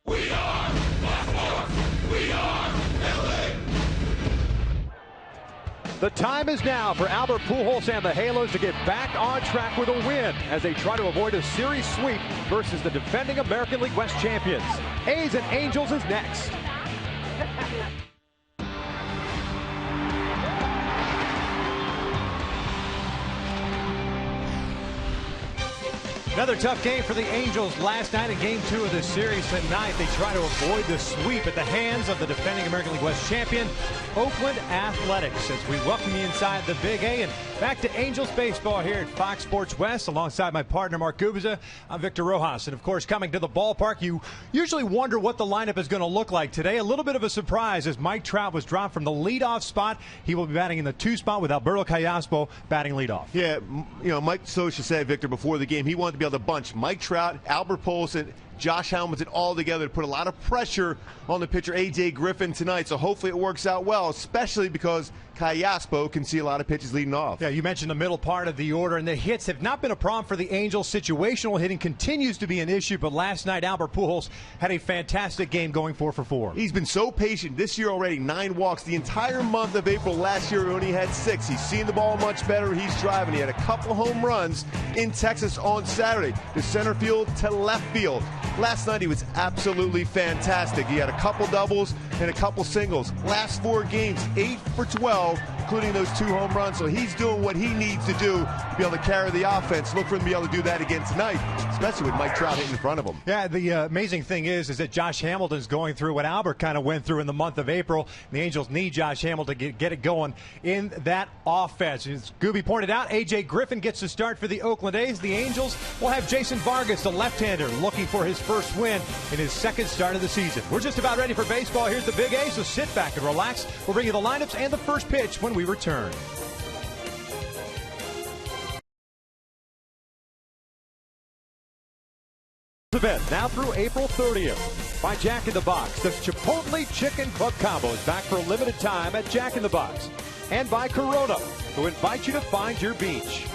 We are Black We are LA. The time is now for Albert Pujols and the Halos to get back on track with a win as they try to avoid a series sweep versus the defending American League West champions. A's and Angels is next. Another tough game for the Angels last night in Game 2 of the series. Tonight, they try to avoid the sweep at the hands of the defending American League West champion, Oakland Athletics, as we welcome you inside the Big A. And back to Angels baseball here at Fox Sports West, alongside my partner, Mark Gubicza. I'm Victor Rojas. And, of course, coming to the ballpark, you usually wonder what the lineup is going to look like today. A little bit of a surprise as Mike Trout was dropped from the leadoff spot. He will be batting in the 2 spot with Alberto Callaspo batting leadoff. Yeah, Mike Scioscia said, Victor, before the game, he wanted to be able to bunch Mike Trout, Albert Pujols, and Josh Hamilton all together to put a lot of pressure on the pitcher A.J. Griffin tonight. So hopefully it works out well, especially because Callaspo can see a lot of pitches leading off. Yeah, you mentioned the middle part of the order, and the hits have not been a problem for the Angels. Situational hitting continues to be an issue, but last night Albert Pujols had a fantastic game going 4 for 4. He's been so patient this year already, 9 walks. The entire month of April last year, he only had 6. He's seen the ball much better. He's driving. He had a couple home runs in Texas on Saturday, to center field to left field. Last night he was absolutely fantastic. He had a couple doubles and a couple singles. Last 4 games, 8 for 12, including those 2 home runs. So he's doing what he needs to do to be able to carry the offense. Look for him to be able to do that again tonight, especially with Mike Trout hitting in front of him. Yeah, the amazing thing is that Josh Hamilton's going through what Albert kind of went through in the month of April. The Angels need Josh Hamilton to get it going in that offense. As Gooby pointed out, A.J. Griffin gets the start for the Oakland A's. The Angels will have Jason Vargas, the left-hander, looking for his first win in his 2nd start of the season. We're just about ready for baseball. Here's the Big A, so sit back and relax. We'll bring you the lineups and the first pitch when we return. Event now through April 30th by Jack in the Box. The Chipotle Chicken Club Combo is back for a limited time at Jack in the Box. And by Corona, who invite you to find your beach.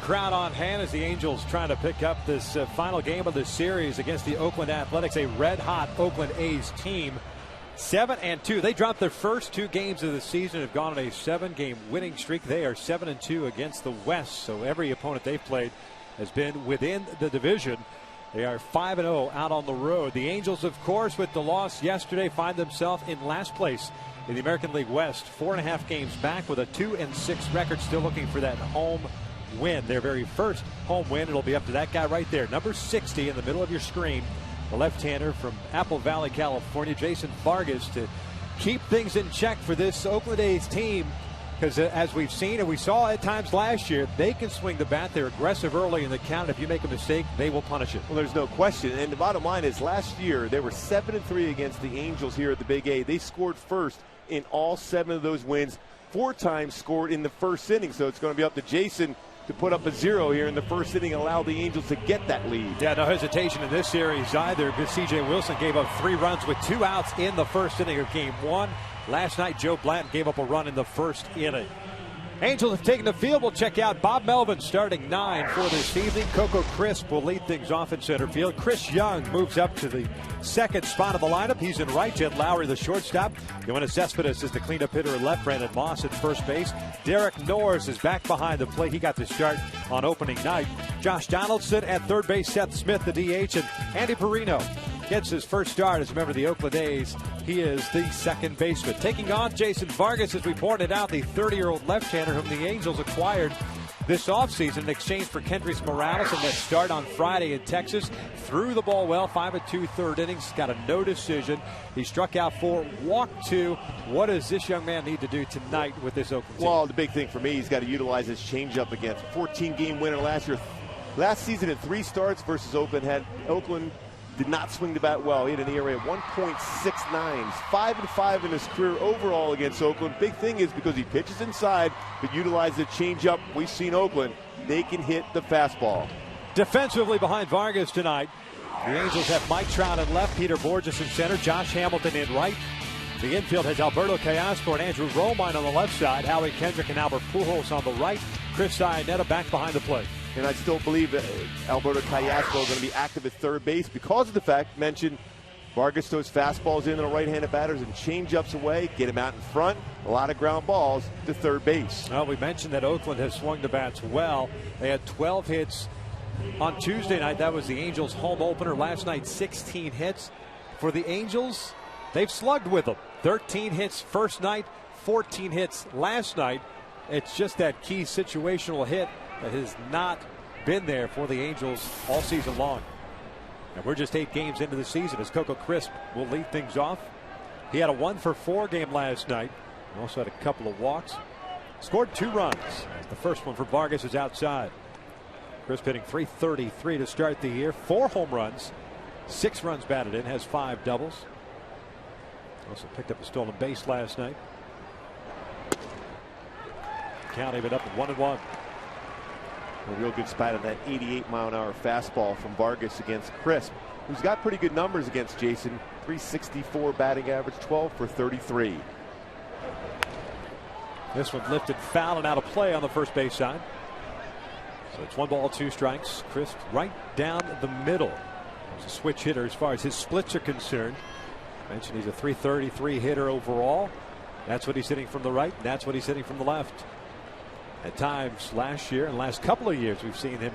crowd on hand as the Angels trying to pick up this final game of the series against the Oakland Athletics, a red-hot Oakland A's team. 7-2. They dropped their first 2 games of the season, have gone on a 7-game winning streak. They are 7-2 against the West, so every opponent they've played has been within the division. They are 5-0 out on the road. The Angels, of course, with the loss yesterday, find themselves in last place in the American League West. 4.5 games back with a 2-6 record, still looking for that home win. Their very first home win. It'll be up to that guy right there, number 60 in the middle of your screen, the left-hander from Apple Valley, California, Jason Vargas, to keep things in check for this Oakland A's team. Because as we've seen and we saw at times last year, they can swing the bat. They're aggressive early in the count. If you make a mistake, they will punish it. Well, there's no question. And the bottom line is last year they were 7-3 against the Angels here at the Big A. They scored first in all 7 of those wins. 4 times scored in the first inning. So it's going to be up to Jason to put up a 0 here in the first inning and allow the Angels to get that lead. Yeah, no hesitation in this series either, because C.J. Wilson gave up 3 runs with 2 outs in the first inning of Game 1. Last night, Joe Blanton gave up a run in the first inning. Angels have taken the field. We'll check out Bob Melvin starting 9 for this evening. Coco Crisp will lead things off in center field. Chris Young moves up to the second spot of the lineup. He's in right. Jed Lowry, the shortstop. Yoenis Cespedes is the cleanup hitter in left. Brandon Moss at first base. Derek Norris is back behind the plate. He got the start on opening night. Josh Donaldson at third base. Seth Smith, the DH, and Andy Perino gets his first start as a member of the Oakland A's. He is the second baseman. Taking on Jason Vargas, as we pointed out, the 30-year-old left-hander whom the Angels acquired this offseason in exchange for Kendrys Morales. And that start on Friday in Texas. Threw the ball well, 5 2/3 innings. Got a no decision. He struck out 4, walked 2. What does this young man need to do tonight with this Oakland team? Well, the big thing for me, he's got to utilize his changeup against a 14-game winner last year. Last season in 3 starts versus Oakland did not swing the bat well. He had an ERA of 1.69. 5-5 in his career overall against Oakland. Big thing is because he pitches inside, but utilizes the changeup. We've seen Oakland. They can hit the fastball. Defensively behind Vargas tonight, the Angels have Mike Trout in left, Peter Borges in center, Josh Hamilton in right. The infield has Alberto Callasco and Andrew Romine on the left side, Howie Kendrick and Albert Pujols on the right, Chris Iannetta back behind the plate. And I still believe that Alberto Callasco is going to be active at third base because of the fact mentioned Vargas throws fastballs into the right-handed batters and change-ups away, get him out in front. A lot of ground balls to third base. Well, we mentioned that Oakland has swung the bats well. They had 12 hits on Tuesday night. That was the Angels' home opener. Last night, 16 hits. For the Angels, they've slugged with them. 13 hits first night, 14 hits last night. It's just that key situational hit that has not been there for the Angels all season long. And we're just 8 games into the season as Coco Crisp will lead things off. He had a 1-for-4 game last night. He also had a couple of walks. Scored 2 runs. The first one for Vargas is outside. Crisp hitting .333 to start the year. 4 home runs. 6 runs batted in. Has 5 doubles. Also picked up a stolen base last night. Count even up at 1-1. A real good spot on that 88-mile-an-hour fastball from Vargas against Crisp, who's got pretty good numbers against Jason. .364 batting average, 12 for 33. This one lifted foul and out of play on the first base side. So it's 1 ball, 2 strikes. Crisp right down the middle. He's a switch hitter as far as his splits are concerned. I mentioned he's a .333 hitter overall. That's what he's hitting from the right. That's what he's hitting from the left. At times last year and last couple of years, we've seen him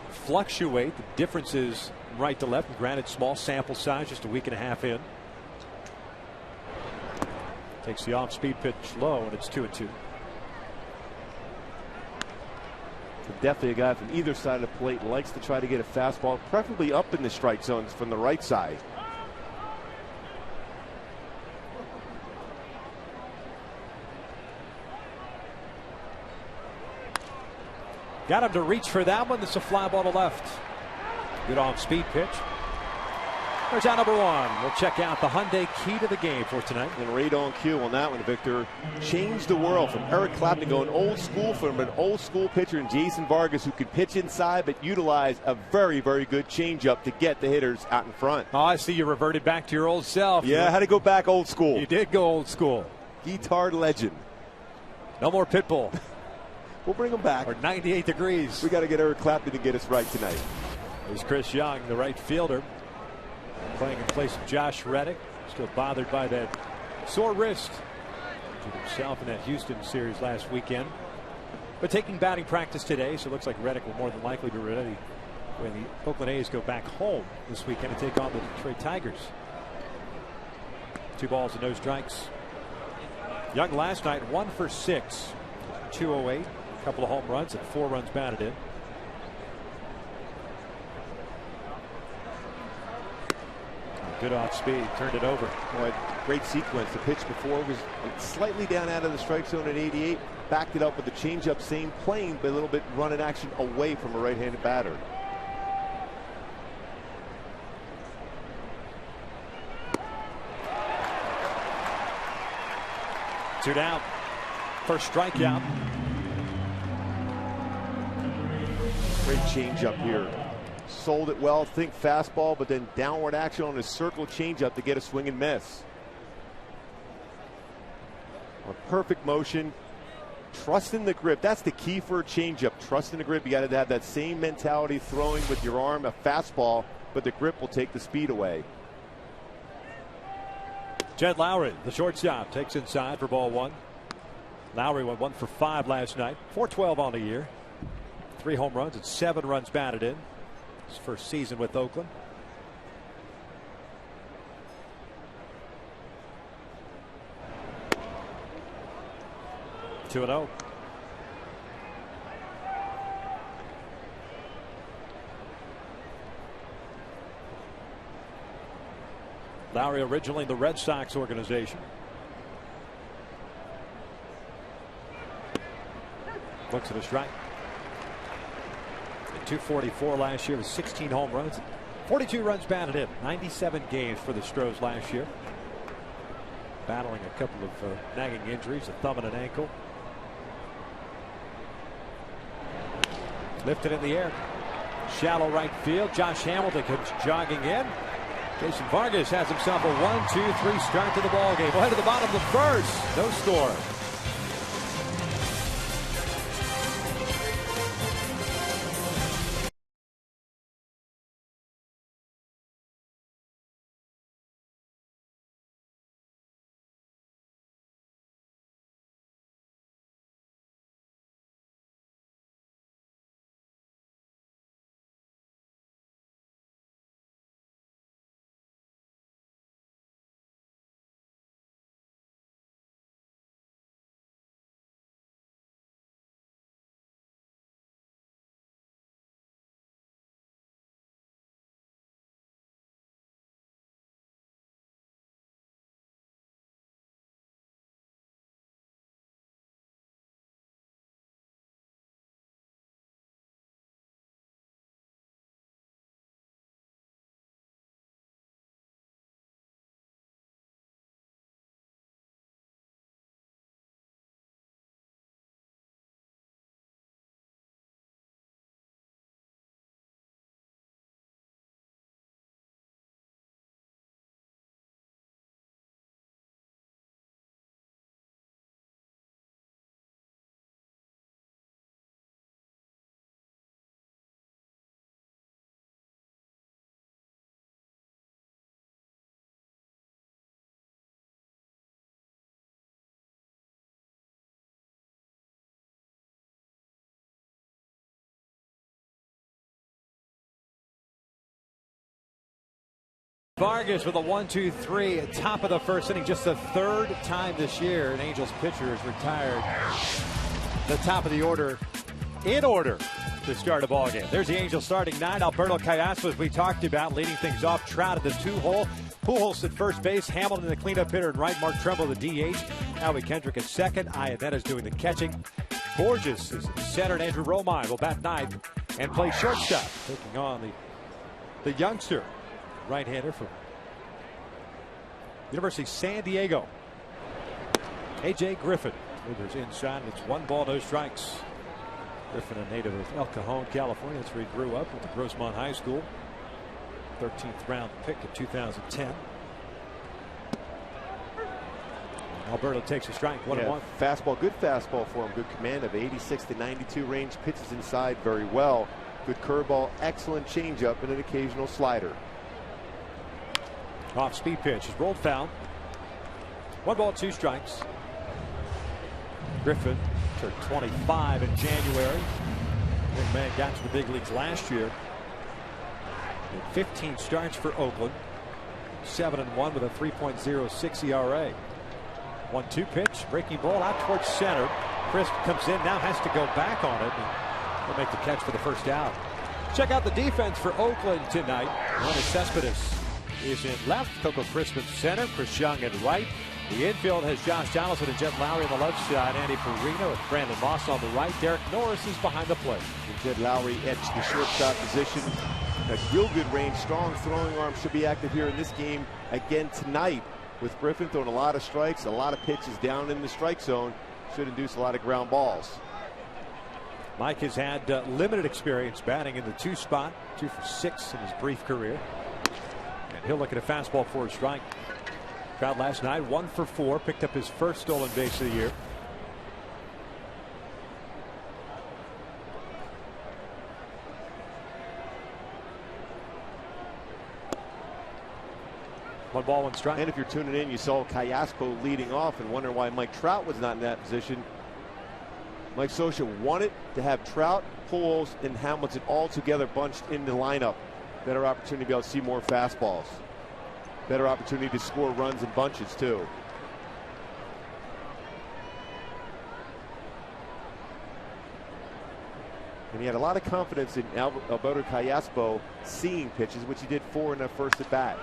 fluctuate. The differences right to left. And granted, small sample size, just a week and a half in. Takes the off-speed pitch low, and it's 2-2. Definitely a guy from either side of the plate likes to try to get a fastball, preferably up in the strike zones from the right side. Got him to reach for that one. It's a fly ball to left. Good off-speed pitch. There's out number 1. We'll check out the Hyundai key to the game for tonight. And right on cue on that one, Victor. Changed the world from Eric Clapton going old school from an old school pitcher in Jason Vargas, who could pitch inside but utilize a very, very good changeup to get the hitters out in front. Oh, I see you reverted back to your old self. Yeah, I had to go back old school. You did go old school. Guitar legend. No more Pitbull. We'll bring him back. Or 98 degrees. We got to get Eric Clapton to get us right tonight. There's Chris Young, the right fielder, playing in place of Josh Reddick. Still bothered by that sore wrist. Injured himself in that Houston series last weekend. But taking batting practice today, so it looks like Reddick will more than likely be ready when the Oakland A's go back home this weekend to take on the Detroit Tigers. 2 balls and no strikes. Young last night 1 for 6, 208, a couple of home runs and 4 runs batted in. Good off speed, turned it over. Boy, great sequence. The pitch before was slightly down out of the strike zone at 88. Backed it up with the changeup, same plane, but a little bit run-in action away from a right-handed batter. Two down. First strikeout. Great changeup here. Sold it well. Think fastball, but then downward action on his circle changeup to get a swing and miss. A perfect motion. Trust in the grip. That's the key for a changeup. Trust in the grip. You got to have that same mentality throwing with your arm, a fastball, but the grip will take the speed away. Jed Lowry, the shortstop, takes inside for ball 1. Lowry went 1 for 5 last night, 412 on the year, 3 home runs and 7 runs batted in. His first season with Oakland. Two and 0. Lowry originally in the Red Sox organization. Looks at a strike. At 244 last year with 16 home runs, 42 runs batted in, 97 games for the Stros last year. Battling a couple of nagging injuries, a thumb and an ankle. Lifted in the air. Shallow right field. Josh Hamilton comes jogging in. Jason Vargas has himself a 1-2-3 start to the ball game. Well, head to the bottom of the first. No score. Vargas with a 1-2-3 at top of the first inning. Just the 3rd time this year an Angels pitcher has retired the top of the order in order to start a ball game. There's the Angels starting 9. Alberto Callasco, as we talked about, leading things off. Trout at the 2-hole. Pujols at first base. Hamilton the cleanup hitter and right. Mark Trumbo the DH. Howie Kendrick at second. Ianetta's doing the catching. Borges is at center, and Andrew Romine will bat 9th and play shortstop, taking on the youngster right-hander from University of San Diego, A.J. Griffin. Withers inside, and it's 1 ball, no strikes. Griffin, a native of El Cajon, California. That's where he grew up, with the Grossmont High School. 13th round pick in 2010. Alberto takes a strike, 1-1. Fastball, good fastball for him. Good command of 86 to 92 range. Pitches inside very well. Good curveball, excellent changeup, and an occasional slider. Off speed pitch is rolled foul. 1 ball, 2 strikes. Griffin turned 25 in January. Big man got to the big leagues last year. 15 starts for Oakland. 7-1 with a 3.06 ERA. 1-2 pitch, breaking ball out towards center. Crisp comes in, now has to go back on it. And he'll make the catch for the first out. Check out the defense for Oakland tonight. Yoenis Cespedes is in left. Coco Crisp in center. Chris Young at right. The infield has Josh Donaldson and Jed Lowry on the left side. Andy Perino with Brandon Moss on the right. Derek Norris is behind the plate. Jed Lowry edged the shortstop position. A real good range, strong throwing arm. Should be active here in this game again tonight. With Griffin throwing a lot of strikes, a lot of pitches down in the strike zone. Should induce a lot of ground balls. Mike has had limited experience batting in the 2 spot, 2 for 6 in his brief career. And he'll look at a fastball for a strike. Crowd last night 1 for 4, picked up his first stolen base of the year. One ball, 1 strike. And if you're tuning in, you saw Callaspo leading off and wonder why Mike Trout was not in that position. Mike Scioscia wanted to have Trout, Pujols, and Hamilton all together bunched in the lineup. Better opportunity to be able to see more fastballs. Better opportunity to score runs in bunches, too. And he had a lot of confidence in Alberto Callaspo seeing pitches, which he did 4 in that first at bat.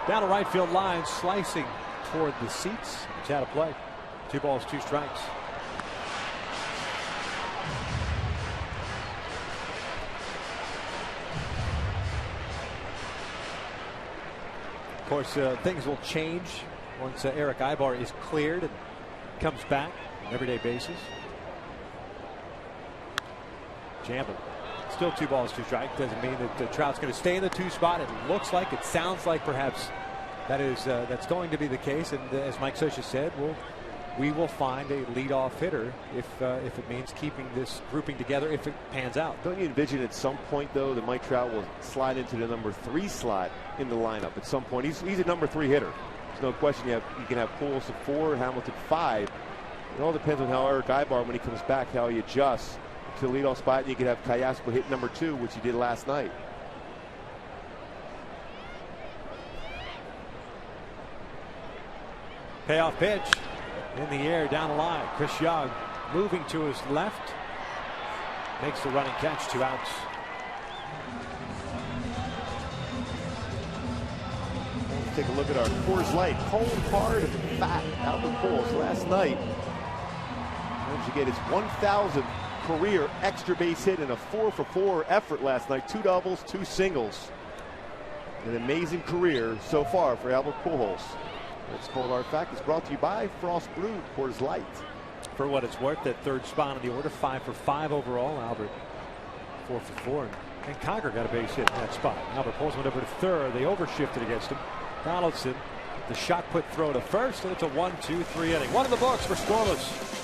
Down the right field line, slicing toward the seats. It's out of play. 2 balls, 2 strikes. Of course, things will change once Eric Aybar is cleared and comes back on an everyday basis. Jamming. Still 2 balls, 2 strikes. Doesn't mean that Trout's going to stay in the 2 spot. It looks like, it sounds like perhaps that's going to be the case. And as Mike Scioscia said, we will find a leadoff hitter if it means keeping this grouping together if it pans out. Don't you envision at some point, though, that Mike Trout will slide into the number 3 slot in the lineup at some point? He's a number 3 hitter. There's no question. You can have Pujols at 4, Hamilton 5. It all depends on how Eric Aybar, when he comes back, how he adjusts to the leadoff spot. You could have Callaspo hit number 2, which he did last night. Payoff pitch in the air down the line. Chris Young moving to his left, makes the running catch, 2 outs. Let's take a look at our Coors Light, cold, hard, and fat Albert Pujols last night. Managed to get his 1,000th career extra base hit in a 4 for 4 effort last night. 2 doubles, 2 singles. An amazing career so far for Albert Pujols. It's Cold Hard Fact is brought to you by Frost Brewed Coors Light. For what it's worth, that 3rd spot in the order, 5 for 5 overall. Albert 4 for 4, and Conger got a base hit in that spot. Albert Pujols went over to 3rd. They overshifted against him. Donaldson, the shot put throw to 1st, and it's a 1-2-3 inning. 1 in the books for scoreless.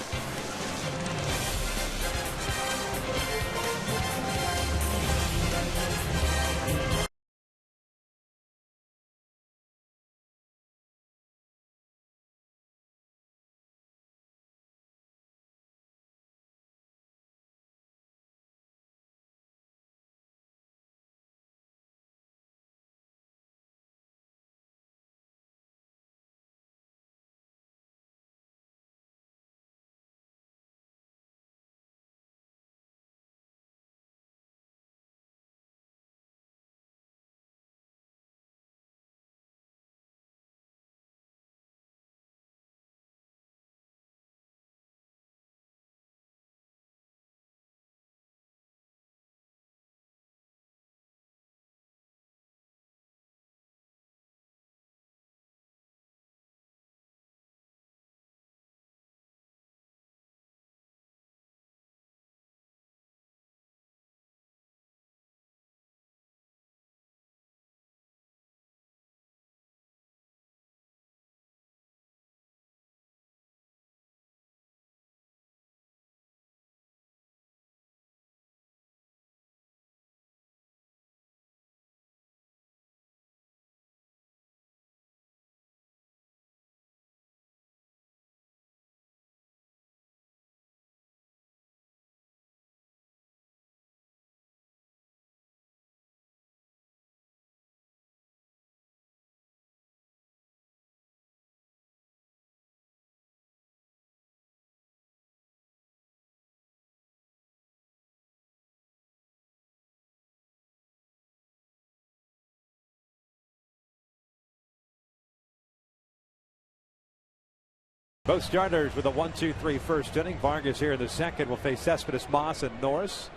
Both starters with a 1-2-3 first inning. Vargas here in the second will face Cespedes, Moss, and Norris.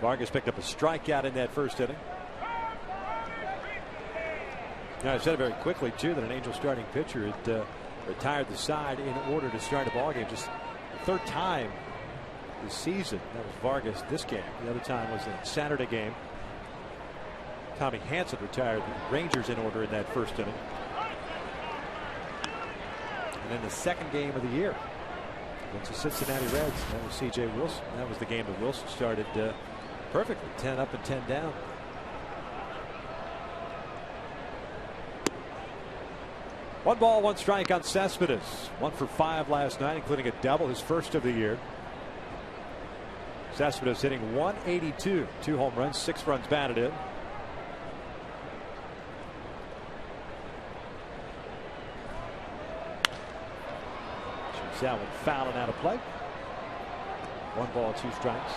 Vargas picked up a strikeout in that first inning. Now, I said it very quickly, too, that an Angel starting pitcher had retired the side in order to start a ball game. Just the third time this season. That was Vargas this game. The other time was the Saturday game. Tommy Hanson retired the Rangers in order in that first inning. And then the second game of the year against the Cincinnati Reds. That was C.J. Wilson. That was the game that Wilson started perfectly. 10 up and 10 down. One ball, one strike on Cespedes. 1 for 5 last night, including a double, his first of the year. Cespedes hitting 182. 2 home runs, 6 runs batted in. Shoots that one foul and out of play. 1 ball, 2 strikes.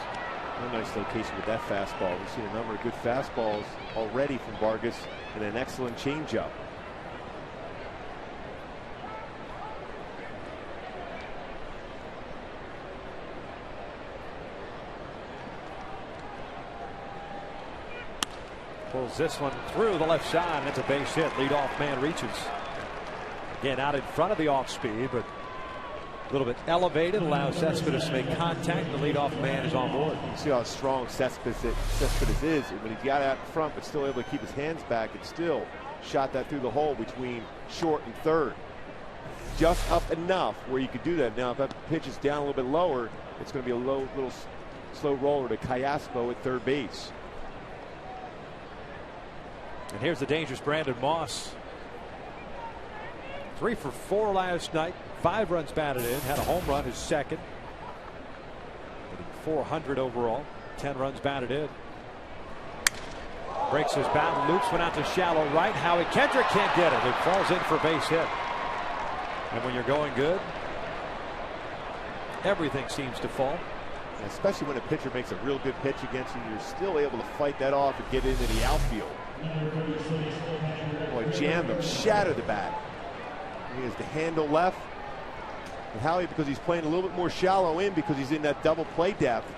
A nice location with that fastball. We've seen a number of good fastballs already from Vargas and an excellent changeup. Pulls this one through the left side, and it's a base hit. Leadoff man reaches. Again, out in front of the off speed, but a little bit elevated, allows Cespedes to make contact. The leadoff man is on board. You see how strong Cespedes is. When he got out in front, but still able to keep his hands back, and still shot that through the hole between short and third. Just up enough where you could do that. Now, if that pitch is down a little bit lower, it's going to be a little slow roller to Callaspo at third base. And here's the dangerous Brandon Moss. 3 for 4 last night. 5 runs batted in. Had a home run, his second. 400 overall. 10 runs batted in. Breaks his bat. Loops one out to shallow right. Howie Kendrick can't get it. It falls in for a base hit. And when you're going good, everything seems to fall. Especially when a pitcher makes a real good pitch against you, you're still able to fight that off and get into the outfield. Boy, jammed him, shattered the bat. He has the handle left. And Howie, because he's playing a little bit more shallow in because he's in that double play depth,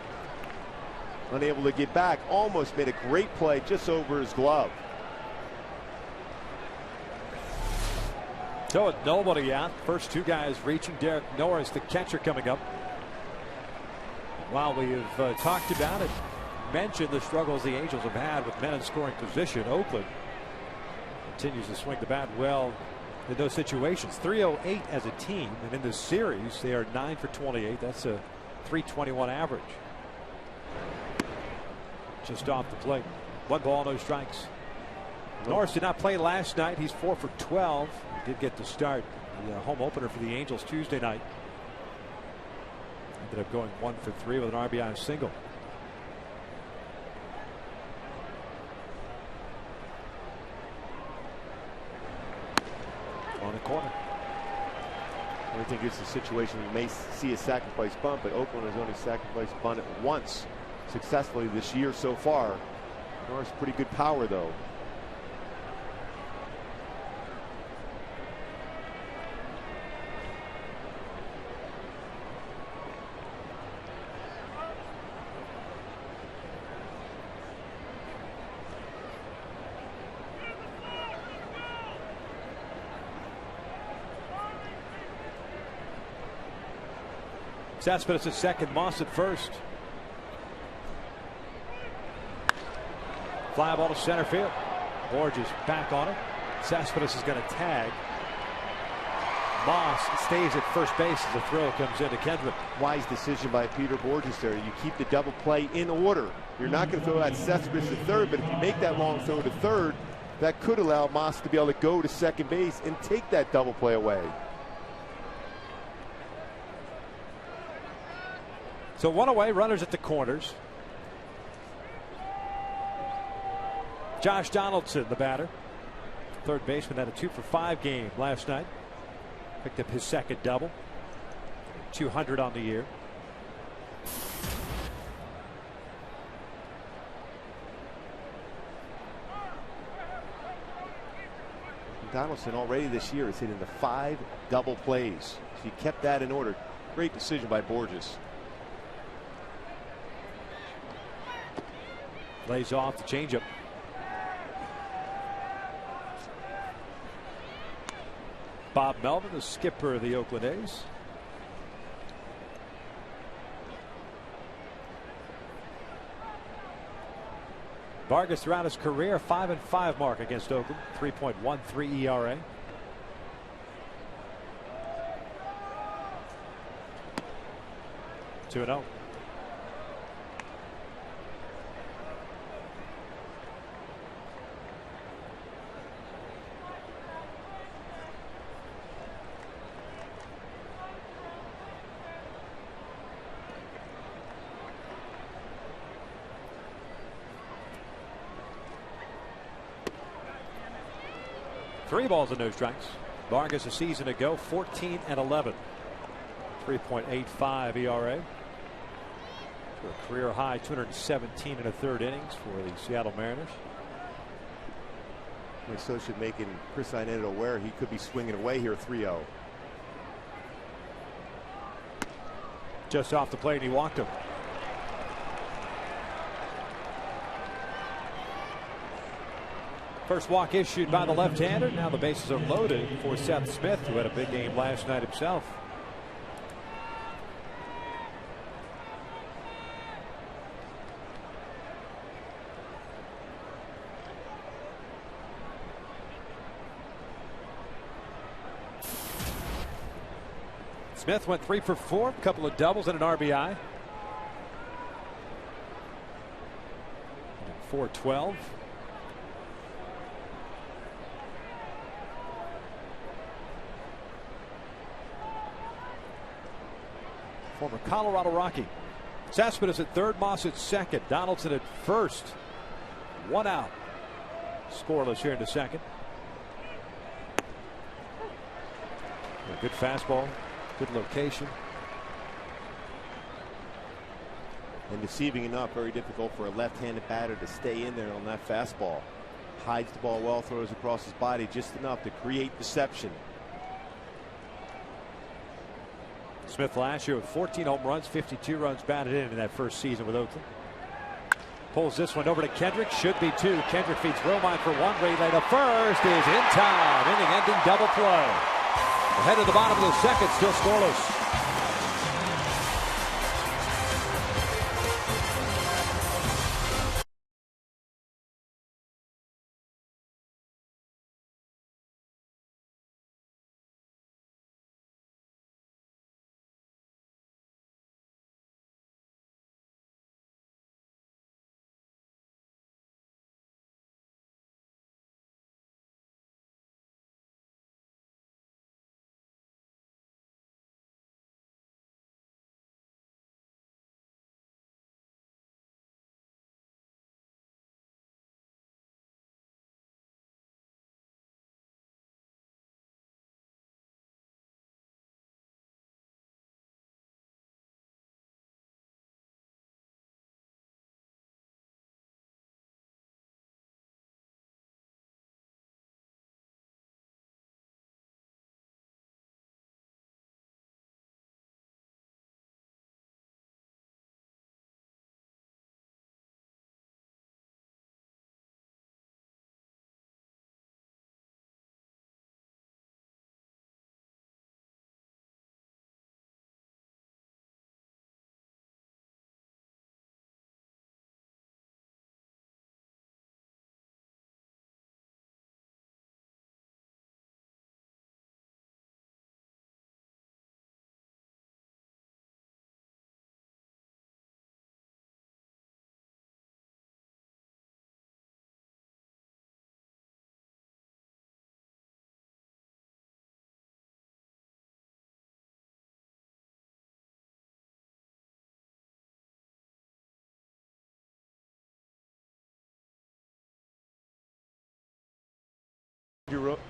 unable to get back, almost made a great play just over his glove. So with nobody out, first 2 guys reaching. Derek Norris, the catcher, coming up. While we have talked about it, mentioned the struggles the Angels have had with men in scoring position, Oakland continues to swing the bat well in those situations. 308 as a team, and in this series they are 9 for 28. That's a 321 average. Just off the plate. 1 ball, no strikes. Norris did not play last night. He's 4 for 12. He did get to start the home opener for the Angels Tuesday night. Ended up going 1 for 3 with an RBI single. On the corner. I think it's a situation we may see a sacrifice bunt, but Oakland has only sacrificed bunted once successfully this year so far. Norris pretty good power though. Cespedes at second, Moss at first. Fly ball to center field. Borges back on it. Cespedes is going to tag. Moss stays at first base as the throw comes into Kendrick. Wise decision by Peter Borges there. You keep the double play in order. You're not going to throw out Cespedes to third, but if you make that long throw to third, that could allow Moss to be able to go to second base and take that double play away. So 1 away, runners at the corners. Josh Donaldson, the batter. Third baseman, had a 2 for 5 game last night. Picked up his second double. 200 on the year. Donaldson already this year is hitting the 5 double plays. So he kept that in order. Great decision by Borges. Lays off the changeup. Bob Melvin, the skipper of the Oakland A's. Vargas throughout his career, 5-5 mark against Oakland, 3.13 ERA. Two and 0. Three balls and no strikes. Vargas a season ago, 14-11. 3.85 ERA. For a career high 217 and a third innings for the Seattle Mariners. Associate making Chris Iannetta aware he could be swinging away here 3-0. Just off the plate, he walked him. First walk issued by the left-hander. Now the bases are loaded for Seth Smith, who had a big game last night himself. Smith went 3 for 4, a couple of doubles and an RBI. 4-12. Former Colorado Rocky. Cespedes at third, Moss at second, Donaldson at first. 1 out. Scoreless here in the second. A good fastball, good location. And deceiving enough, very difficult for a left-handed batter to stay in there on that fastball. Hides the ball well, throws across his body just enough to create deception. Smith last year with 14 home runs, 52 runs batted in that first season with Oakland. Pulls this one over to Kendrick. Should be 2. Kendrick feeds Romine for 1. Relay to first is in time. Inning-ending double play. Ahead of the bottom of the second, still scoreless.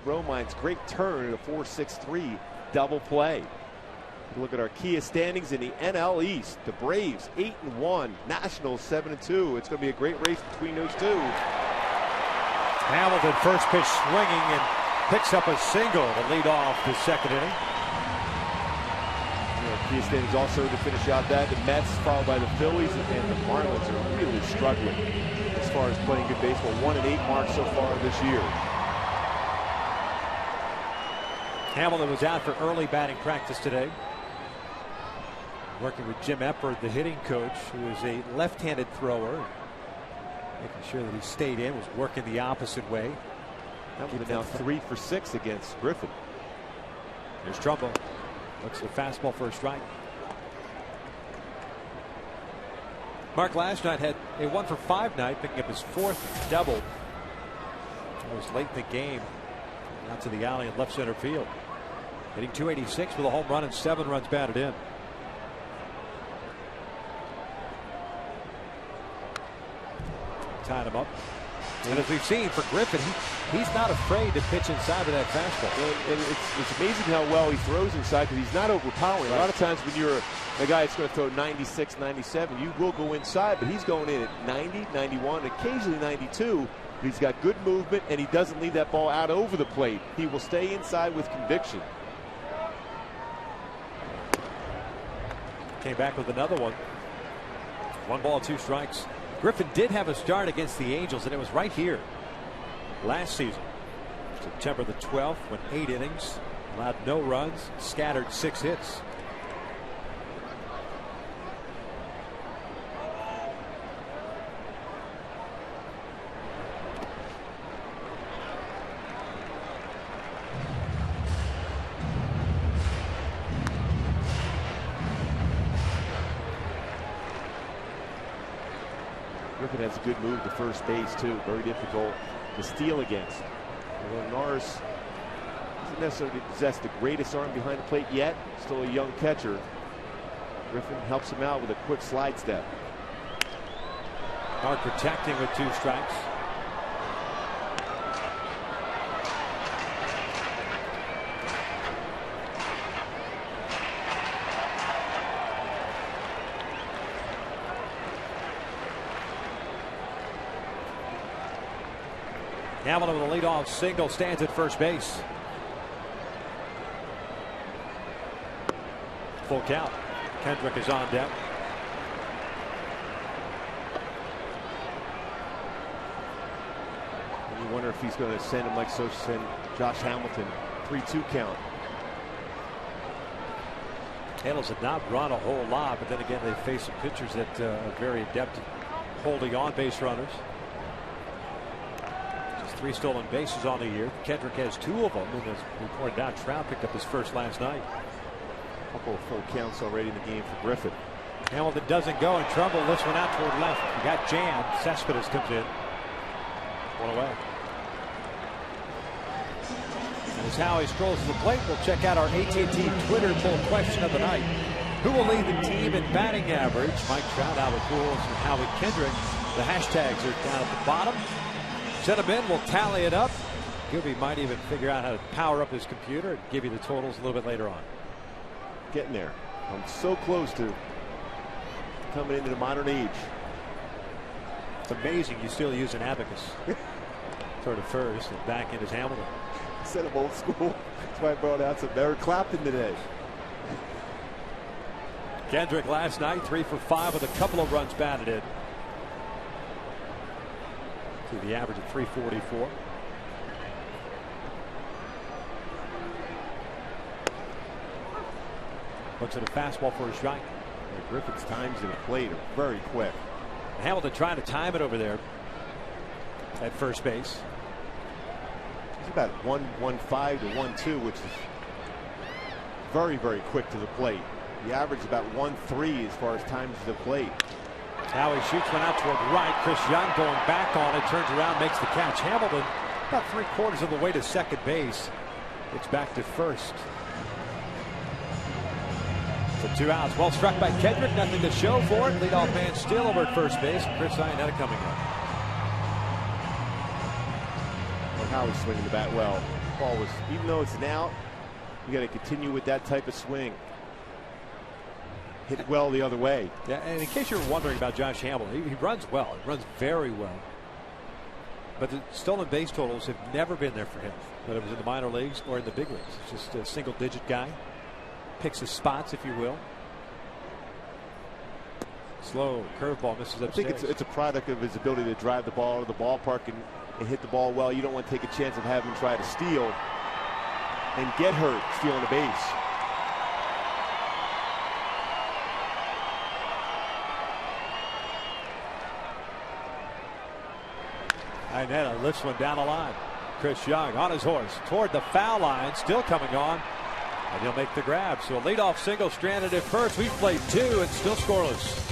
Romine's great turn in a 4-6-3 double play. Look at our Kia standings in the NL East. The Braves 8-1, Nationals 7-2. It's going to be a great race between those two. Hamilton first pitch swinging and Picks up a single to lead off the second inning. Key standings also to finish out that. The Mets followed by the Phillies, and the Marlins are really struggling as far as playing good baseball. 1-8 mark so far this year. Hamilton was out for early batting practice today. Working with Jim Epper, the hitting coach, who is a left-handed thrower. Making sure that he stayed in, was working the opposite way. Hamilton now 3 for 6 against Griffin. Here's Trumbo. Looks at the fastball for a strike. Mark last night had a 1 for 5 night, picking up his 4th double. It was late in the game. Out to the alley in left center field. Hitting .286 with a home run and 7 runs batted in. Tied him up. And as we've seen for Griffin, he's not afraid to pitch inside with that fastball. And it's amazing how well he throws inside because he's not overpowering. Right. A lot of times when you're a guy that's going to throw 96, 97, you will go inside, but he's going in at 90, 91, occasionally 92. But he's got good movement, and he doesn't leave that ball out over the plate. He will stay inside with conviction. Came back with another one. 1 ball, 2 strikes. Griffin did have a start against the Angels, and it was right here last season. September the 12th, went 8 innings, allowed no runs, scattered 6 hits. Griffin has a good move to first base, too. Very difficult to steal against. Although Norris doesn't necessarily possess the greatest arm behind the plate yet, still a young catcher. Griffin helps him out with a quick slide step. Mark protecting with 2 strikes. Hamilton with a leadoff single, stands at first base. Full count. Kendrick is on deck. And you wonder if he's going to send him like so send Josh Hamilton. 3-2 count. Halos had not run a whole lot, but then again they face some pitchers that are very adept at holding on base runners. 3 stolen bases on the year. Kendrick has 2 of them, and as we pointed out, Trout picked up his first last night. A couple of full counts already in the game for Griffin. Hamilton doesn't go, and Trumbull lifts one out toward left. He got jammed. Cespedes comes in. 1 away. And as Howie scrolls to the plate, we'll check out our AT&T Twitter poll question of the night. Who will lead the team in batting average? Mike Trout, Albert Pujols, and Howie Kendrick. The hashtags are down at the bottom. Send them in, we'll tally it up. Gilby might even figure out how to power up his computer and give you the totals a little bit later on. Getting there. I'm so close to coming into the modern age. It's amazing you still use an abacus. Sort of first and back in his Hamilton. Instead of old school. That's why I brought out some Eric Clapton today. Kendrick last night 3 for 5 with a couple of runs batted in. To the average of 344. Looks at a fastball for a strike. Griffin's times in the plate are very quick. Hamilton trying to time it over there at first base. He's about 115 to 1-2, which is very, very quick to the plate. The average is about 1-3 as far as times to the plate. Howie shoots one out toward right. Chris Young going back on it, turns around, makes the catch. Hamilton about 3/4 of the way to second base. Gets back to first. So 2 outs. Well struck by Kendrick. Nothing to show for it. Leadoff man still over at first base. Chris Iannetta coming up. Well, Howie's swinging the bat well. Ball was, even though it's an out, you got to continue with that type of swing. Hit well the other way. Yeah, and in case you're wondering about Josh Hamilton, he runs well. He runs very well. But the stolen base totals have never been there for him, whether it was in the minor leagues or in the big leagues. It's just a single-digit guy. Picks his spots, if you will. Slow curveball misses upstairs. I think it's a product of his ability to drive the ball to the ballpark and hit the ball well. You don't want to take a chance of having him try to steal and get hurt stealing the base. Iannetta lifts one down the line. Chris Young on his horse toward the foul line, still coming on, and he'll make the grab. So a leadoff single stranded at first. We've played 2 and still scoreless.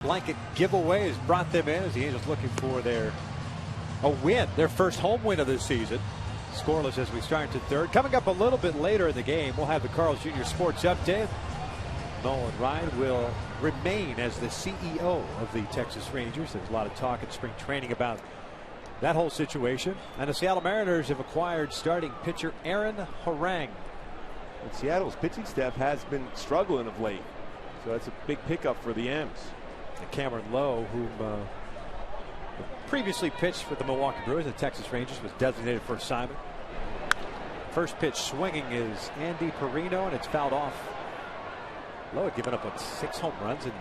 Blanket giveaway has brought them in as the Angels looking for a win, their first home win of this season. Scoreless as we start to third. Coming up a little bit later in the game, we'll have the Carl's Jr. Sports Update. Nolan Ryan will remain as the CEO of the Texas Rangers. There's a lot of talk in spring training about that whole situation. And the Seattle Mariners have acquired starting pitcher Aaron Harang. And Seattle's pitching staff has been struggling of late, so that's a big pickup for the M's. Cameron Lowe, who previously pitched for the Milwaukee Brewers, the Texas Rangers, was designated for assignment. First pitch swinging is Andy Perino, and it's fouled off. Lowe had given up 6 home runs in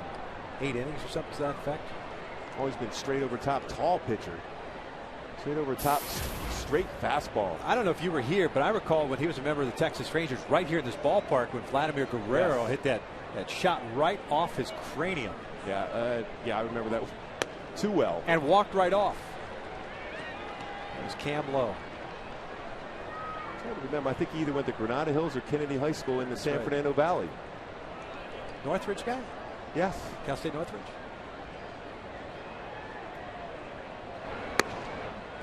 8 innings or something to that effect. Always been straight over top, tall pitcher. Straight over top, straight fastball. I don't know if you were here, but I recall when he was a member of the Texas Rangers right here in this ballpark when Vladimir Guerrero hit that shot right off his cranium. Yeah, I remember that too well. And walked right off. It was Cam Lowe. I don't remember. I think he either went to Granada Hills or Kennedy High School in the San Fernando Valley. Northridge guy? Yes. Cal State Northridge.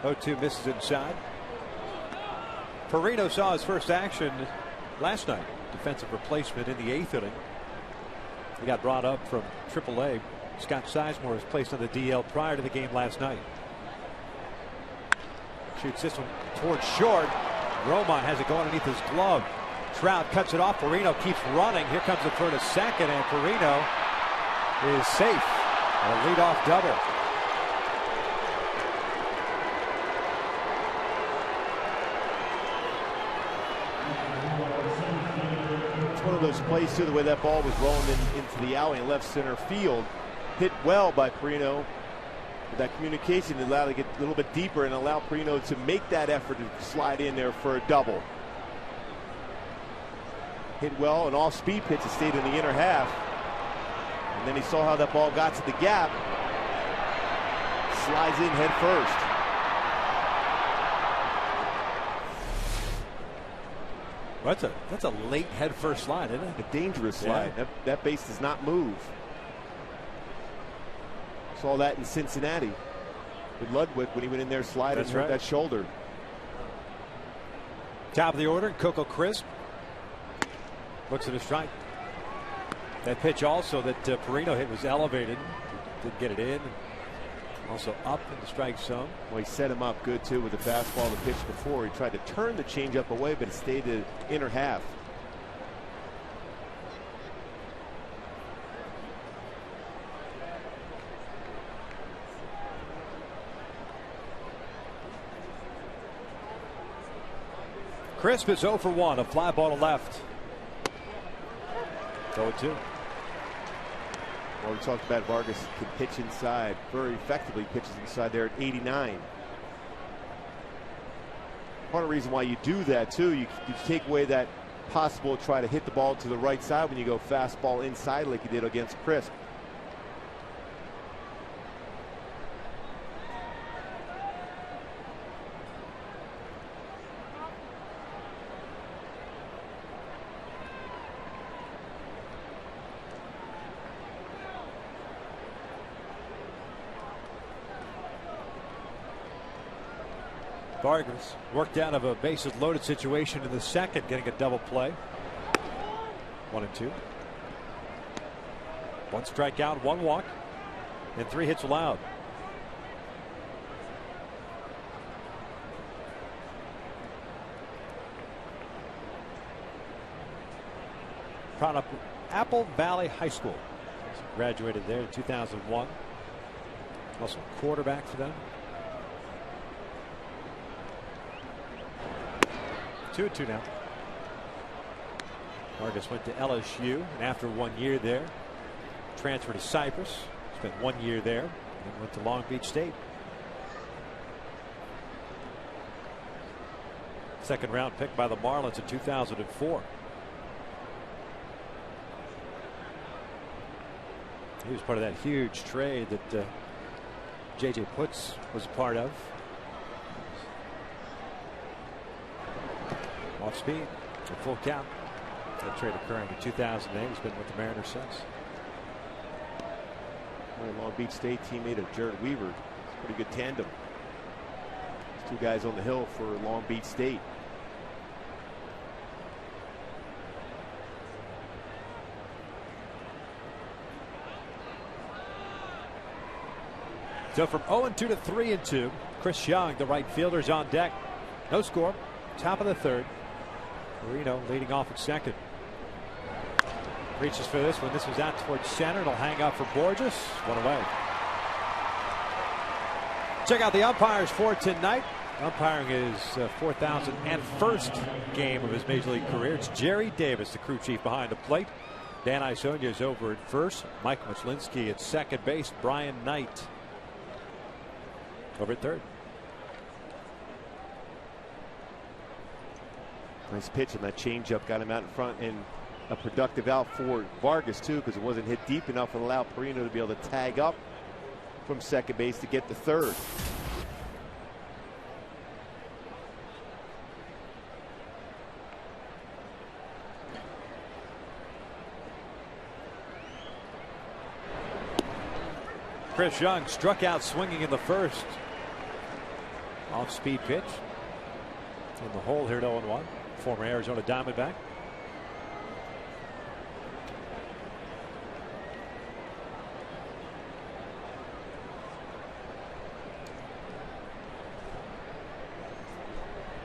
0-2 misses inside. Perino saw his first action last night. Defensive replacement in the 8th inning. He got brought up from AAA. Scott Sizemore was placed on the DL prior to the game last night. Shoots this one towards short. Roma has it going underneath his glove. Trout cuts it off. Perino keeps running. Here comes the throw to second, and Perino is safe. A leadoff double. One of those plays too, the way that ball was rolling into the alley in left center field, hit well by Perino. That communication allowed to get a little bit deeper and allow Perino to make that effort to slide in there for a double. Hit well, an off-speed pitch that stayed in the inner half, and then he saw how that ball got to the gap. Slides in head first. Well, that's a late head first slide, isn't it? A dangerous slide. Yeah. That base does not move. Saw that in Cincinnati with Ludwig when he went in there sliding that shoulder. Top of the order, Coco Crisp looks at a strike. That pitch also that Perino hit was elevated. Didn't get it in. Also up in the strike zone. Well, he set him up good too with the fastball the pitch before. He tried to turn the changeup away, but it stayed in the inner half. Crisp is 0 for 1. A fly ball to left. 0-2. Well, we talked about Vargas can pitch inside. Very effectively pitches inside there at 89. Part of the reason why you do that too, you take away that possible try to hit the ball to the right side when you go fastball inside like you did against Crisp. Vargas worked out of a bases loaded situation in the second, getting a double play. 1-2. 1 strikeout, 1 walk, and 3 hits allowed. Proud of Apple Valley High School. Graduated there in 2001. Also quarterback for them. 2-2 now. Vargas went to LSU, and after 1 year there, transferred to Cyprus. Spent 1 year there, and went to Long Beach State. Second round pick by the Marlins in 2004. He was part of that huge trade that J.J. Putz was a part of. Off speed, a full count. That trade occurring in 2008. He's been with the Mariners since. Long Beach State teammate of Jared Weaver. Pretty good tandem. Two guys on the hill for Long Beach State. So from 0-2 to 3-2, Chris Young, the right fielder, is on deck. No score. Top of the third. Perino leading off at second. Reaches for this one. This was out towards center. It'll hang up for Borges. 1 away. Check out the umpires for tonight. Umpiring his 4,001st game of his Major League career. It's Jerry Davis, the crew chief behind the plate. Dan Isonia is over at first. Mike Muchlinski at second base. Brian Knight over at third. Nice pitch, and that changeup got him out in front, and a productive out for Vargas too, because it wasn't hit deep enough and allowed Perino to be able to tag up from second base to get to third. Chris Young struck out swinging in the first. Off speed pitch. In the hole here at 0-1. Former Arizona Diamondback.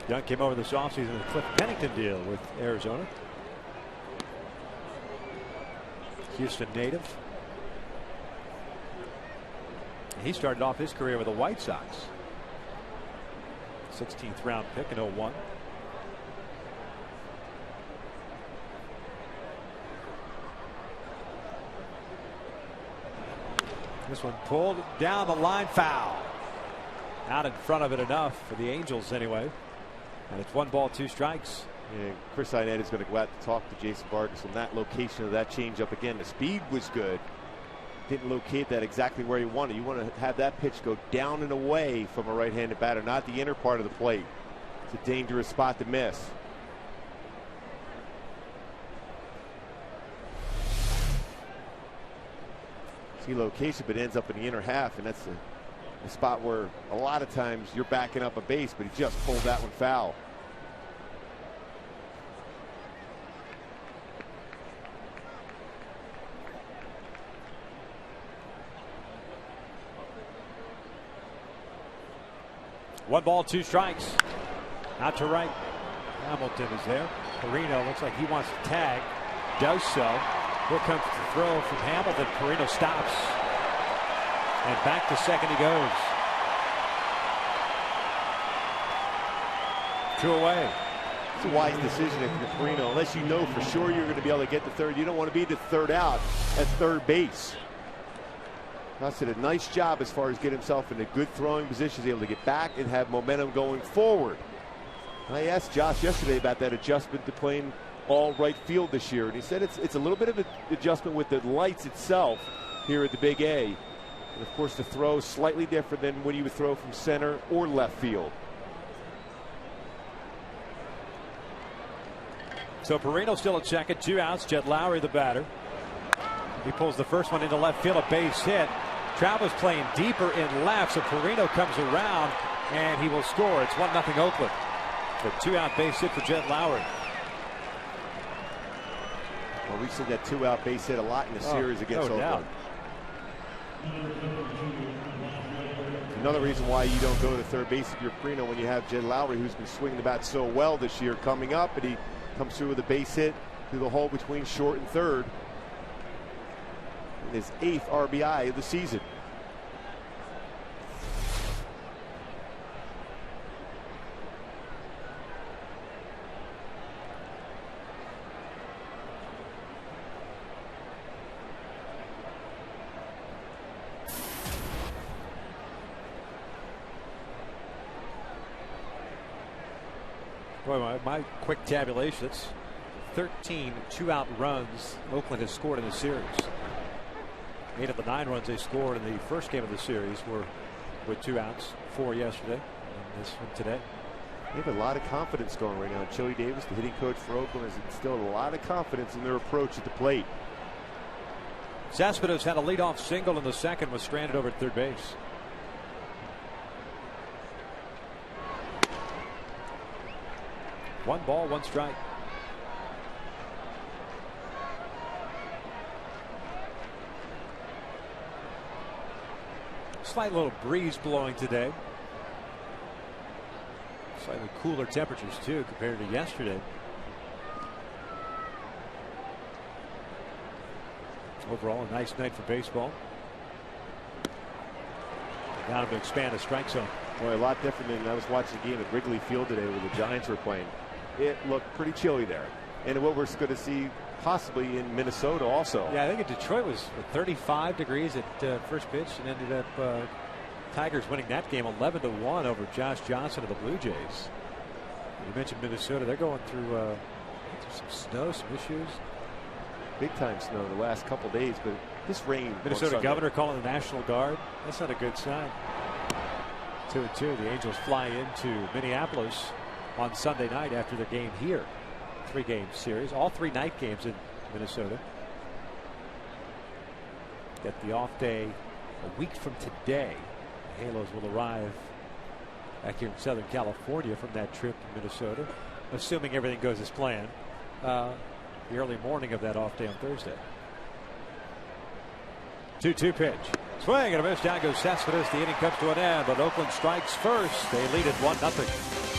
Young came over this offseason in the Cliff Pennington deal with Arizona. Houston native. He started off his career with the White Sox. 16th round pick in 01. This one pulled down the line, foul. Out in front of it enough for the Angels anyway. And it's 1 ball, 2 strikes. And Chris Iannetta is going to go out to talk to Jason Vargas on that location of that changeup again. The speed was good. Didn't locate that exactly where you wanted. You want to have that pitch go down and away from a right-handed batter, not the inner part of the plate. It's a dangerous spot to miss. see location, but ends up in the inner half, and that's a spot where a lot of times you're backing up a base, but he just pulled that one foul. One ball, two strikes. Out to right. Hamilton is there. Perino looks like he wants to tag. Does so. Here comes the throw from Hamilton. Perino stops. And back to second he goes. 2 away. It's a wise decision if you're Perino. Unless you know for sure you're going to be able to get the third. You don't want to be the third out at third base. Russ did a nice job as far as getting himself in a good throwing position. He's able to get back and have momentum going forward. I asked Josh yesterday about that adjustment to playing all right field this year, and he said it's a little bit of an adjustment with the lights itself here at the Big A. And of course, the throw is slightly different than when you would throw from center or left field. So Perino still at second, 2 outs. Jed Lowry the batter. He pulls the first one into left field, a base hit. Travis playing deeper in left, so Perino comes around and he will score. It's 1-0 Oakland. The 2-out base hit for Jed Lowry. Well, we've seen that 2-out base hit a lot in the series against Oakland. Another reason why you don't go to third base if you're Perino when you have Jed Lowry, who's been swinging the bat so well this year, coming up, and he comes through with a base hit through the hole between short and third. His 8th RBI of the season. Boy, my quick tabulation, it's 13 2-out runs Oakland has scored in the series. 8 of the 9 runs they scored in the first game of the series were with 2 outs. 4 yesterday, and this one today. They have a lot of confidence going right now. Chili Davis, the hitting coach for Oakland, has instilled a lot of confidence in their approach at the plate. Cespedes had a leadoff single in the second, was stranded over at third base. One ball, one strike. Slight little breeze blowing today. Slightly cooler temperatures too compared to yesterday. Overall, a nice night for baseball. Now to expand the strike zone. Boy, a lot different than I was watching the game at Wrigley Field today where the Giants were playing. It looked pretty chilly there. And what we're going to see possibly in Minnesota also. Yeah, I think in Detroit was 35 degrees at first pitch and ended up Tigers winning that game 11-1 over Josh Johnson of the Blue Jays. You mentioned Minnesota. They're going through some snow, some issues. Big time snow the last couple days, but this rain. Minnesota governor calling the National Guard. That's not a good sign. 2-2. The Angels fly into Minneapolis on Sunday night after their game here. 3-game series. All 3 night games in Minnesota. Get the off day a week from today. The Halos will arrive back here in Southern California from that trip to Minnesota, assuming everything goes as planned. The early morning of that off day on Thursday. 2-2 pitch. Swing and a miss. Down goes Cespedes. The inning comes to an end, but Oakland strikes first. They lead it 1-0.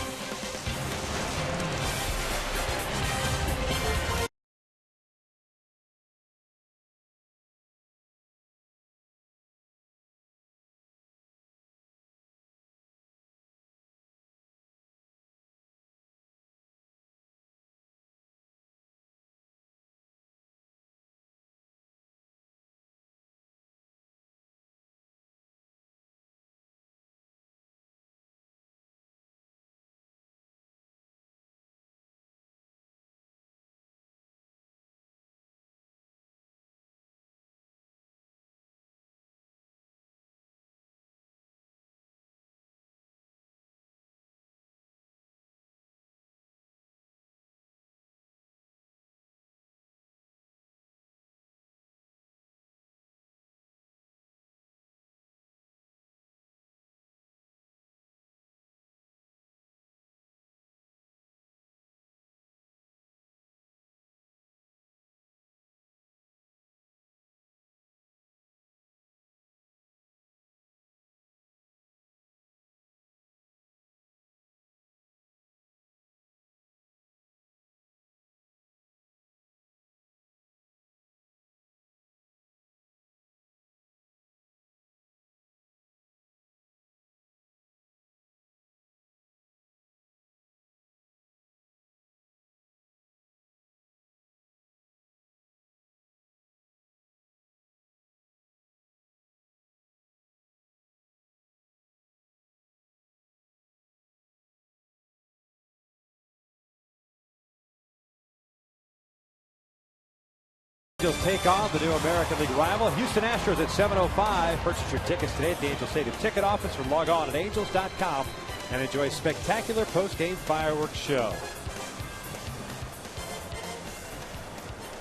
Angels take on the new American League rival, Houston Astros, at 7:05. Purchase your tickets today at the Angels Stadium ticket office or log on at angels.com and enjoy a spectacular post-game fireworks show.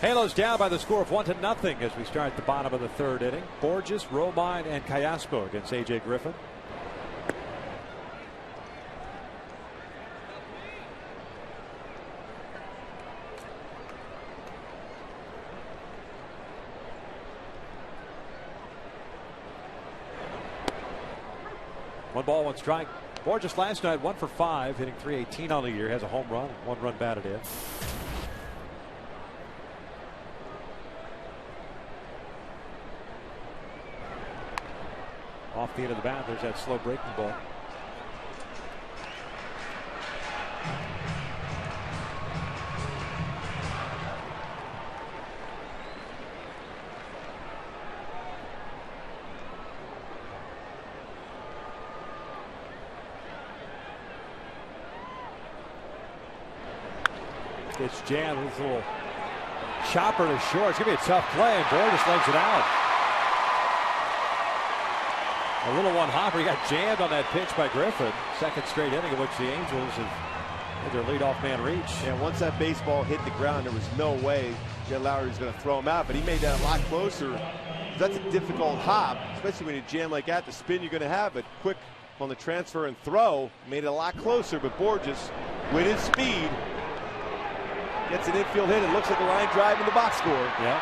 Halos down by the score of 1-0 as we start the bottom of the third inning. Borges, Romine, and Callaspo against A.J. Griffin. One ball, one strike. Borges last night 1 for 5, hitting .318 on the year. Has a home run, 1 run batted in. Off the end of the bat, there's that slow breaking ball. It's jammed with a little chopper to short. It's going to be a tough play, and Borges legs it out. A little one hopper. He got jammed on that pitch by Griffin. Second straight inning in which the Angels have had their leadoff man reach. And once that baseball hit the ground, there was no way Jed Lowrie was going to throw him out, but he made that a lot closer. That's a difficult hop, especially when you jam like that. The spin you're going to have, but quick on the transfer and throw made it a lot closer. But Borges, with his speed, gets an infield hit. It looks like a line drive in the box score. Yeah.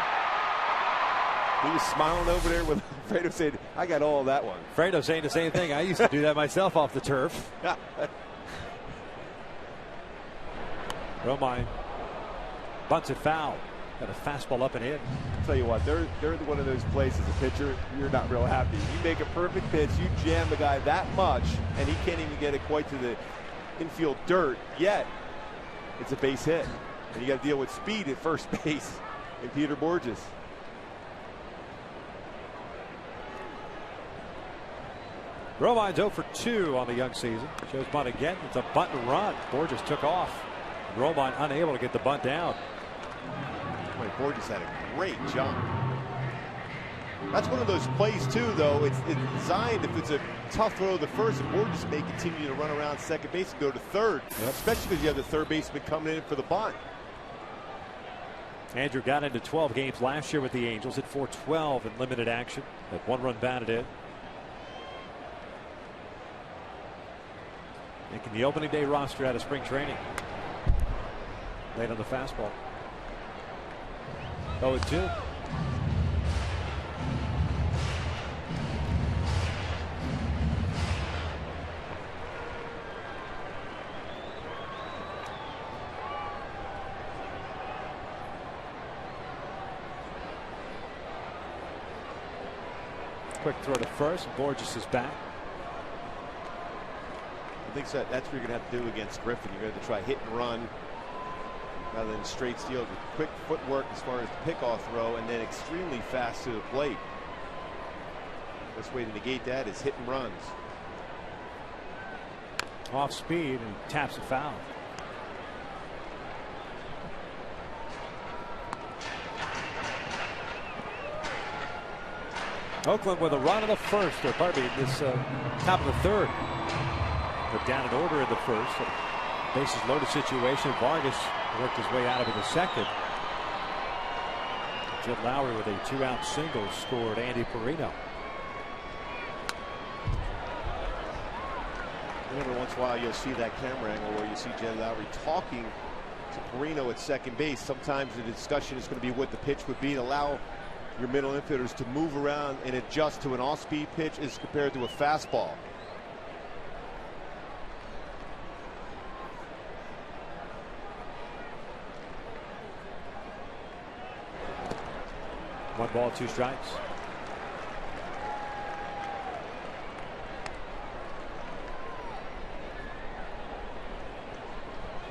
He was smiling over there with Fredo saying, I got all of that one. Fredo saying the same thing. I used to do that myself off the turf. Romine bunts it foul. Got a fastball up and in. I'll tell you what, they're one of those places, as a pitcher, you're not real happy. You make a perfect pitch, you jam the guy that much, and he can't even get it quite to the infield dirt, yet it's a base hit. And you got to deal with speed at first base in Peter Borges. Romine's 0 for 2 on the young season. Shows bunt again. It's a bunt and run. Borges took off. Romine unable to get the bunt down. Boy, Borges had a great jump. That's one of those plays too, though. It's designed, if it's a tough throw to first, Borges may continue to run around second base and go to third, especially because you have the third baseman coming in for the bunt. Andrew got into 12 games last year with the Angels, hit .412 in limited action. That 1 run batted in. Making the opening day roster out of spring training. Late on the fastball. 0-2. Quick throw to first. Borges is back. I think so. That's what you're going to have to do against Griffin. You're going to try hit and run rather than straight steal. With quick footwork as far as the pickoff throw, and then extremely fast to the plate. Best way to negate that is hit and runs. Off speed and taps it foul. Oakland with a run in the first, or pardon me, this top of the third. They're down in order in the first. Bases loaded situation. Vargas worked his way out of it in the second. Jed Lowrie with a 2-out single scored Andy Perino. And every once in a while you'll see that camera angle where you see Jed Lowrie talking to Perino at second base. Sometimes the discussion is going to be what the pitch would be, to allow your middle infielders to move around and adjust to an off-speed pitch as compared to a fastball. One ball, 2 strikes.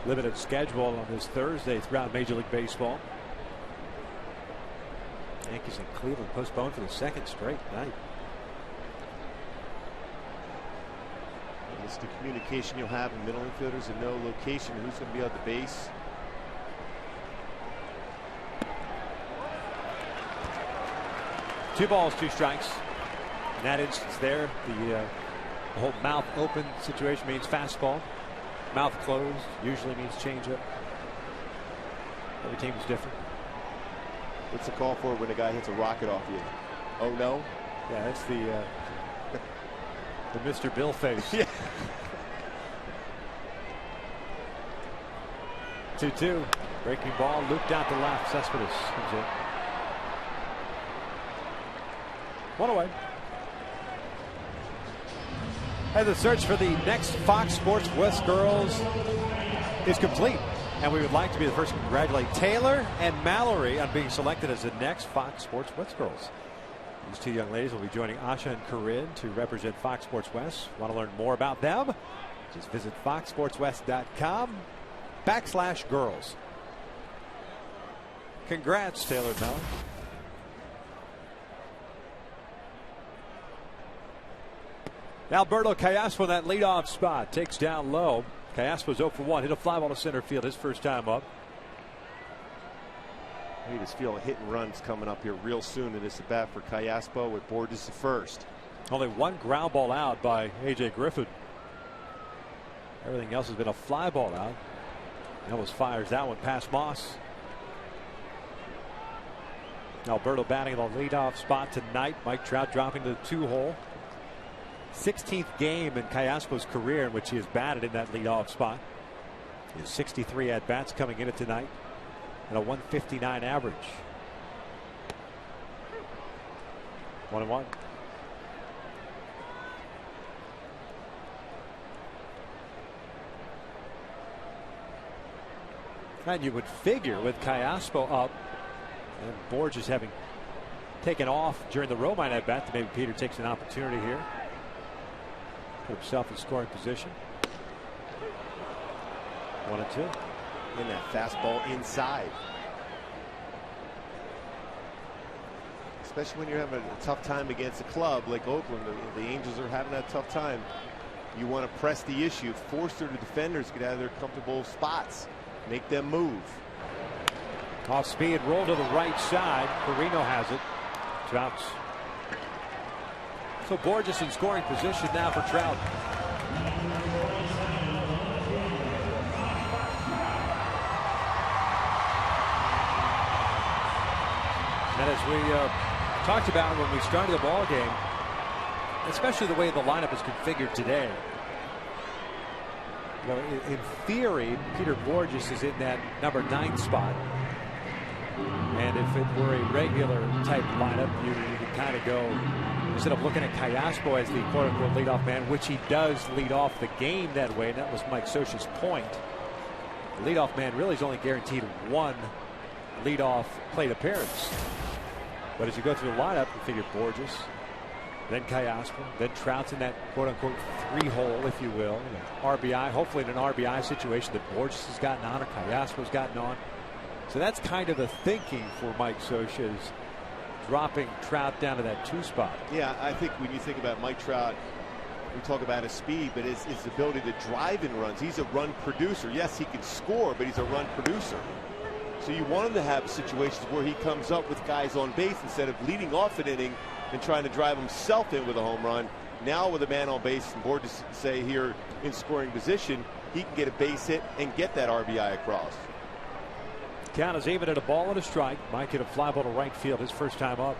Limited schedule on this Thursday throughout Major League Baseball. Yankees in Cleveland postponed for the second straight night. It's the communication you'll have in middle infielders and no location, who's going to be on the base. 2 balls, 2 strikes. In that instance there, the whole mouth open situation means fastball. Mouth closed usually means changeup. Every team is different. What's the call for when a guy hits a rocket off you? Oh no? Yeah, that's the Mr. Bill face. Yeah. 2-2. Breaking ball looped out to left. Cespedes comes in. 1 away. And the search for the next Fox Sports West girls is complete. And we would like to be the first to congratulate Taylor and Mallory on being selected as the next Fox Sports West girls. These 2 young ladies will be joining Asha and Corinne to represent Fox Sports West. Want to learn more about them? Just visit foxsportswest.com/girls. Congrats, Taylor and Mallory. Alberto Callaspo in that leadoff spot. Takes down low. Callaspo's 0 for 1. Hit a fly ball to center field his first time up. You just feel a hit and runs coming up here real soon in this at bat for Callaspo with Borges at first. Only 1 ground ball out by A.J. Griffin. Everything else has been a fly ball out. Ellis fires that one past Moss. Alberto batting in the leadoff spot tonight. Mike Trout dropping the 2-hole. 16th game in Callaspo's career in which he has batted in that leadoff spot. His 63 at bats coming in it tonight and a 159 average. 1-1. And you would figure with Callaspo up and Borges having taken off during the Romine at bat that maybe Peter takes an opportunity here. Put himself in scoring position. 1-2. And that fastball inside. Especially when you're having a tough time against a club like Oakland. The Angels are having a tough time. You want to press the issue, force their defenders to get out of their comfortable spots, make them move. Off speed, roll to the right side. Carino has it. Trout's. So Borges in scoring position now for Trout. And as we talked about when we started the ball game, especially the way the lineup is configured today, you know, in theory, Peter Borges is in that number 9 spot. And if it were a regular type lineup, you could kind of go, instead of looking at Callaspo as the quote-unquote leadoff man, which he does lead off the game that way, and that was Mike Scioscia's point. The leadoff man really is only guaranteed 1 leadoff plate appearance. But as you go through the lineup, you figure Borges, then Callaspo, then Trout's in that quote-unquote 3-hole, if you will. RBI, hopefully in an RBI situation that Borges has gotten on or Callaspo's gotten on. So that's kind of the thinking for Mike Scioscia, is dropping Trout down to that 2 spot. Yeah, I think when you think about Mike Trout, we talk about his speed, but his ability to drive in runs. He's a run producer. Yes, he can score, but he's a run producer. So you want him to have situations where he comes up with guys on base instead of leading off an inning and trying to drive himself in with a home run. Now with a man on base and Borges say here in scoring position, he can get a base hit and get that RBI across. Count is even at a ball and a strike. Mike hit a fly ball to right field his first time up.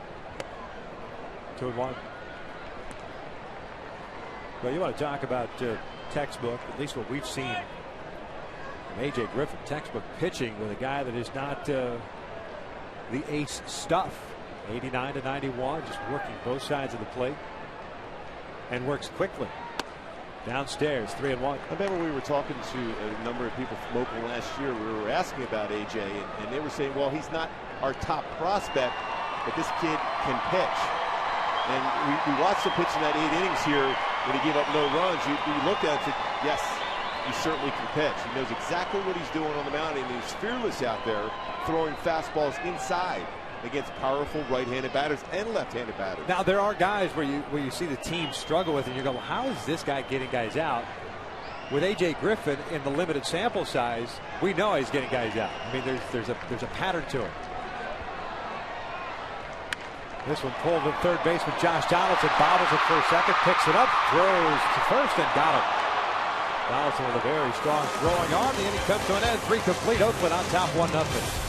2-1. Well, you want to talk about textbook, at least what we've seen from A.J. Griffin. Textbook pitching with a guy that is not the ace stuff. 89 to 91, just working both sides of the plate and works quickly. Downstairs, 3-1. I remember we were talking to a number of people from Oakland last year. We were asking about AJ, and they were saying, well, he's not our top prospect, but this kid can pitch. And we watched him pitch in that 8 innings here when he gave up no runs. We looked at it and said, yes, he certainly can pitch. He knows exactly what he's doing on the mound, and he's fearless out there throwing fastballs inside against powerful right-handed batters and left-handed batters. Now there are guys where you see the team struggle with, and you go, well, how is this guy getting guys out? With A.J. Griffin in the limited sample size, we know he's getting guys out. I mean, there's a pattern to it. This one pulled to third base with Josh Donaldson. Bobbles it for a second, picks it up, throws to first, and got it. Donaldson with a very strong throwing arm. The inning comes to an end. 3 complete. Oakland on top 1-0.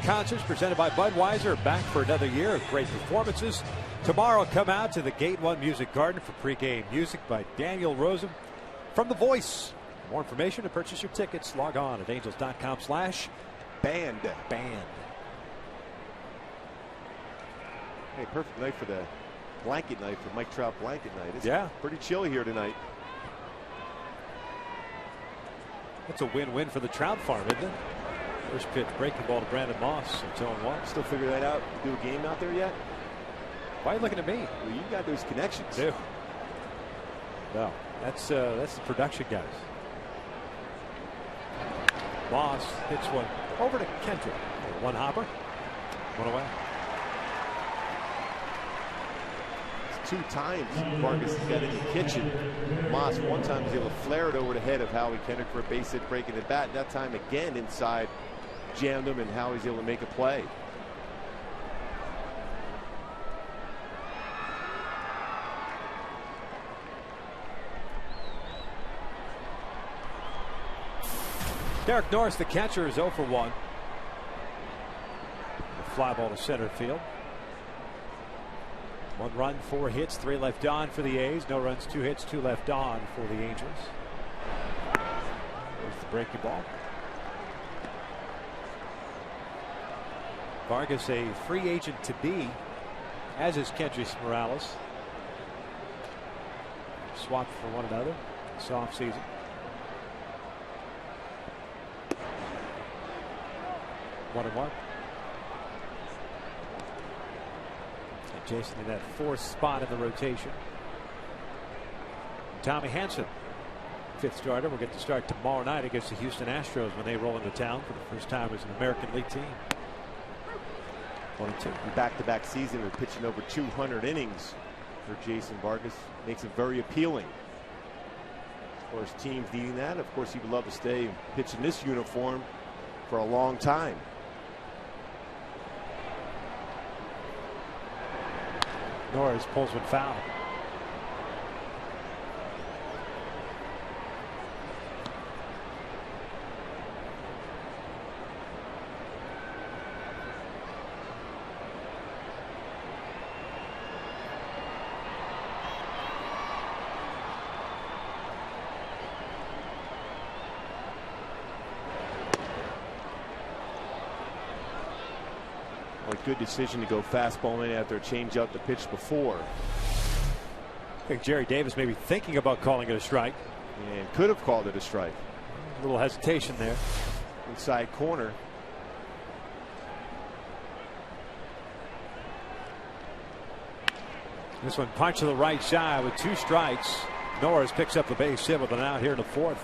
Concerts presented by Budweiser, back for another year of great performances. Tomorrow, come out to the Gate 1 Music Garden for pregame music by Daniel Rosen from The Voice. For more information to purchase your tickets, log on at angels.com/band. Hey, perfect night for the blanket night, for Mike Trout blanket night. It's pretty chilly here tonight. That's a win-win for the Trout farm, isn't it? First pitch, breaking ball to Brandon Moss. It's 0-1. Still figure that out? Do a game out there yet? Why are you looking at me? Well, you got those connections. Do. No, that's the production guys. Moss hits one over to Kendrick. One hopper, one away. It's 2 times Vargas got in the kitchen. Moss one time was able to flare it over the head of Howie Kendrick for a base hit, breaking the bat. That time again inside, jammed him, and Howie's able to make a play. Derek Norris, the catcher, is 0 for 1. A fly ball to center field. 1 run, 4 hits, 3 left on for the A's. No runs, 2 hits, 2 left on for the Angels. There's the breaking ball. Vargas a free agent to be, as is Kendrys Morales. Swapped for one another this offseason. One. And Jason in that 4th spot in the rotation. Tommy Hanson, 5th starter, will get to start tomorrow night against the Houston Astros when they roll into town for the first time as an American League team. 1-2. Back-to-back season of pitching over 200 innings for Jason Vargas makes it very appealing. Of course, teams needing that. Of course, he would love to stay and pitch in this uniform for a long time. Norris pulls one foul. Good decision to go fastball in after a change up the pitch before. I think Jerry Davis may be thinking about calling it a strike. And could have called it a strike. A little hesitation there. Inside corner. This one punch to the right side with 2 strikes. Norris picks up the base hit with an out here in the 4th.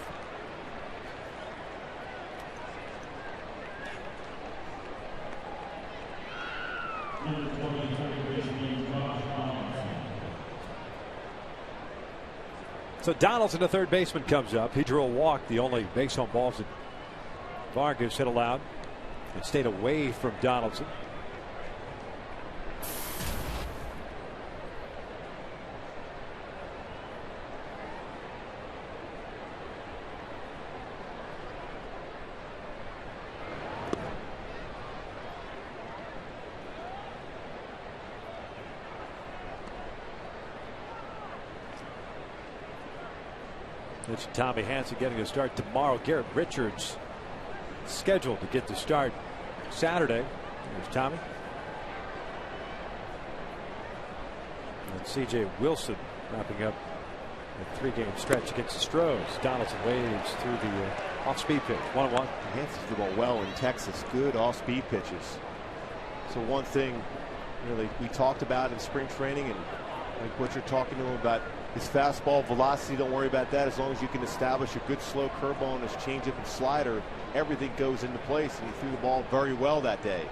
So Donaldson, the third baseman, comes up. He drew a walk, the only base on balls that Vargas hit allowed. It stayed away from Donaldson. It's Tommy Hanson getting a start tomorrow. Garrett Richards scheduled to get the start Saturday. There's Tommy. And C.J. Wilson wrapping up a 3-game stretch against the Stros. Donaldson waves through the off-speed pitch. 1-1. Hanson's the ball well in Texas. Good off-speed pitches. So one thing, we talked about in spring training, and like what you're talking to him about, his fastball velocity, don't worry about that. As long as you can establish a good slow curveball on his changeup and slider, everything goes into place, and he threw the ball very well that day.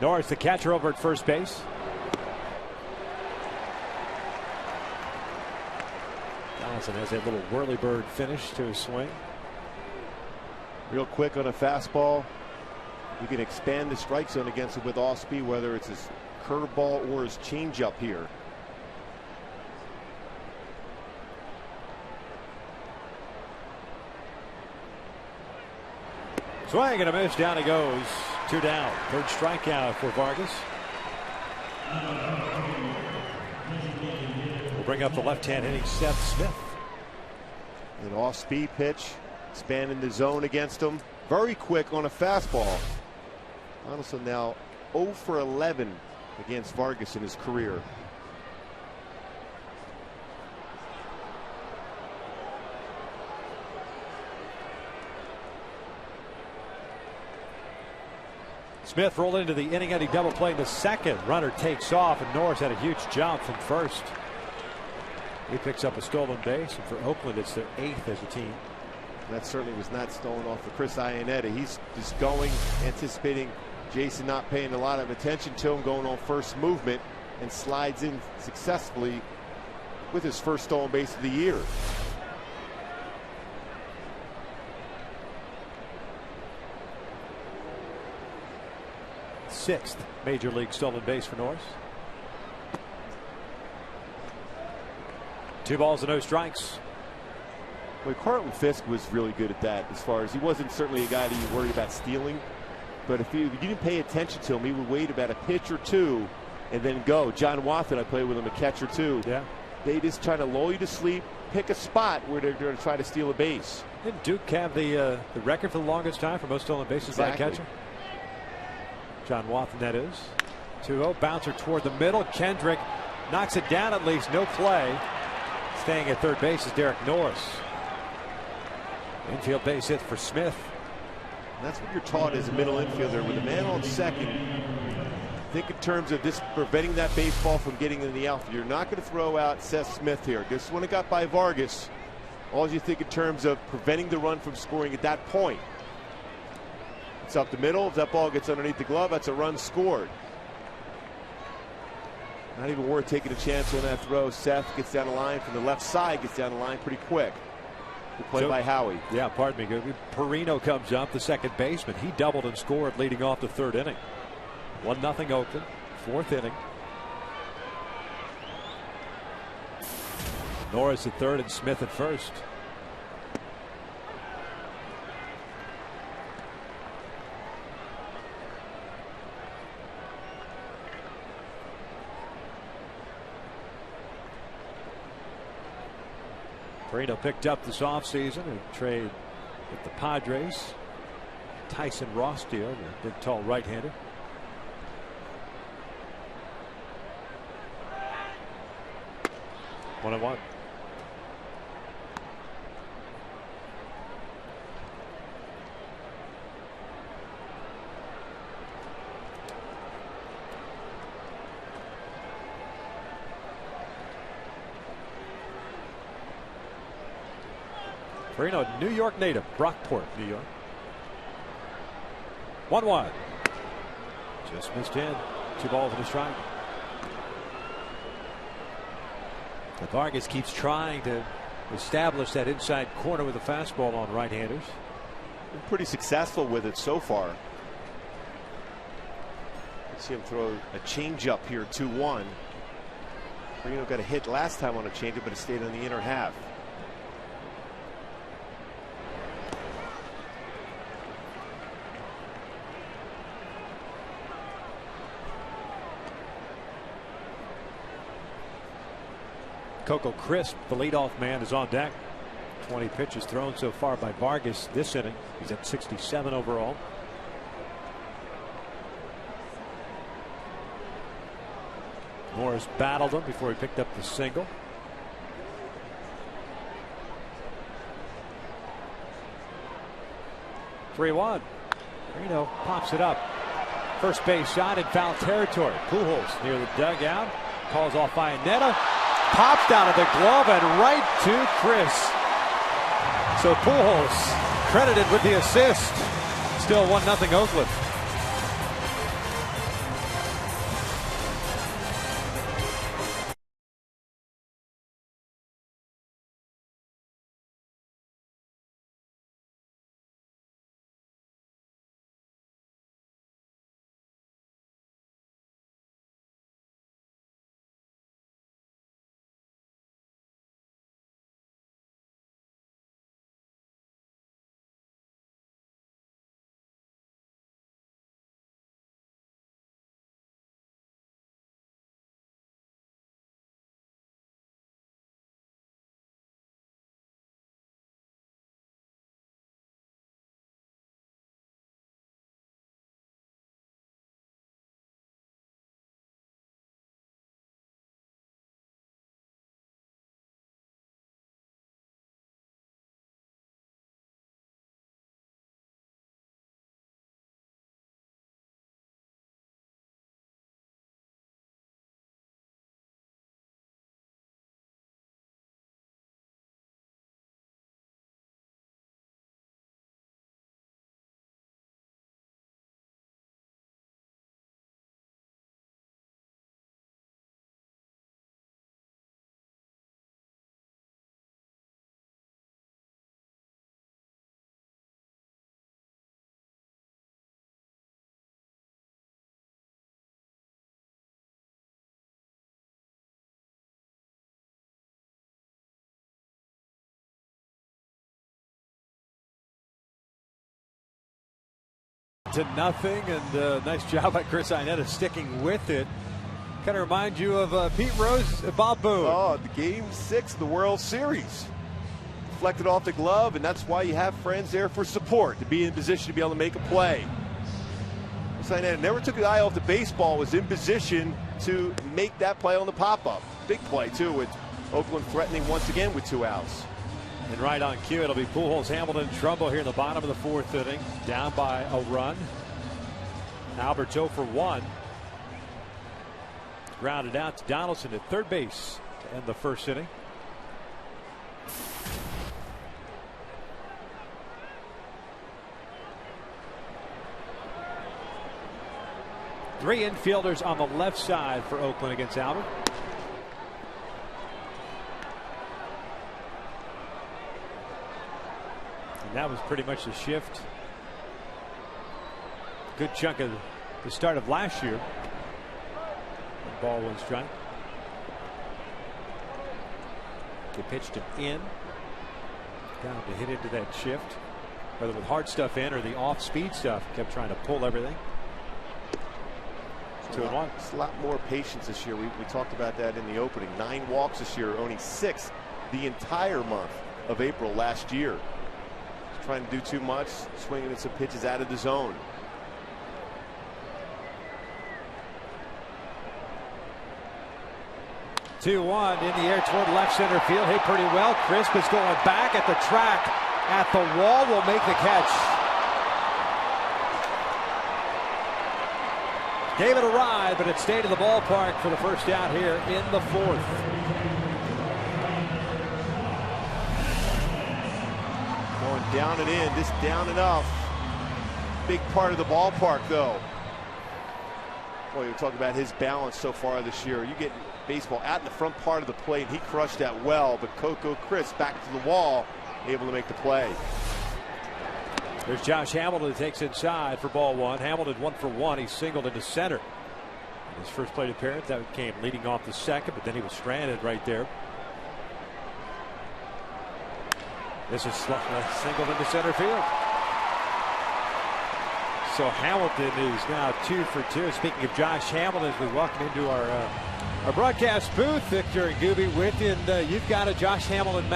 Norris, the catcher, over at first base. Donaldson has that little whirly bird finish to his swing. Real quick on a fastball, you can expand the strike zone against it with off speed, whether it's his curveball or his changeup here. Swing and a miss. Down he goes. 2 down. Third strikeout for Vargas. We'll bring up the left-hand hitting Seth Smith. An off-speed pitch, expanding the zone against him. Very quick on a fastball. Donaldson now 0 for 11 against Vargas in his career. Smith rolled into the inning-ending double play in the second. Runner takes off, and Norris had a huge jump from first. He picks up a stolen base, and for Oakland, it's their 8th as a team. That certainly was not stolen off for Chris Iannetta. He's just going, anticipating Jason not paying a lot of attention to him, going on first movement, and slides in successfully with his first stolen base of the year. Sixth major league stolen base for Norris. 2 balls and no strikes. Well, Carlton Fisk was really good at that, as far as he wasn't certainly a guy that you worried about stealing, but if you didn't pay attention to him, he would wait about a pitch or two and then go. John Watson, I played with him, a catcher too. Yeah. They just try to lull you to sleep, pick a spot where they're going to try to steal a base. Didn't Duke have the record for the longest time for most stolen bases by a catcher? John Watson, that is. 2-0, bouncer toward the middle. Kendrick knocks it down, at least. No play. Staying at third base is Derek Norris. Infield base hit for Smith. And that's what you're taught as a middle infielder. With a man on second, think in terms of this, preventing that baseball from getting in the outfield. You're not going to throw out Seth Smith here. Just when it got by Vargas, all you think in terms of preventing the run from scoring at that point. It's up the middle. If that ball gets underneath the glove, that's a run scored. Not even worth taking a chance on that throw. Seth gets down the line from the left side, gets down the line pretty quick. Good play by Howie. Yeah, pardon me. Perino comes up, the second baseman. He doubled and scored leading off the third inning. 1-0 Oakland, 4th inning. Norris at third and Smith at first. Perino picked up this offseason a trade with the Padres. Tyson Ross deal, the big tall right-hander. One and one. Perino, New York native, Brockport, New York. 1-1. Just missed in. 2 balls and a strike. Vargas keeps trying to establish that inside corner with a fastball on right-handers. Been pretty successful with it so far. Let's see him throw a changeup here, 2-1. Perino got a hit last time on a changeup, but it stayed on the inner half. Coco Crisp, the leadoff man, is on deck. 20 pitches thrown so far by Vargas this inning. He's at 67 overall. Morris battled him before he picked up the single. Three-one. Perino pops it up. First base shot in foul territory. Pujols near the dugout. Calls off Iannetta. Popped out of the glove and right to Chris. So Pujols credited with the assist. Still 1-0 Oakland. To nothing, and nice job by Chris Iannetta sticking with it. Kind of remind you of Pete Rose and Bob Boone. Oh, the Game 6 of the World Series. Deflected off the glove, and that's why you have friends there for support, to be in position to be able to make a play. Chris Iannetta never took his eye off the baseball, was in position to make that play on the pop-up. Big play, too, with Oakland threatening once again with 2 outs. And right on cue, it'll be Pujols, Hamilton, Trumbo here in the bottom of the 4th inning. Down by a run. Albert's 0 for 1. Grounded out to Donaldson at third base to end the 1st inning. Three infielders on the left side for Oakland against Albert. That was pretty much the shift. Good chunk of the start of last year. Ball 1 strike. They pitched him in. Down to hit into that shift, whether with hard stuff in or the off-speed stuff. Kept trying to pull everything. 2-1. It's a lot more patience this year. We talked about that in the opening. 9 walks this year, only 6 the entire month of April last year. He's trying to do too much, swinging at some pitches out of the zone. Two-one in the air toward left center field. Hit pretty well. Crisp is going back at the track. At the wall, will make the catch. Gave it a ride, but it stayed in the ballpark for the first out here in the 4th. Going down and in, just down enough. Big part of the ballpark, though. Boy, you're talking about his balance so far this year. You get baseball out in the front part of the plate. He crushed that well, but Coco Crisp back to the wall, able to make the play. There's Josh Hamilton who takes inside for ball 1. Hamilton 1 for 1. He singled into center. His first plate appearance, that came leading off the second, but then he was stranded right there. This is singled into center field. So Hamilton is now 2 for 2. Speaking of Josh Hamilton, as we welcome into our broadcast booth, Victor and Gooby with you, and you've got a Josh Hamilton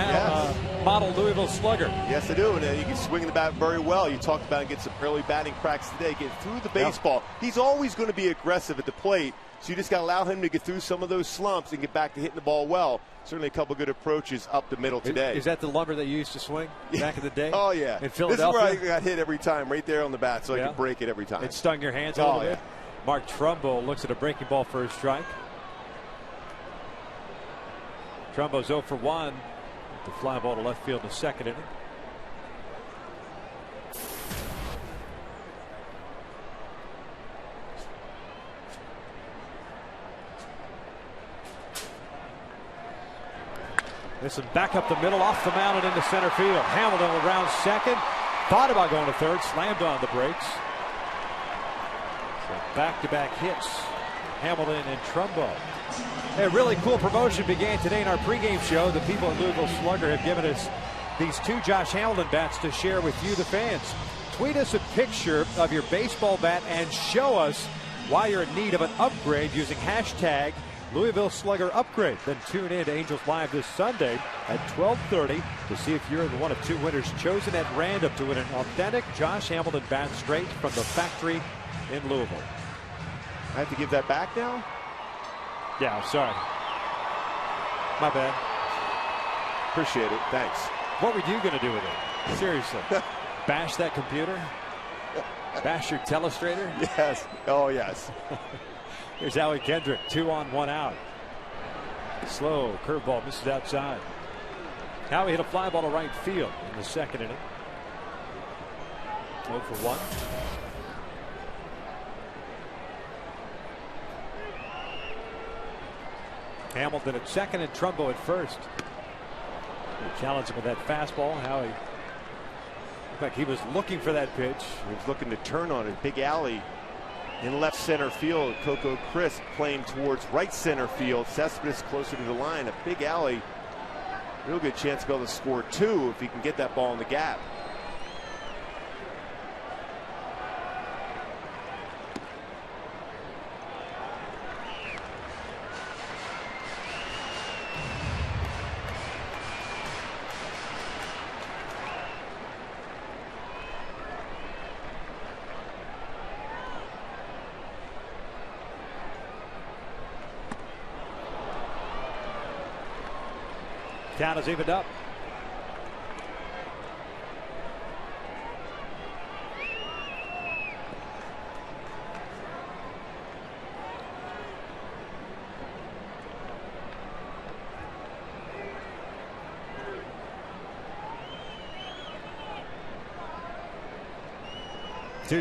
model Louisville Slugger. Yes, I do, and you can swing the bat very well. You talked about getting some early batting practice today, getting through the baseball. Yep. He's always going to be aggressive at the plate, so you just got to allow him to get through some of those slumps and get back to hitting the ball well. Certainly a couple good approaches up the middle today. Is that the lumber that you used to swing back in the day? Oh, yeah. In Philadelphia? This is where I got hit every time, right there on the bat, so I could break it every time. It stung your hands a little bit? Mark Trumbo looks at a breaking ball for a strike. Trumbo's 0 for 1. The fly ball to left field in the second inning. This is back up the middle, off the mound and into center field. Hamilton around second. Thought about going to third, slammed on the brakes. So back-to-back hits. Hamilton and Trumbo. A really cool promotion began today in our pregame show. The people at Louisville Slugger have given us these 2 Josh Hamilton bats to share with you, the fans. Tweet us a picture of your baseball bat and show us why you're in need of an upgrade using hashtag Louisville Slugger Upgrade. Then tune in to Angels Live this Sunday at 12:30 to see if you're one of 2 winners chosen at random to win an authentic Josh Hamilton bat straight from the factory in Louisville. I have to give that back now? Yeah, I'm sorry. My bad. Appreciate it. Thanks. What were you going to do with it? Seriously. Bash that computer? Bash your telestrator? Yes. Oh, yes. Here's Howie Kendrick. 2 on, 1 out. Slow curveball misses outside. Howie hit a fly ball to right field in the second inning. 0 for 1. Hamilton at second and Trumbo at first. He challenged him with that fastball. Howie looked like he was looking for that pitch. He was looking to turn on it. Big alley in left center field. Coco Crisp playing towards right center field. Cespedes closer to the line. A big alley. Real good chance to be able to score 2 if he can get that ball in the gap. Count is evened up.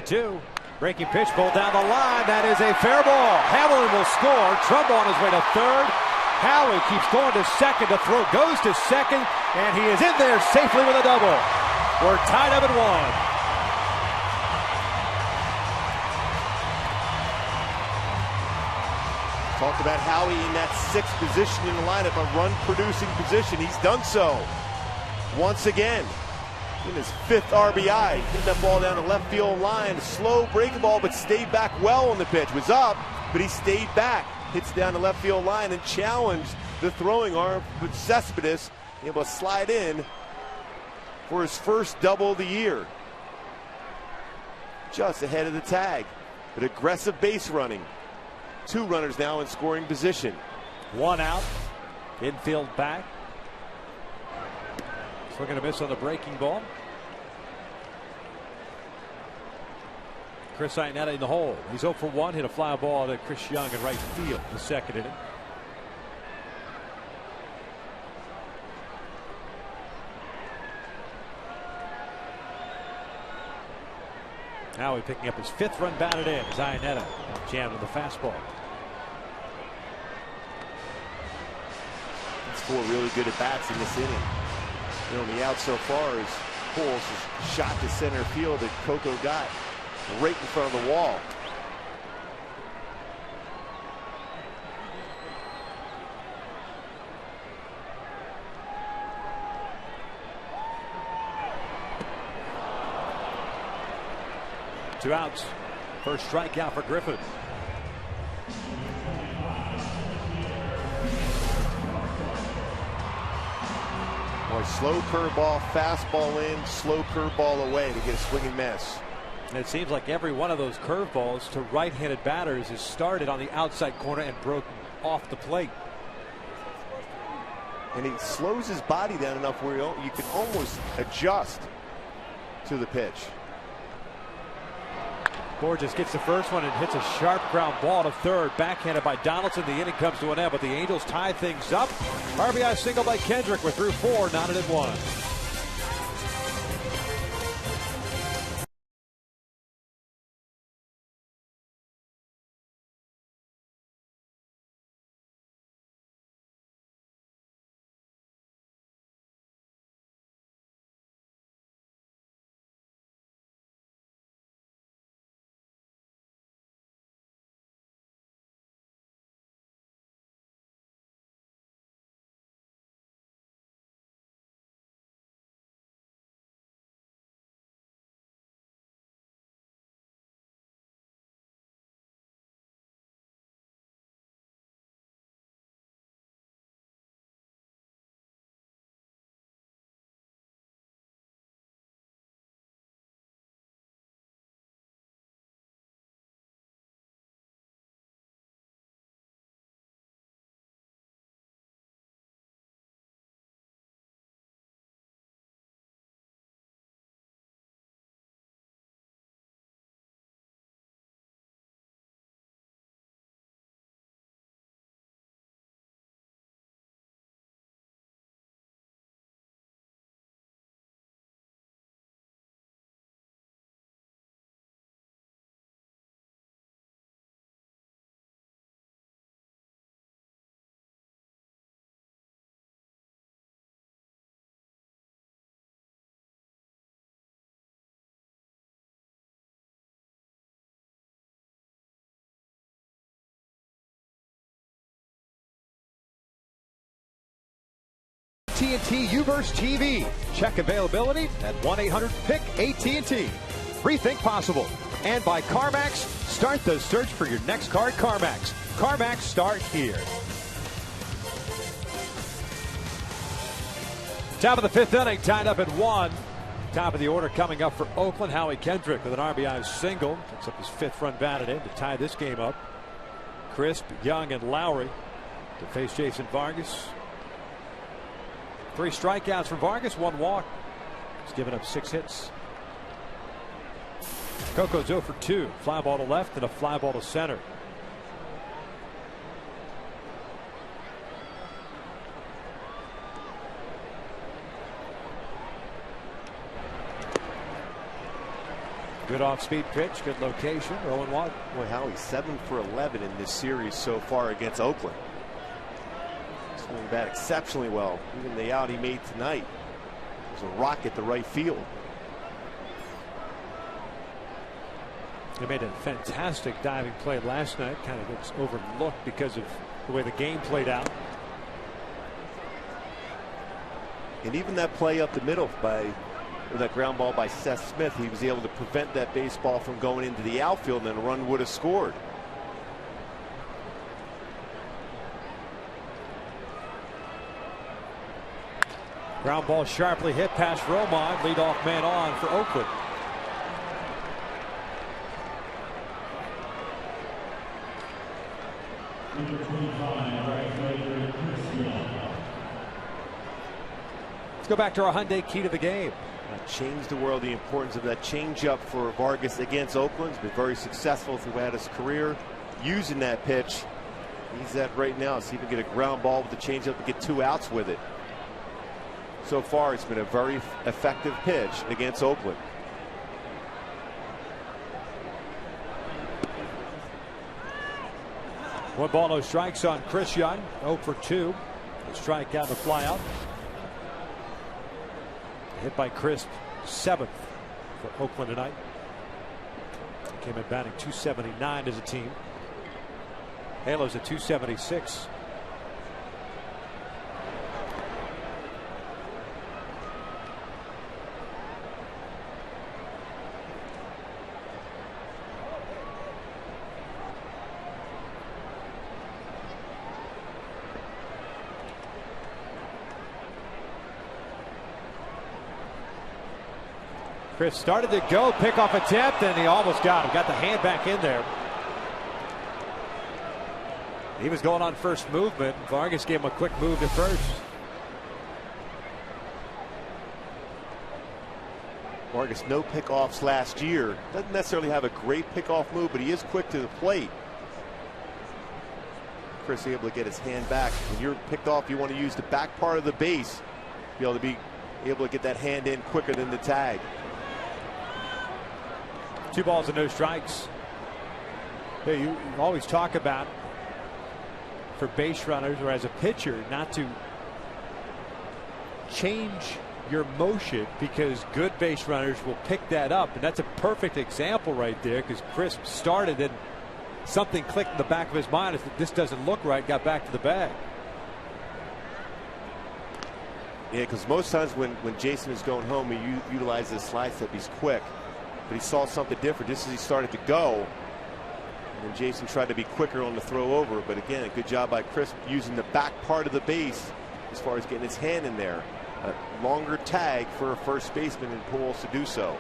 Two. Breaking pitch, ball down the line. That is a fair ball. Hamilton will score. Trumbo on his way to third. Howie keeps going to second. The throw goes to second, and he is in there safely with a double. We're tied up at 1. Talked about Howie in that 6th position in the lineup, a run-producing position. He's done so once again. In his 5th RBI, hitting that ball down the left field line. Slow breaking ball, but stayed back well on the pitch. Was up, but he stayed back. Hits down the left field line and challenged the throwing arm with Cespedes, able to slide in for his first double of the year. Just ahead of the tag, but aggressive base running. 2 runners now in scoring position. 1 out, infield back. Swing and a miss on the breaking ball. Chris Iannetta in the hole. He's 0 for 1. Hit a fly ball to Chris Young in right field, the 2nd inning. Howie picking up his 5th run batted in as Iannetta jammed with the fastball. It's 4 really good at bats in this inning. On the out so far is Pujols' shot to center field that Coco got right in front of the wall. Two outs. First strikeout for Griffin. Boy, slow curveball, fastball in, slow curveball away to get a swing and miss. And it seems like every one of those curveballs to right-handed batters is started on the outside corner and broken off the plate. And he slows his body down enough where you can almost adjust to the pitch. Borges gets the first one and hits a sharp ground ball to third. Backhanded by Donaldson. The inning comes to an end, but the Angels tie things up. RBI single by Kendrick. We're through 4, knotted at 1. AT&T UVerse TV. Check availability at 1-800-PIC-AT&T. Rethink possible. And by CarMax, start the search for your next car at CarMax. CarMax, start here. Top of the 5th inning, tied up at 1. Top of the order coming up for Oakland. Howie Kendrick with an RBI single. Picks up his 5th run batted in to tie this game up. Crisp, Young, and Lowry to face Jason Vargas. 3 strikeouts for Vargas, 1 walk. He's given up 6 hits. Coco's 0 for 2. Fly ball to left and a fly ball to center. Good off-speed pitch, good location. 0-1. Boy, Howie's 7 for 11 in this series so far against Oakland. Swinging bat exceptionally well. Even the out he made tonight was a rocket to right field. They made a fantastic diving play last night. Kind of gets overlooked because of the way the game played out. And even that play up the middle that ground ball by Seth Smith, he was able to prevent that baseball from going into the outfield, and then a run would have scored. Ground ball sharply hit past Romine. Leadoff man on for Oakland. Let's go back to our Hyundai key to the game. Changed the world, the importance of that changeup for Vargas against Oakland. He's been very successful throughout his career using that pitch. He's at right now. See if he can get a ground ball with the changeup and get 2 outs with it. So far, it's been a very effective pitch against Oakland. One ball, no strikes on Chris Young. 0 for 2. A strikeout and a flyout. Hit by Crisp, 7th for Oakland tonight. Came in batting .279 as a team. Halos at .276. Chris started to go, pick off attempt, and he almost got him. Got the hand back in there. He was going on first movement. Vargas gave him a quick move to first. Vargas, no pickoffs last year. Doesn't necessarily have a great pickoff move, but he is quick to the plate. Chris able to get his hand back. When you're picked off, you want to use the back part of the base. Be able to get that hand in quicker than the tag. 2 balls and no strikes. Hey, you always talk about for base runners or as a pitcher not to change your motion because good base runners will pick that up, and that's a perfect example right there because Chris started and something clicked in the back of his mind as this doesn't look right, got back to the bag. Yeah, because most times when Jason is going home, he utilizes his slide step. He's quick, but he saw something different just as he started to go. And Jason tried to be quicker on the throw over, but again, a good job by Chris using the back part of the base as far as getting his hand in there. A longer tag for a first baseman, and Pujols to do so.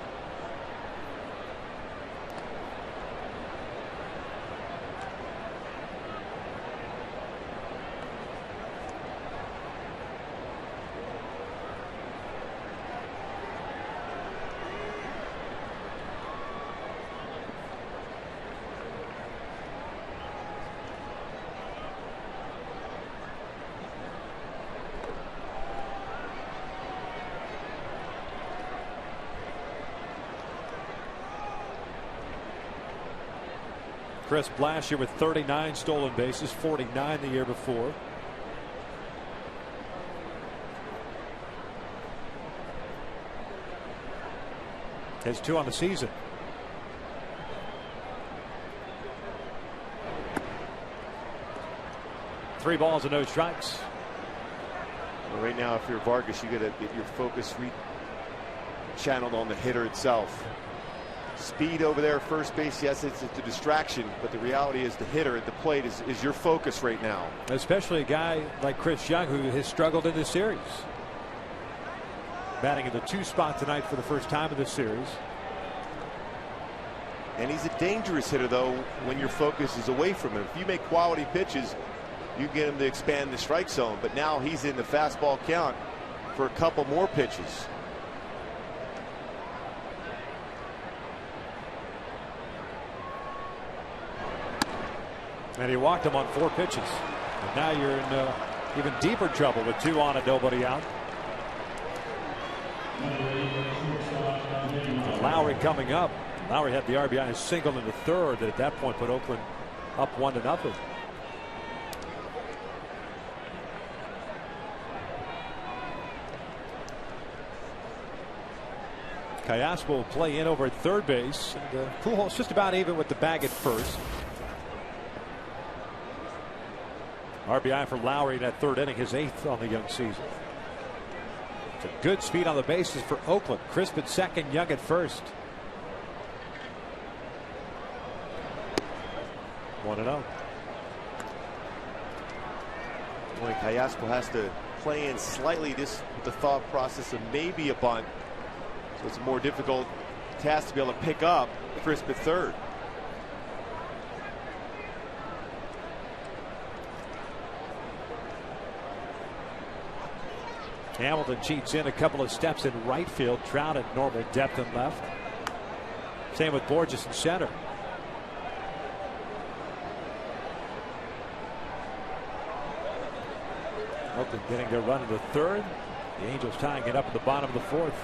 Chris last year with 39 stolen bases, 49 the year before. Has 2 on the season. Three balls and no strikes. Well, right now, if you're Vargas, you got to get your focus channeled on the hitter itself. Speed over there at first base, yes, it's a distraction, but the reality is the hitter at the plate is your focus right now. Especially a guy like Chris Young, who has struggled in this series. Batting in the 2 spot tonight for the first time in this series. And he's a dangerous hitter, though, when your focus is away from him. If you make quality pitches, you get him to expand the strike zone. But now he's in the fastball count for a couple more pitches. And he walked him on 4 pitches. And now you're in even deeper trouble with 2 on and nobody out. Lowry coming up. Lowry had the RBI single in the 3rd that at that point put Oakland up 1-0. Callaspo will play in over at third base. And Pujols just about even with the bag at first. RBI for Lowry in that third inning, his 8th on the young season. It's a good speed on the bases for Oakland. Crisp at second, Young at first. 1-0. Boy, Callaspo has to play in slightly this with the thought process of maybe a bunt. So it's a more difficult task to be able to pick up Crisp at third. Hamilton cheats in a couple of steps in right field. Trout at normal depth and left. Same with Borges in center. Oakland getting their run in the third. The Angels tying it up at the bottom of the fourth.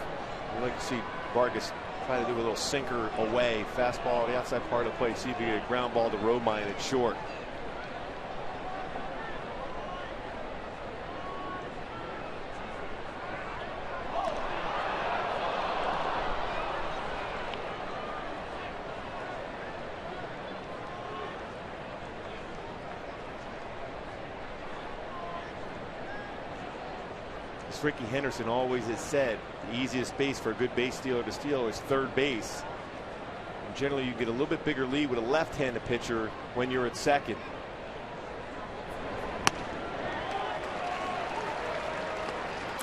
I'd like to see Vargas try to do a little sinker away. Fastball on the outside part of the plate. See if you get a ground ball to Romine at short. Ricky Henderson always has said the easiest base for a good base stealer to steal is third base. And generally, you get a little bit bigger lead with a left-handed pitcher when you're at second.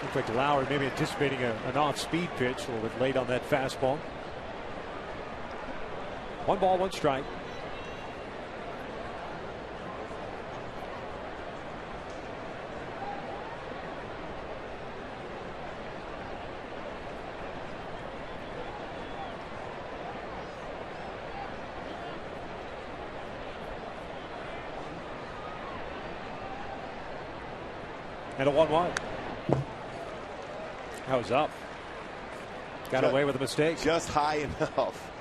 Looks like Lowry maybe anticipating an off-speed pitch, a little bit late on that fastball. 1 ball, 1 strike. And a 1-1. That was up. Got away with a mistake. Just high enough.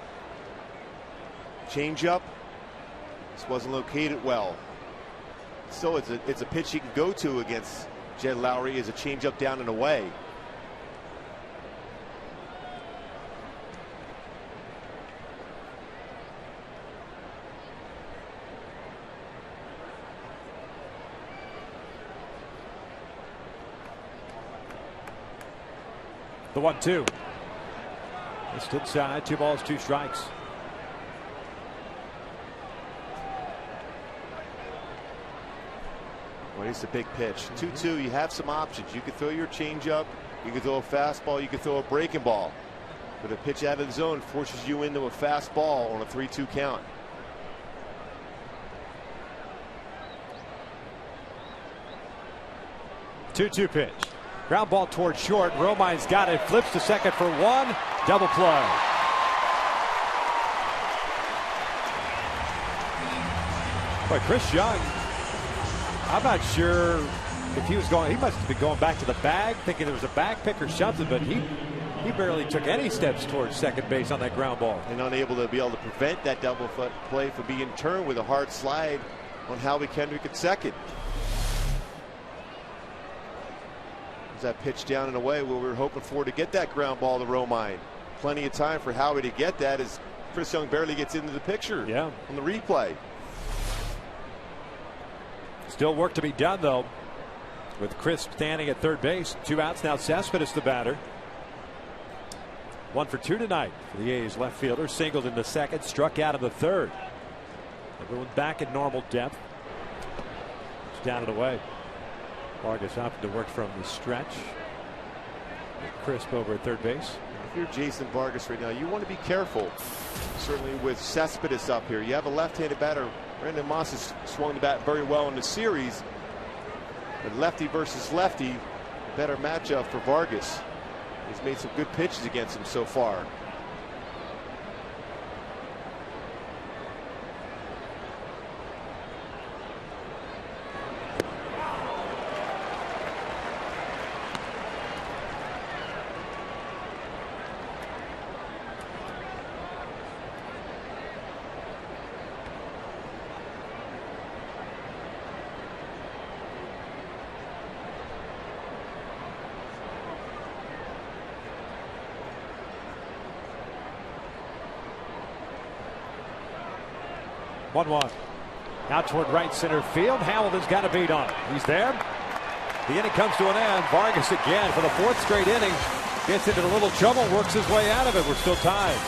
Changeup. This wasn't located well. So it's a pitch he can go to against Jed Lowry. Is a changeup down and away. The 1-2. Just inside. 2 balls, 2 strikes. Well, it's a big pitch. 2-2. You have some options. You could throw your changeup. You could throw a fastball. You could throw a breaking ball. But a pitch out of the zone forces you into a fastball on a 3-2 count. Two pitch. Ground ball towards short. Romine's got it. Flips to second for 1. Double play. Boy, Chris Young, I'm not sure if he was going. He must have been going back to the bag, thinking there was a bag pick or something, but he barely took any steps towards second base on that ground ball. And unable to be able to prevent that double play from being turned with a hard slide on Howie Kendrick at second. That pitch down and away where we were hoping for to get that ground ball to Romine. Plenty of time for Howie to get that as Chris Young barely gets into the picture on the replay. Still work to be done though with Chris standing at third base. 2 outs now. Cespedes the batter. 1 for 2 tonight for the A's left fielder. Singled in the second, struck out in the third. Everyone back at normal depth. It's down and away. Vargas opted to work from the stretch. Crisp over at third base. If you're Jason Vargas right now, you want to be careful. Certainly with Cespedes up here. You have a left-handed batter. Brandon Moss has swung the bat very well in the series. But lefty versus lefty, better matchup for Vargas. He's made some good pitches against him so far. 1-1. Out toward right center field. Hamilton's got a beat on it. He's there. The inning comes to an end. Vargas again for the 4th straight inning. Gets into a little trouble, works his way out of it. We're still tied.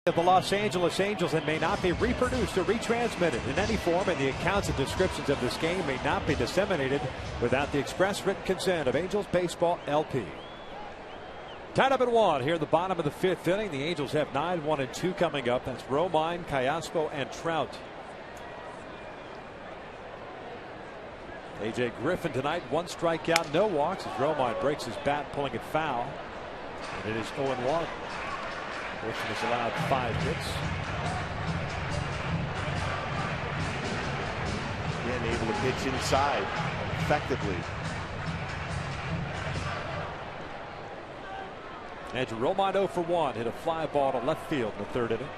The Los Angeles Angels and may not be reproduced or retransmitted in any form, and the accounts and descriptions of this game may not be disseminated without the express written consent of Angels Baseball LP. Tied up at 1 here in the bottom of the 5th inning. The Angels have 9-1-2 coming up. That's Romine, Callaspo, and Trout. A.J. Griffin tonight, 1 strikeout, no walks as Romine breaks his bat, pulling it foul. And it is 0-1. Griffin has allowed 5 hits. Again, able to pitch inside effectively. Andrew Romine 0 for 1. Hit a fly ball to left field in the 3rd inning.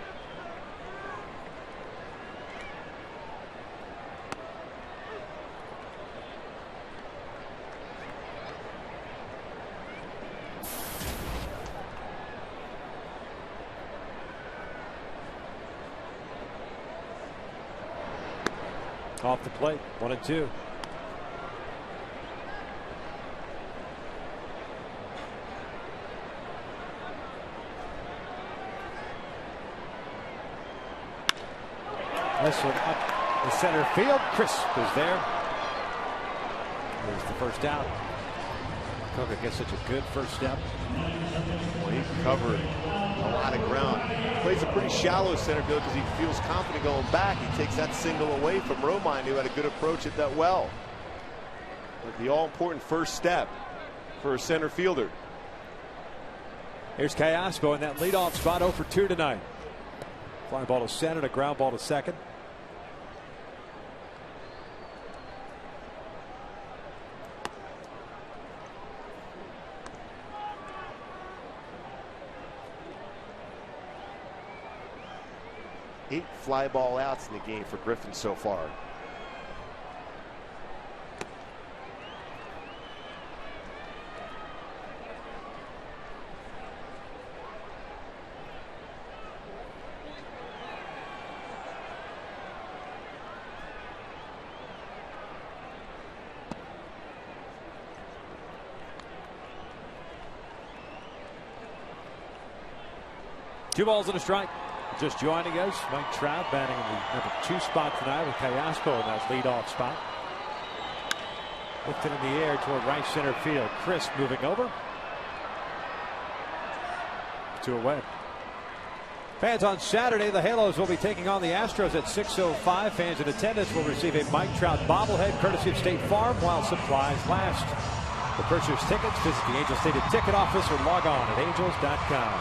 Off the plate, 1-2. This one up the center field. Crisp is there. There's the first out. Coker gets such a good first step. Well, he covered a lot of ground. Plays a pretty shallow center field because he feels confident going back. He takes that single away from Romine, who had a good approach at that well. But the all-important first step for a center fielder. Here's Callaspo in that leadoff spot, 0 for 2 tonight. Fly ball to center, and a ground ball to second. Eight fly ball outs in the game for Griffin so far. Two balls and a strike. Just joining us, Mike Trout batting in the number 2 spot tonight with Callaspo in that leadoff spot. Lifted in the air toward right center field. Crisp moving over. 2 away. Fans, on Saturday, the Halos will be taking on the Astros at 6:05. Fans in attendance will receive a Mike Trout bobblehead courtesy of State Farm while supplies last. To purchase tickets, visit the Angels Stadium ticket office or log on at angels.com.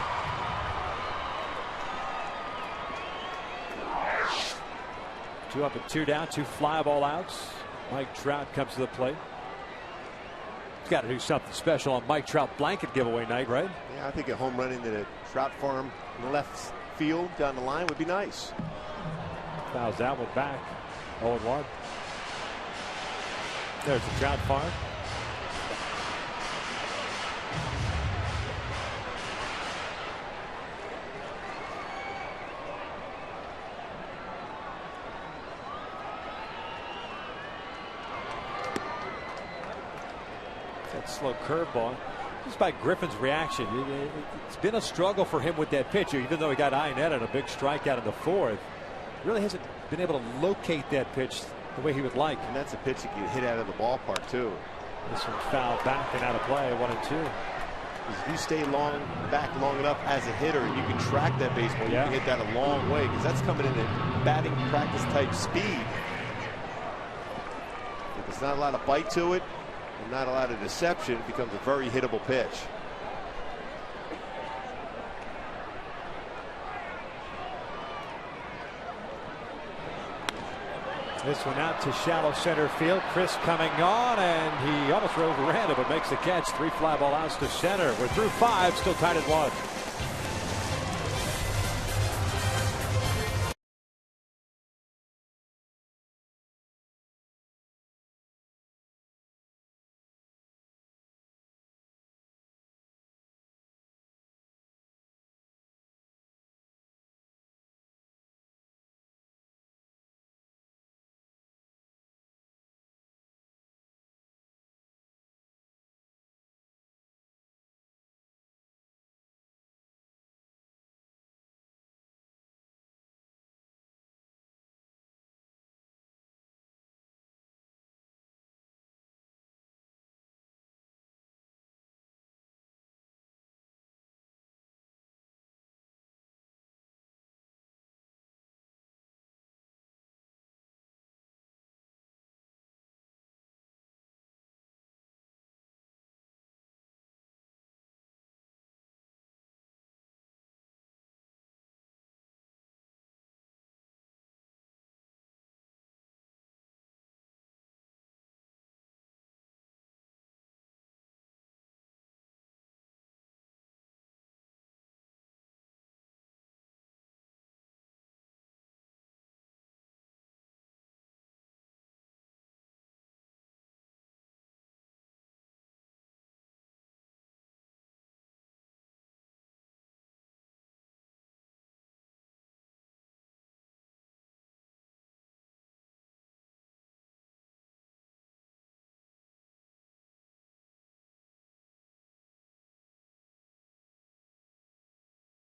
Two up and two down, two fly ball outs. Mike Trout comes to the plate. He's got to do something special on Mike Trout blanket giveaway night, right? Yeah, I think a home run into the Trout farm in the left field down the line would be nice. Fouls that one back. 0-1. There's the Trout farm. That slow curveball. Just by Griffin's reaction, it's been a struggle for him with that pitcher, even though he got Iannetta a big strikeout in the fourth. Really hasn't been able to locate that pitch the way he would like. And that's a pitch that can hit out of the ballpark too. This one fouled back and out of play, 1-2. If you stay back long enough as a hitter, and you can track that baseball, you can hit that a long way, because that's coming in at batting practice type speed. If there's not a lot of bite to it, and not a lot of deception, it becomes a very hittable pitch. This one out to shallow center field. Chris coming on, and he almost overran it, but makes the catch. 3 fly ball outs to center. We're through 5, still tied at 1.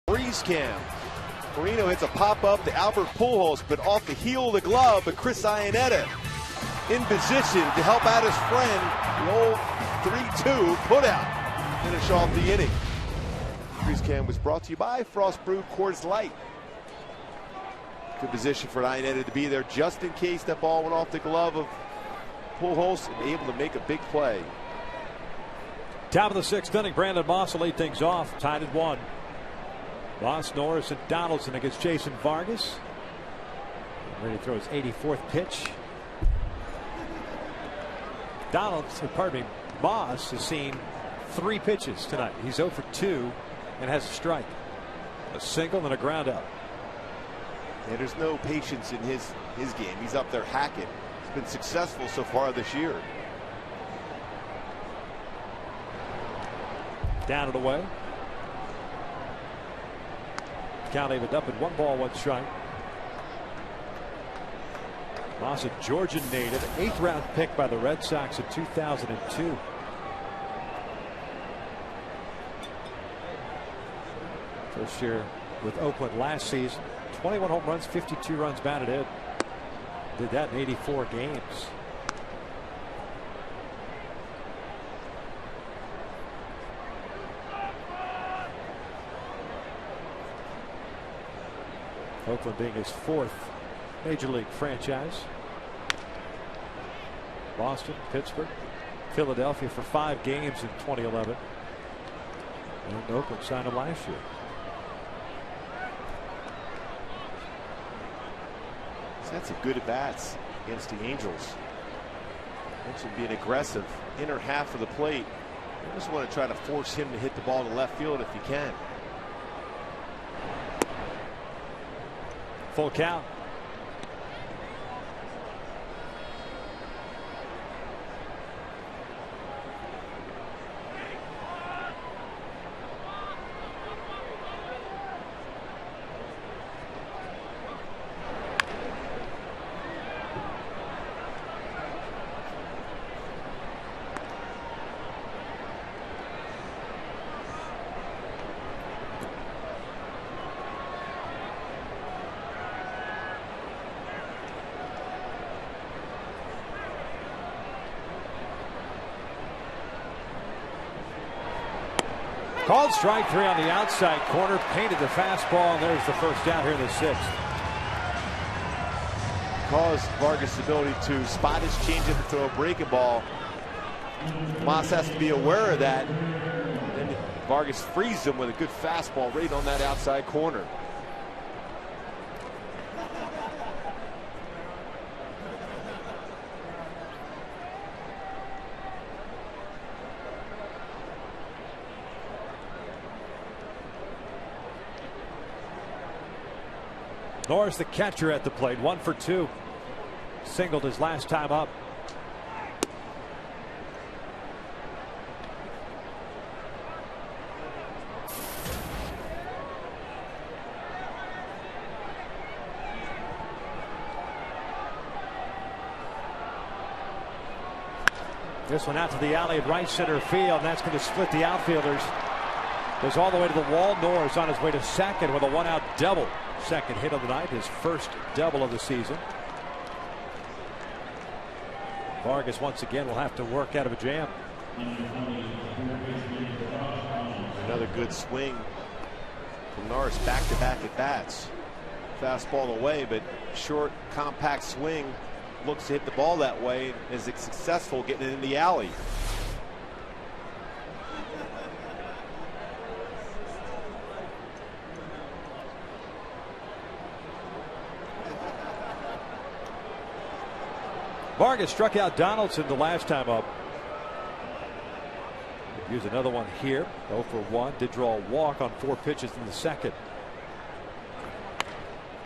Freeze cam. Marino hits a pop-up to Albert Pujols, but off the heel of the glove, but Chris Iannetta in position to help out his friend. The old 3-2 put out. Finish off the inning. Freeze cam was brought to you by Frost Brew Coors Light. Good position for Iannetta to be there just in case that ball went off the glove of Pujols and able to make a big play. Top of the 6th inning, Brandon Moss will lead things off, tied at 1. Moss, Norris, and Donaldson against Jason Vargas. Ready to throw his 84th pitch. Moss has seen 3 pitches tonight. He's 0 for 2 and has a strike. A single and a ground out. Yeah, there's no patience in his game. He's up there hacking. He's been successful so far this year. Down and away. Count evened up at 1 ball, 1 strike. Moss, a Georgia native, 8th round pick by the Red Sox in 2002. First year with Oakland last season. 21 home runs, 52 runs batted in. Did that in 84 games. Oakland being his 4th major league franchise. Boston, Pittsburgh, Philadelphia for 5 games in 2011. And Oakland signed him last year. That's a good at-bats against the Angels. Mentioned being aggressive, inner half of the plate. You just want to try to force him to hit the ball to left field if you can. Full count. Called strike 3 on the outside corner, painted the fastball, and there's the first down here in the 6th. Because Vargas' ability to spot his changeup and throw a breaking ball, Moss has to be aware of that. And Vargas frees him with a good fastball right on that outside corner. Norris, the catcher, at the plate, 1 for 2. Singled his last time up. This one out to the alley at right center field, and that's going to split the outfielders. Goes all the way to the wall. Norris on his way to second with a 1-out double. Second hit of the night, his first double of the season. Vargas once again will have to work out of a jam. Another good swing from Norris, back-to-back at bats. Fastball away, but short, compact swing. Looks to hit the ball that way. Is it successful getting it in the alley? Vargas struck out Donaldson the last time up. Use another one here. 0 for 1. Did draw a walk on 4 pitches in the second.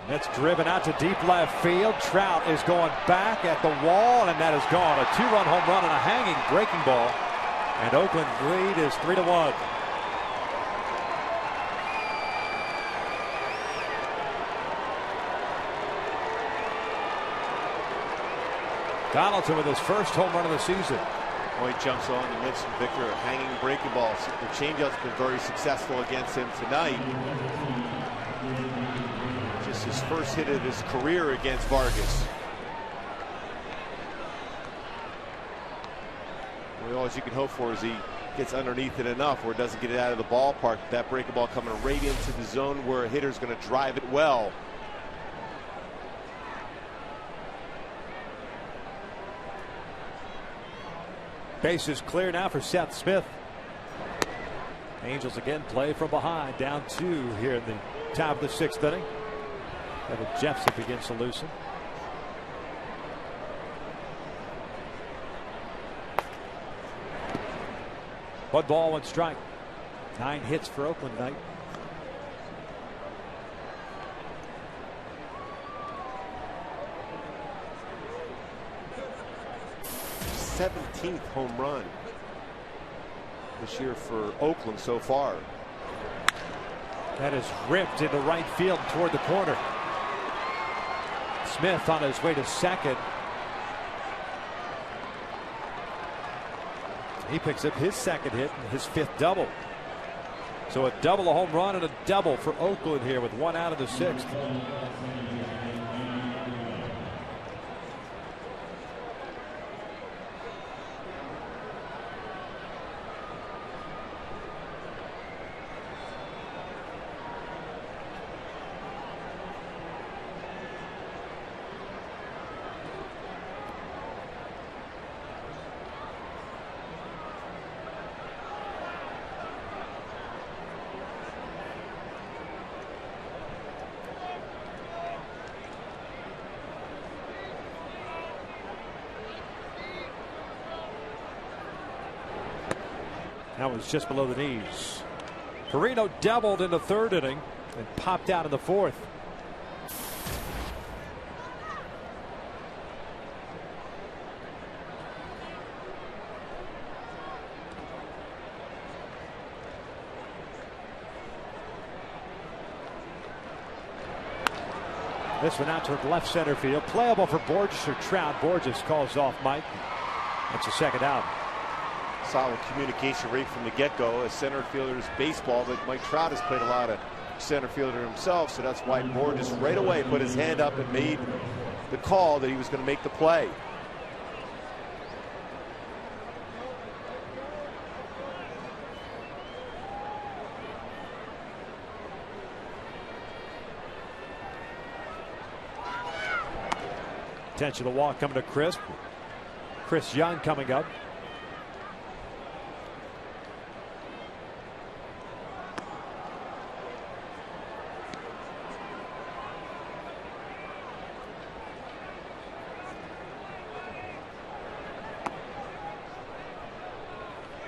That's driven out to deep left field. Trout is going back at the wall, and that is gone. A 2-run home run and a hanging breaking ball. And Oakland lead is 3-1. Donaldson with his first home run of the season. Boy, jumps on. You mentioned Victor, a hanging breaking ball. The changeup's been very successful against him tonight. Just his first hit of his career against Vargas. Well, all you can hope for is he gets underneath it enough where it doesn't get it out of the ballpark. That breaking ball coming right into the zone where a hitter's going to drive it well. Base is clear now for Seth Smith. Angels again play from behind, down 2 here in the top of the 6th inning. Kevin Jepson begins to loosen. One ball, 1 strike. 9 hits for Oakland tonight. The 17th home run this year for Oakland so far. That is ripped into right field toward the corner. Smith on his way to second. He picks up his second hit and his 5th double. So a double, a home run, and a double for Oakland here with 1 out of the 6th. That was just below the knees. Carino doubled in the third inning and popped out in the fourth. This one out toward left center field. Playable for Borges or Trout. Borges calls off Mike. That's a second out. Solid communication rate from the get-go. As center fielder's baseball, but Mike Trout has played a lot of center fielder himself, so that's why Borges right away put his hand up and made the call that he was going to make the play. Intentional walk coming to Chris. Chris Young coming up.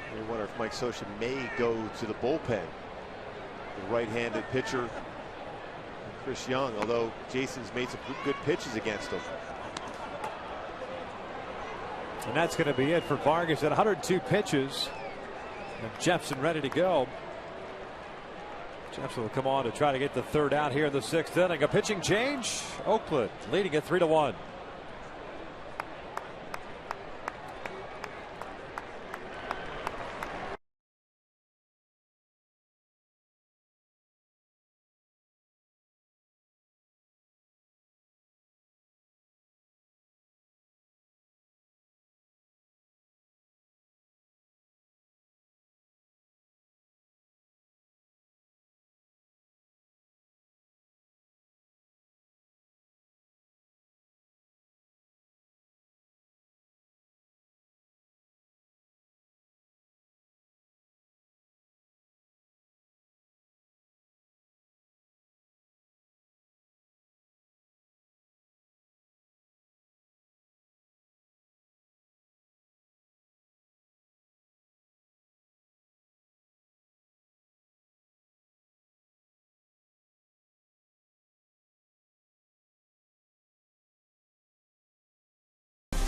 I wonder if Mike Scioscia may go to the bullpen. The right-handed pitcher, Chris Young, although Jason's made some good pitches against him. And that's going to be it for Vargas at 102 pitches. And Jepson ready to go. Jepson will come on to try to get the third out here in the sixth inning. A pitching change. Oakland leading it 3-1.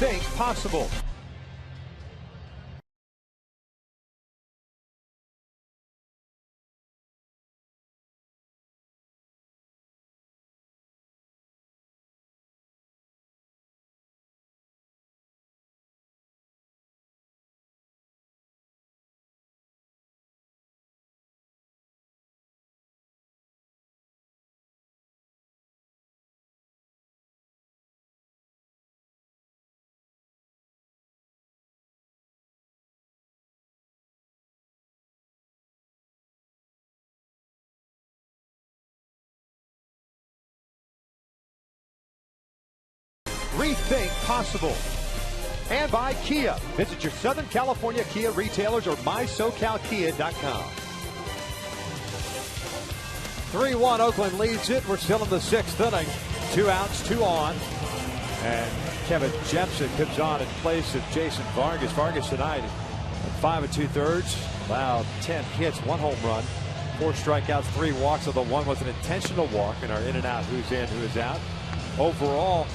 Think possible. Rethink possible. And by Kia. Visit your Southern California Kia retailers or mysocalkia.com. 3-1, Oakland leads it. We're still in the sixth inning. 2 outs, 2 on. And Kevin Jepson comes on in place of Jason Vargas. Vargas tonight at 5 2/3. Allowed 10 hits, 1 home run, 4 strikeouts, 3 walks, although 1 was an intentional walk in our in and out, who's in, who is out. Overall,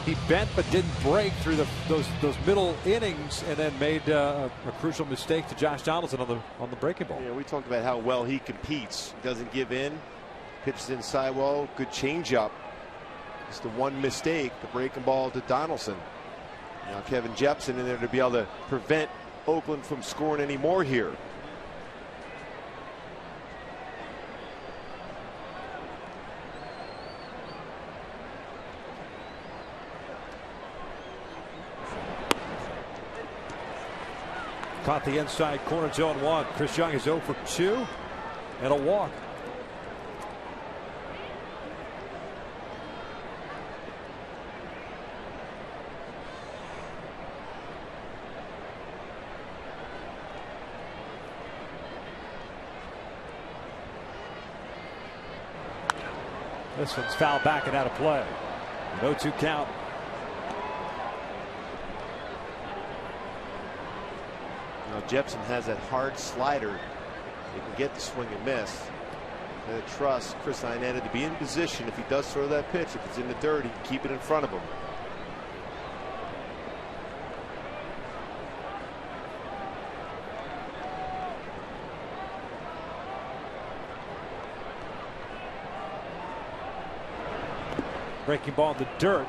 he bent but didn't break through those middle innings, and then made a crucial mistake to Josh Donaldson on the breaking ball. Yeah, we talked about how well he competes. He doesn't give in. Pitches inside well. Good changeup. Just the one mistake, the breaking ball to Donaldson. Now Kevin Jepson in there to be able to prevent Oakland from scoring any more here. Caught the inside corner, 0-1. Chris Young is 0 for 2 and a walk. This one's fouled back and out of play. 0-2 count. You know, Jepson has that hard slider. He can get the swing and miss. And trust Chris Iannetta to be in position if he does throw that pitch. If it's in the dirt, he can keep it in front of him. Breaking ball in the dirt.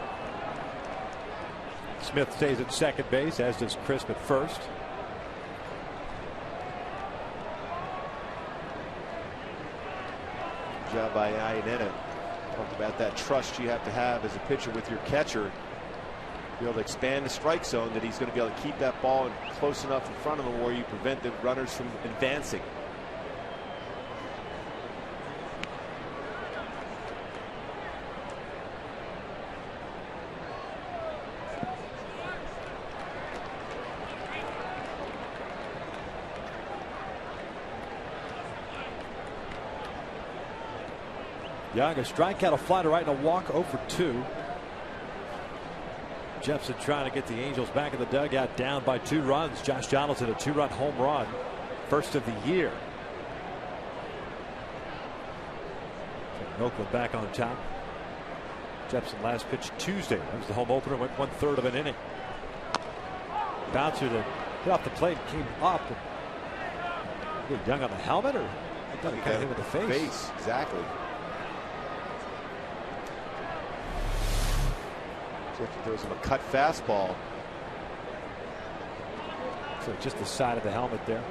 Smith stays at second base, as does Crisp at first. Good job by Iannetta. Talk about that trust you have to have as a pitcher with your catcher. Be able to expand the strike zone, that he's going to be able to keep that ball close enough in front of him where you prevent the runners from advancing. Young, a strikeout, a fly to right, and a walk, 0 for 2. Jepson trying to get the Angels back in the dugout, down by 2 runs. Josh Donaldson, a 2-run home run, first of the year. Oakland back on top. Jepson last pitched Tuesday. That was the home opener, went 1/3 of an inning. Bouncer to hit off the plate, came up. And Young on the helmet, or I thought he kind of hit with the face. Exactly. Throws him a cut fastball. So just the side of the helmet there.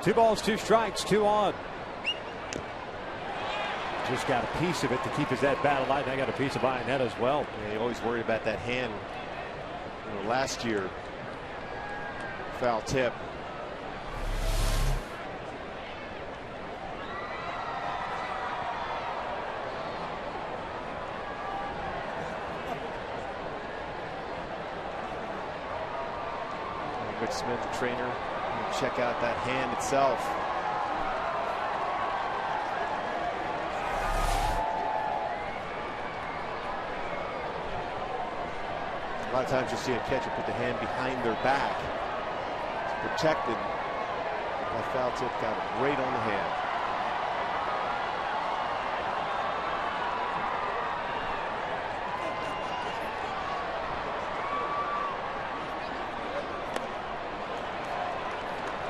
Two balls, 2 strikes, 2 on. Just got a piece of it to keep his at bat alive. I got a piece of Iannetta as well. Yeah, you always worried about that hand. You know, last year, foul tip. Rick Smith, the trainer, check out that hand itself. A lot of times you'll see a catcher put the hand behind their back. It's protected. That foul tip got it right on the hand.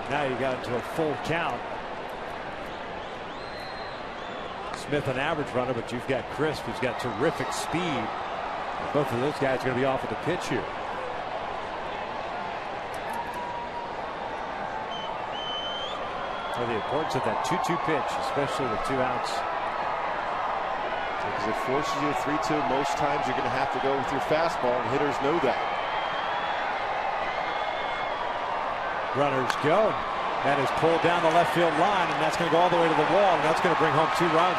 Now you got into a full count. Smith an average runner, but you've got Crisp, who's got terrific speed. Both of those guys are going to be off at the pitch here. So the importance of that 2-2 pitch, especially with 2 outs. Because it forces you to 3-2. Most times you're going to have to go with your fastball, and hitters know that. Runners go. That is pulled down the left field line, and that's going to go all the way to the wall, and that's going to bring home 2 runs.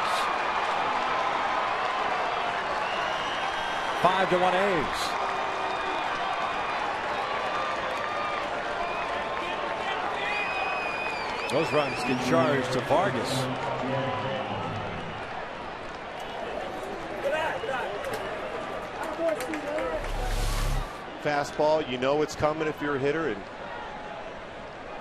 5-1 A's. Those runs get charged to Vargas. Fastball, you know it's coming if you're a hitter, and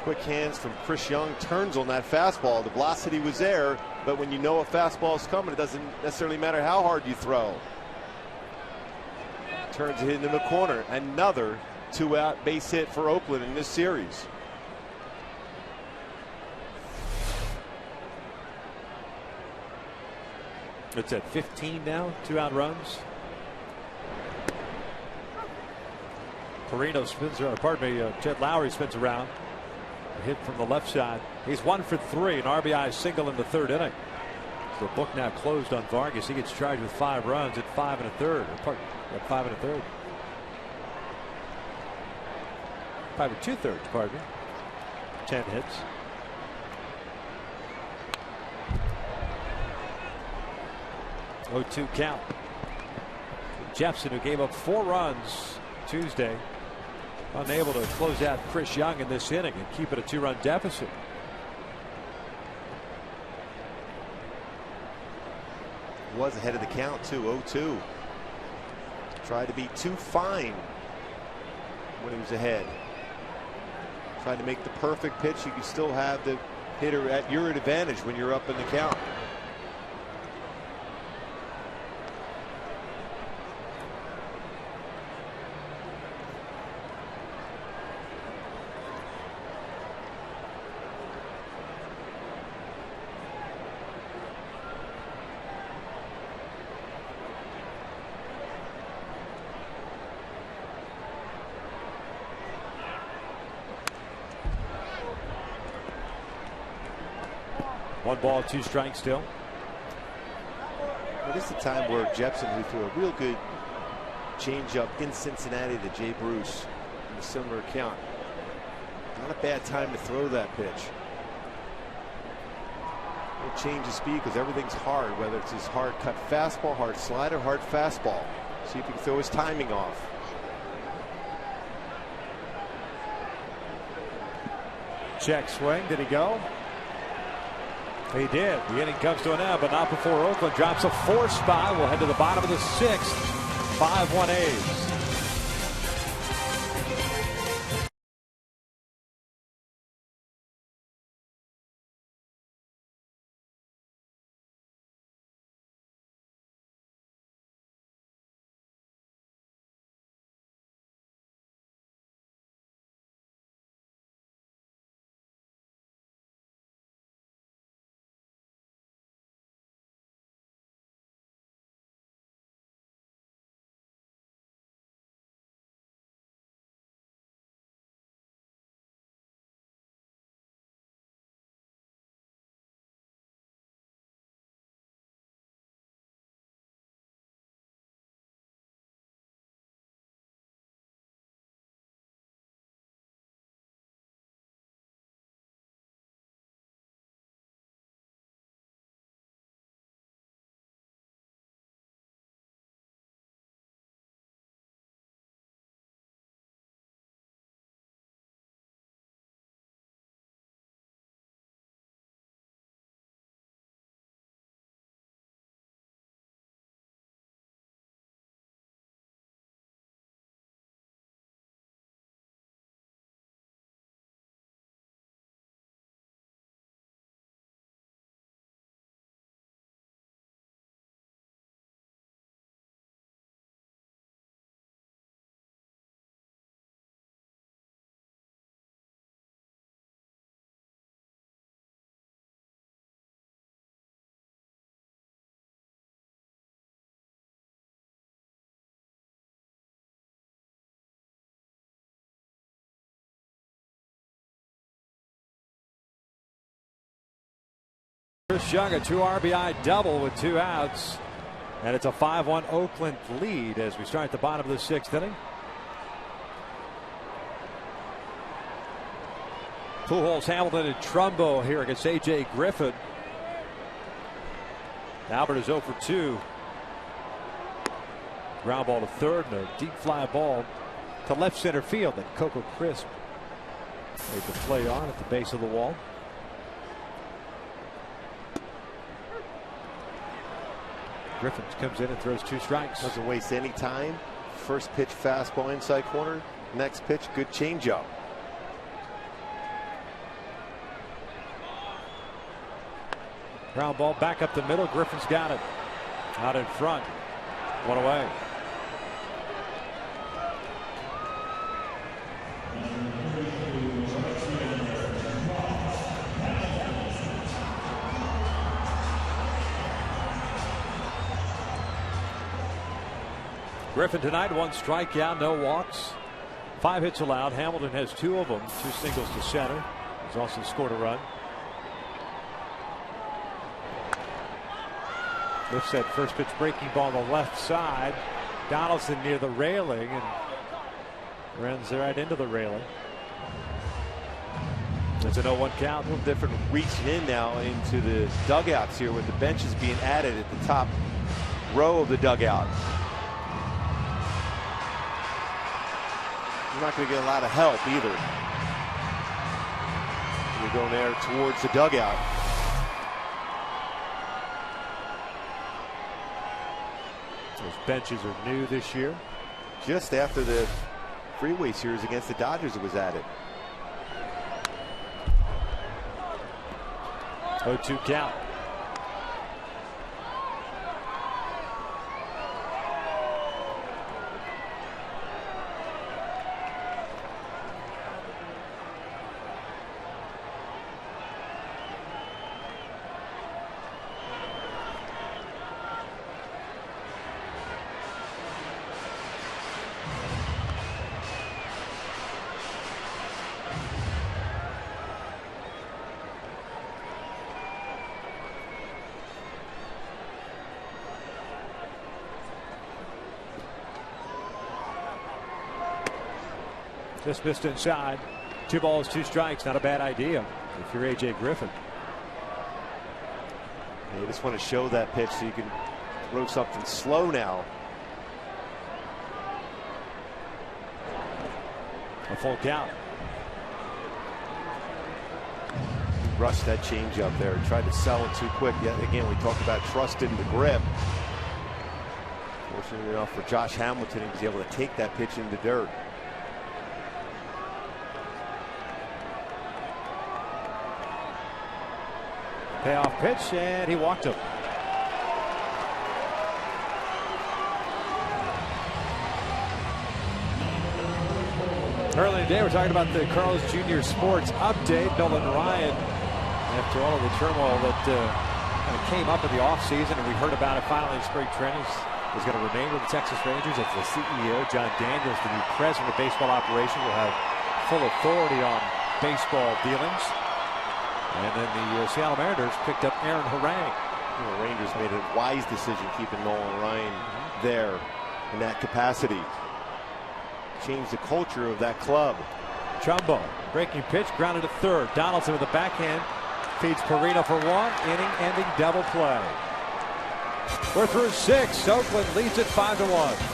quick hands from Chris Young turns on that fastball. The velocity was there, but when you know a fastball is coming, it doesn't necessarily matter how hard you throw. Turns it into the corner. Another 2-out base hit for Oakland in this series. It's at 15 now, 2-out runs. Perino spins, Jed Lowry spins around. A hit from the left side. He's 1 for 3, an RBI single in the 3rd inning. So the book now closed on Vargas. He gets charged with 5 runs at 5 1/3. At 5 1/3. 5 2/3, pardon me. 10 hits. Oh, 2 count. Jepson, who gave up 4 runs Tuesday, unable to close out Chris Young in this inning and keep it a 2-run deficit. Was ahead of the count too. 0-2. Tried to be too fine when he was ahead. Tried to make the perfect pitch. You can still have the hitter at your advantage when you're up in the count. One ball, 2 strikes still. Well, this is the time where Jepson, who threw a real good changeup in Cincinnati to Jay Bruce in a similar count. Not a bad time to throw that pitch. He'll change the speed because everything's hard, whether it's his hard cut fastball, hard slider, hard fastball. See if he can throw his timing off. Check swing. Did he go? He did. The inning comes to an end, but not before Oakland drops a 4 spot. We'll head to the bottom of the 6th. 5-1 A's. Chris Young, a 2 RBI double with 2 outs. And it's a 5-1 Oakland lead as we start the bottom of the 6th inning. Pujols, Hamilton, and Trumbo here against A.J. Griffin. Albert is 0 for 2. Ground ball to third and a deep fly ball to left center field that Coco Crisp made the play on at the base of the wall. Griffin comes in and throws 2 strikes. Doesn't waste any time. First pitch fastball inside corner. Next pitch good changeup. Ground ball back up the middle. Griffin's got it. Out in front. 1 away. Griffin tonight, 1 strikeout, no walks, 5 hits allowed. Hamilton has 2 of them, 2 singles to center. He's also scored a run. Lifts that first pitch breaking ball on the left side. Donaldson near the railing and runs right into the railing. It's an 0-1 count. A little different reaching in now into the dugouts here with the benches being added at the top row of the dugout. You're not going to get a lot of help either. You're going there towards the dugout. Those benches are new this year. Just after the freeway series against the Dodgers, it was added. 0-2 count. Just missed inside. 2 balls, 2 strikes. Not a bad idea if you're A.J. Griffin. You just want to show that pitch so you can throw something slow now. A full count. Rushed that changeup there. Tried to sell it too quick. Yet again, we talked about trusting the grip. Fortunately enough for Josh Hamilton, he was able to take that pitch in the dirt. Payoff pitch, and he walked him. Early today, we're talking about the Carl's Jr. Sports Update. Nolan Ryan, after all of the turmoil that kind of came up in the offseason, and we heard about it finally in spring training, is going to remain with the Texas Rangers as the CEO. John Daniels, the new president of baseball operations, will have full authority on baseball dealings. And then the Seattle Mariners picked up Aaron Harang. The Rangers made a wise decision keeping Nolan Ryan there in that capacity. Changed the culture of that club. Trumbo, breaking pitch, grounded to third. Donaldson with the backhand feeds Perino for 1, inning-ending double play. We're through 6. Oakland leads it 5-1.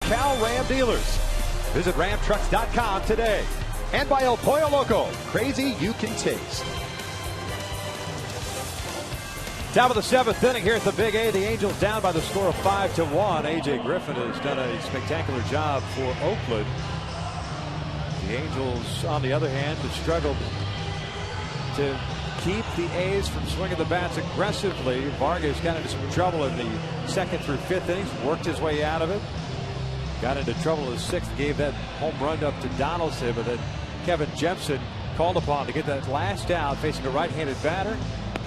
Cal Ram dealers. Visit ramtrucks.com today. And by El Pollo Loco. Crazy you can taste. Top of the 7th inning here at the Big A. The Angels down by the score of 5-1. A.J. Griffin has done a spectacular job for Oakland. The Angels, on the other hand, have struggled to keep the A's from swinging the bats aggressively. Vargas got into some trouble in the 2nd through 5th innings. Worked his way out of it. Got into trouble in the 6th, gave that home run up to Donaldson, but then Kevin Jepson called upon to get that last out, facing a right-handed batter.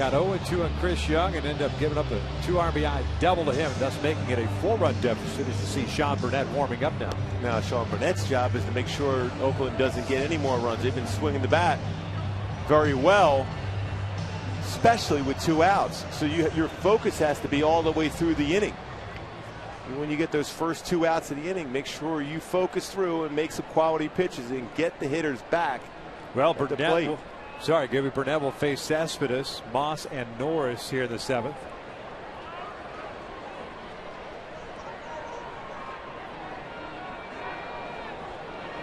Got 0-2 on Chris Young and ended up giving up a 2 RBI double to him, thus making it a 4-run deficit. As you see Sean Burnett warming up now. Now Sean Burnett's job is to make sure Oakland doesn't get any more runs. They've been swinging the bat very well, especially with 2 outs. So your focus has to be all the way through the inning. And when you get those first 2 outs of the inning, make sure you focus through and make some quality pitches and get the hitters back. Well, Gibby Burnett will face Cespedes, Moss, and Norris here in the 7th.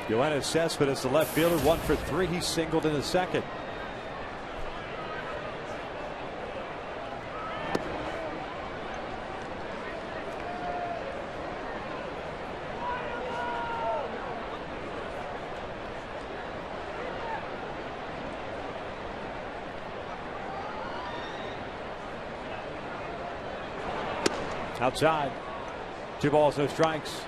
Yoenis Cespedes, the left fielder, 1 for 3. He singled in the 2nd. Outside. 2 balls, no strikes.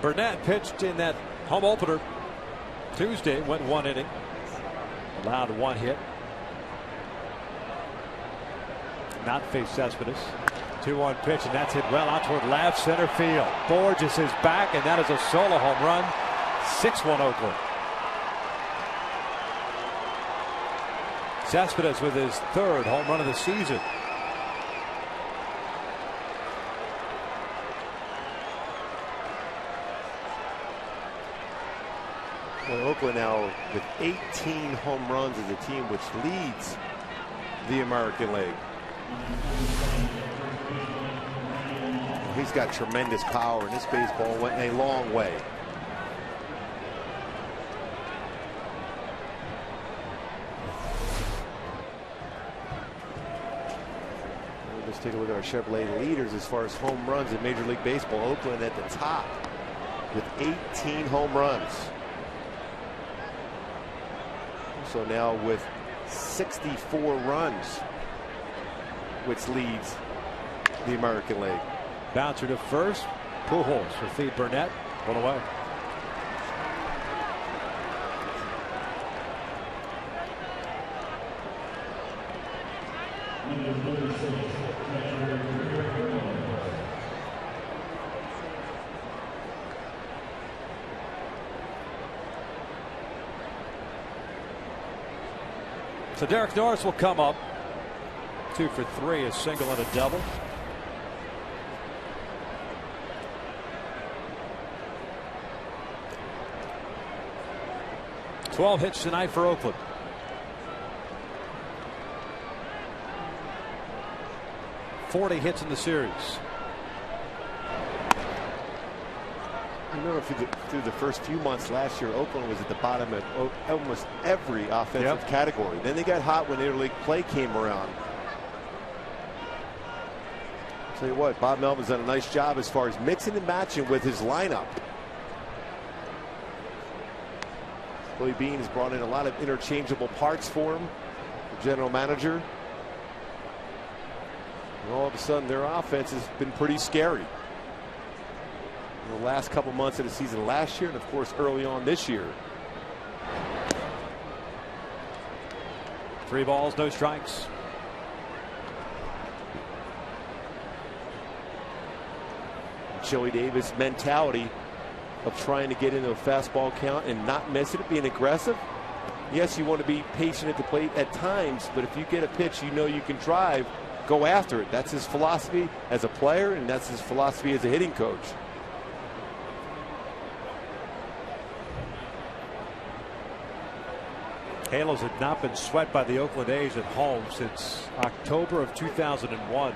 Burnett pitched in that home opener Tuesday, went 1 inning, allowed 1 hit. Not faced Cespedes. 2-1 pitch, and that's hit well out toward left center field. Borges is back, and that is a solo home run. 6-1 Oakland. Cespedes with his 3rd home run of the season. Well, Oakland now with 18 home runs as a team, which leads the American League. He's got tremendous power, and this baseball went a long way. Let's take a look at our Chevrolet leaders as far as home runs in Major League Baseball. Oakland at the top with 18 home runs. So now with 64 runs, which leads the American League. Bouncer to first. Pujols for feed Burnett. 1 away. So Derek Norris will come up. 2 for 3, a single and a double. Twelve hits tonight for Oakland. .40 hits in the series. Remember through the first few months last year, Oakland was at the bottom of almost every offensive category. Then they got hot when interleague play came around. I'll tell you what, Bob Melvin's done a nice job as far as mixing and matching with his lineup. Billy Beane has brought in a lot of interchangeable parts for him, the general manager. And all of a sudden, their offense has been pretty scary. The last couple months of the season last year, and of course early on this year. 3 balls, no strikes. Joey Davis mentality of trying to get into a fastball count and not miss it, being aggressive. Yes, you want to be patient at the plate at times, but if you get a pitch you know you can drive, go after it. That's his philosophy as a player, and that's his philosophy as a hitting coach. Halos had not been swept by the Oakland A's at home since October of 2001.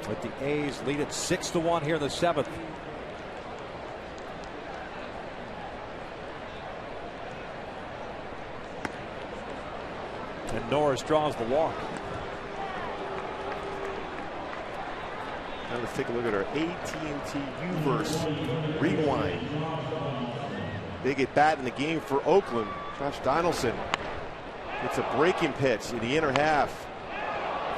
But the A's lead it 6-1 here in the 7th. And Norris draws the walk. Now let's take a look at our AT&T U-verse rewind. Big at bat in the game for Oakland. Josh Donaldson gets a breaking pitch in the inner half.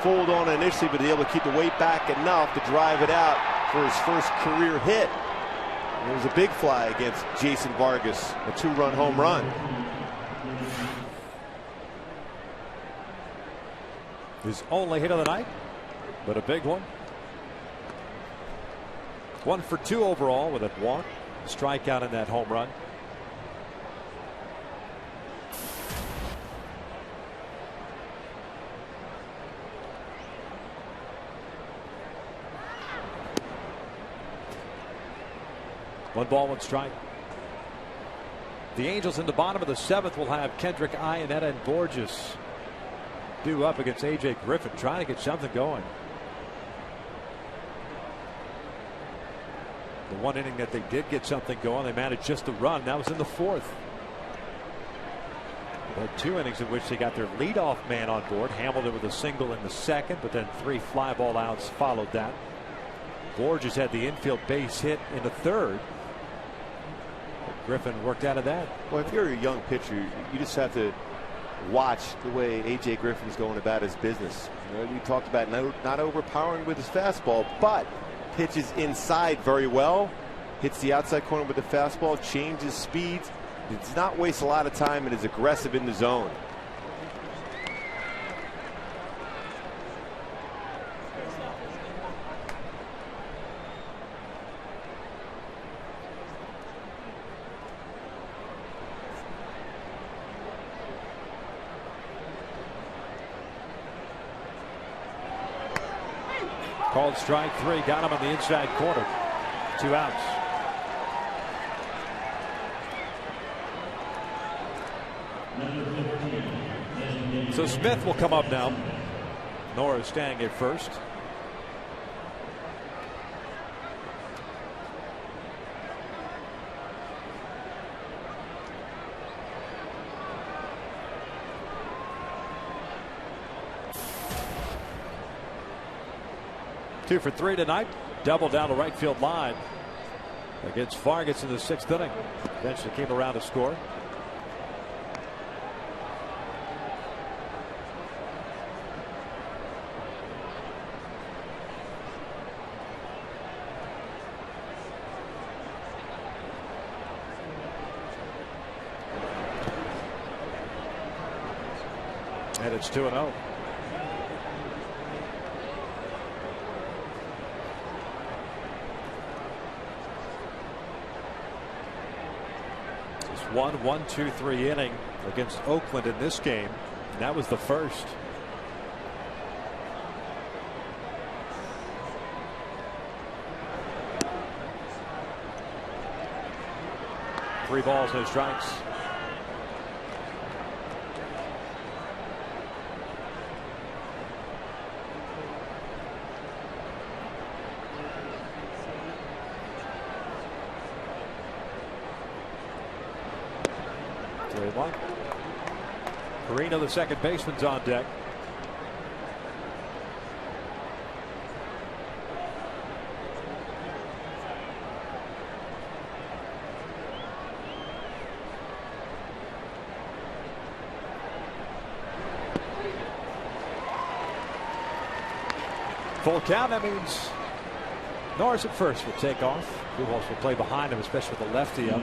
Fold on initially, but able to keep the weight back enough to drive it out for his first career hit. And it was a big fly against Jason Vargas, a 2-run home run. His only hit of the night, but a big one. 1 for 2 overall with a walk, strikeout in that home run. One ball, one strike. The Angels in the bottom of the 7th will have Kendrick, Iannetta, and Borges due up against A.J. Griffin, trying to get something going. The one inning that they did get something going, they managed just to run. That was in the 4th. They had 2 innings in which they got their leadoff man on board. Hamilton with a single in the 2nd, but then 3 fly ball outs followed that. Borges had the infield base hit in the 3rd. Griffin worked out of that. Well, if you're a young pitcher, you just have to watch the way A.J. Griffin's going about his business. You know, you talked about not overpowering with his fastball, but pitches inside very well. Hits the outside corner with the fastball, changes speeds. Does not waste a lot of time and is aggressive in the zone. Called strike 3, got him on the inside corner. 2 outs. So Smith will come up now. Nora staying at first. Two for 3 tonight. Double down the right field line against Vargas in the 6th inning. Eventually came around to score. And it's 2-0. Just 1-1-2-3 inning against Oakland in this game. And that was the first. Three balls, no strikes. Carino, the second baseman's on deck. Full count. That means Norris at first will take off. Pujols will play behind him, especially with the lefty up.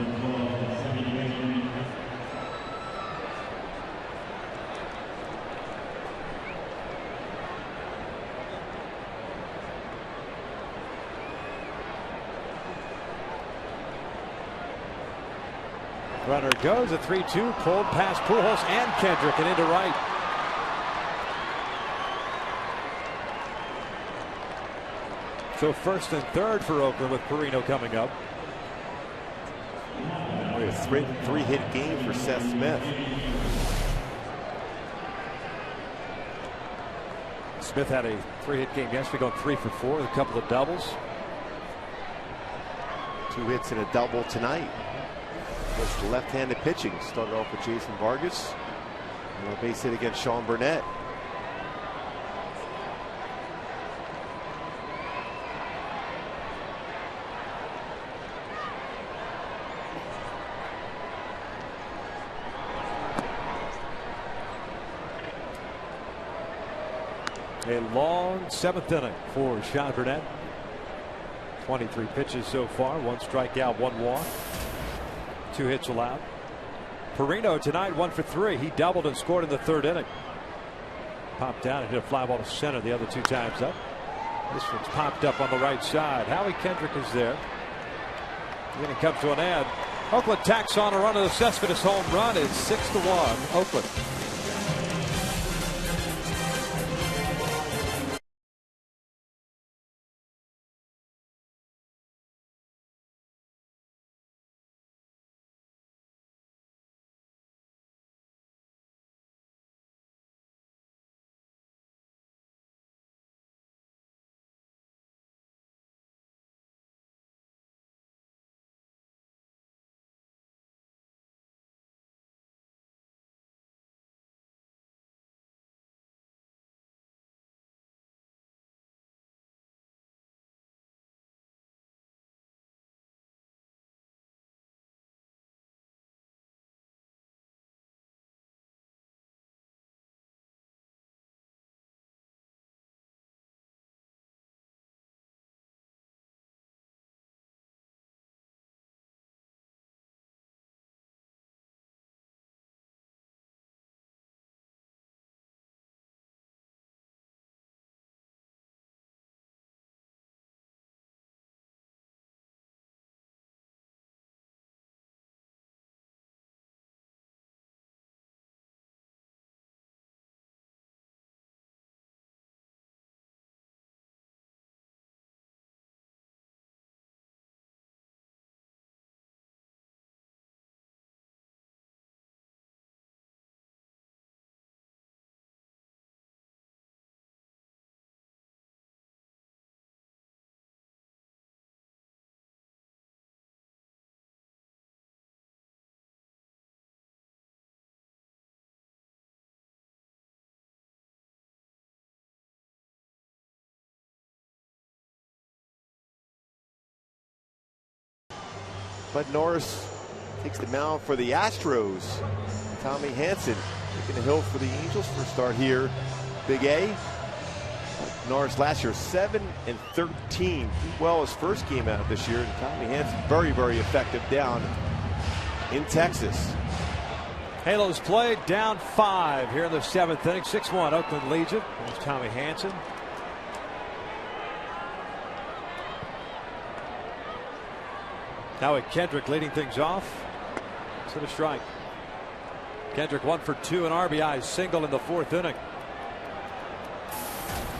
Runner goes, a 3-2, pulled past Pujols and Kendrick and into right. So first and third for Oakland with Carino coming up. A three-hit game for Seth Smith. Smith had a 3-hit game yesterday, going 3 for 4 with a couple of doubles. 2 hits and a double tonight. Just left-handed pitching. Started off with Jason Vargas. And a base hit against Sean Burnett. A long 7th inning for Sean Burnett. 23 pitches so far, 1 strikeout, 1 walk, 2 hits allowed. Perino tonight 1 for 3. He doubled and scored in the 3rd inning. Popped down and hit a fly ball to center the other 2 times up. This one's popped up on the right side. Howie Kendrick is there. The inning comes to an end. Oakland tacks on a run of the Cespedes home run. It's 6-1 Oakland. Bud Norris takes the mound for the Astros. Tommy Hanson taking the hill for the Angels for a start here. Big A. Norris last year 7-13. Did well his first game out this year. And Tommy Hanson very, very effective down in Texas. Halos played down 5 here in the 7th inning. 6-1 Oakland leads it. There's Tommy Hanson. Howie Kendrick leading things off. To the strike. Kendrick 1 for 2, an RBI single in the 4th inning.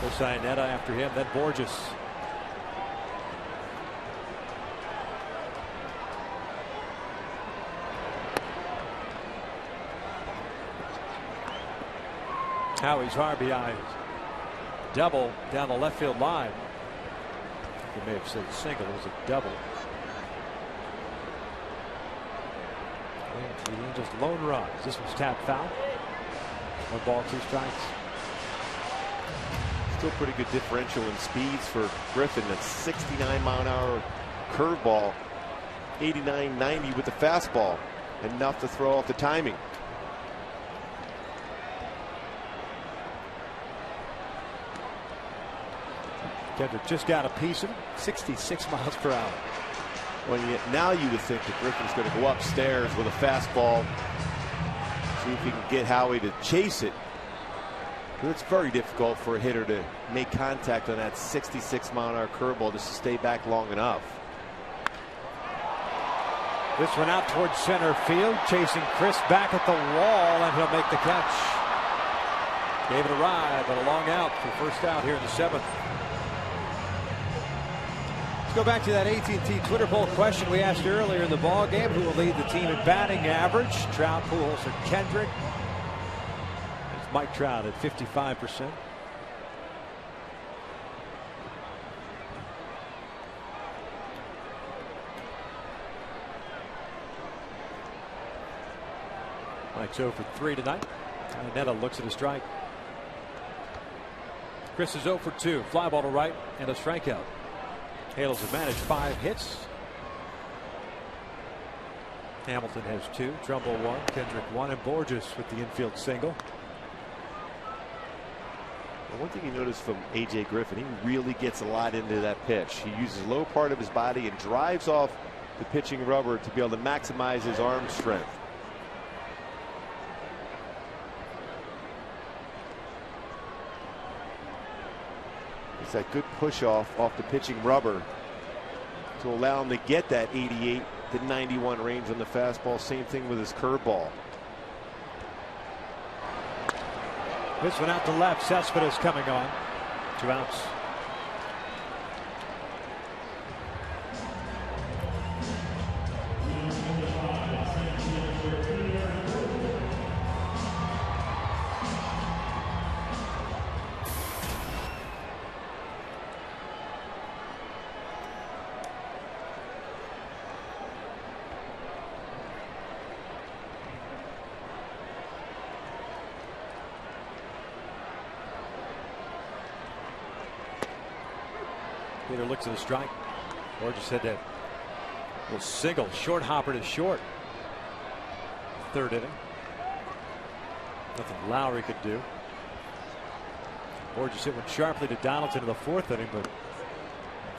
Osaineta after him, then Borges. Howie's RBI double down the left field line. You may have said single, it was a double. The Angels lone runs. This one's tapped foul. 1 ball, 2 strikes. Still pretty good differential in speeds for Griffin. That's 69-mile-an-hour curveball, 89-90 with the fastball. Enough to throw off the timing. Kendrick just got a piece of it. 66 miles per hour. Well, now you would think that Griffin's going to go upstairs with a fastball. See if he can get Howie to chase it. But it's very difficult for a hitter to make contact on that 66-mile-an-hour curveball just to stay back long enough. This one out towards center field, chasing Chris back at the wall, and he'll make the catch. Gave it a ride, but a long out for first out here in the 7th. Let's go back to that AT&T Twitter poll question we asked earlier in the ball game. Who will lead the team in batting average? Trout, Pujols, or Kendrick? It's Mike Trout at 55%. Mike's 0 for 3 tonight. Netta looks at a strike. Chris is 0 for 2. Fly ball to right and a strikeout. Halos have managed 5 hits. Hamilton has 2. Trumbo 1. Kendrick 1. And Borges with the infield single. One thing you notice from A.J. Griffin, he really gets a lot into that pitch. He uses low part of his body and drives off the pitching rubber to be able to maximize his arm strength. It's that good push off the pitching rubber to allow him to get that 88 to 91 range on the fastball. Same thing with his curveball. This one out to left. Cespedes coming on. 2 outs. Peter looks at the strike. Borges said that little single short hopper to short. 3rd inning. Nothing Lowry could do. Borges hit one sharply to Donaldson in the 4th inning, but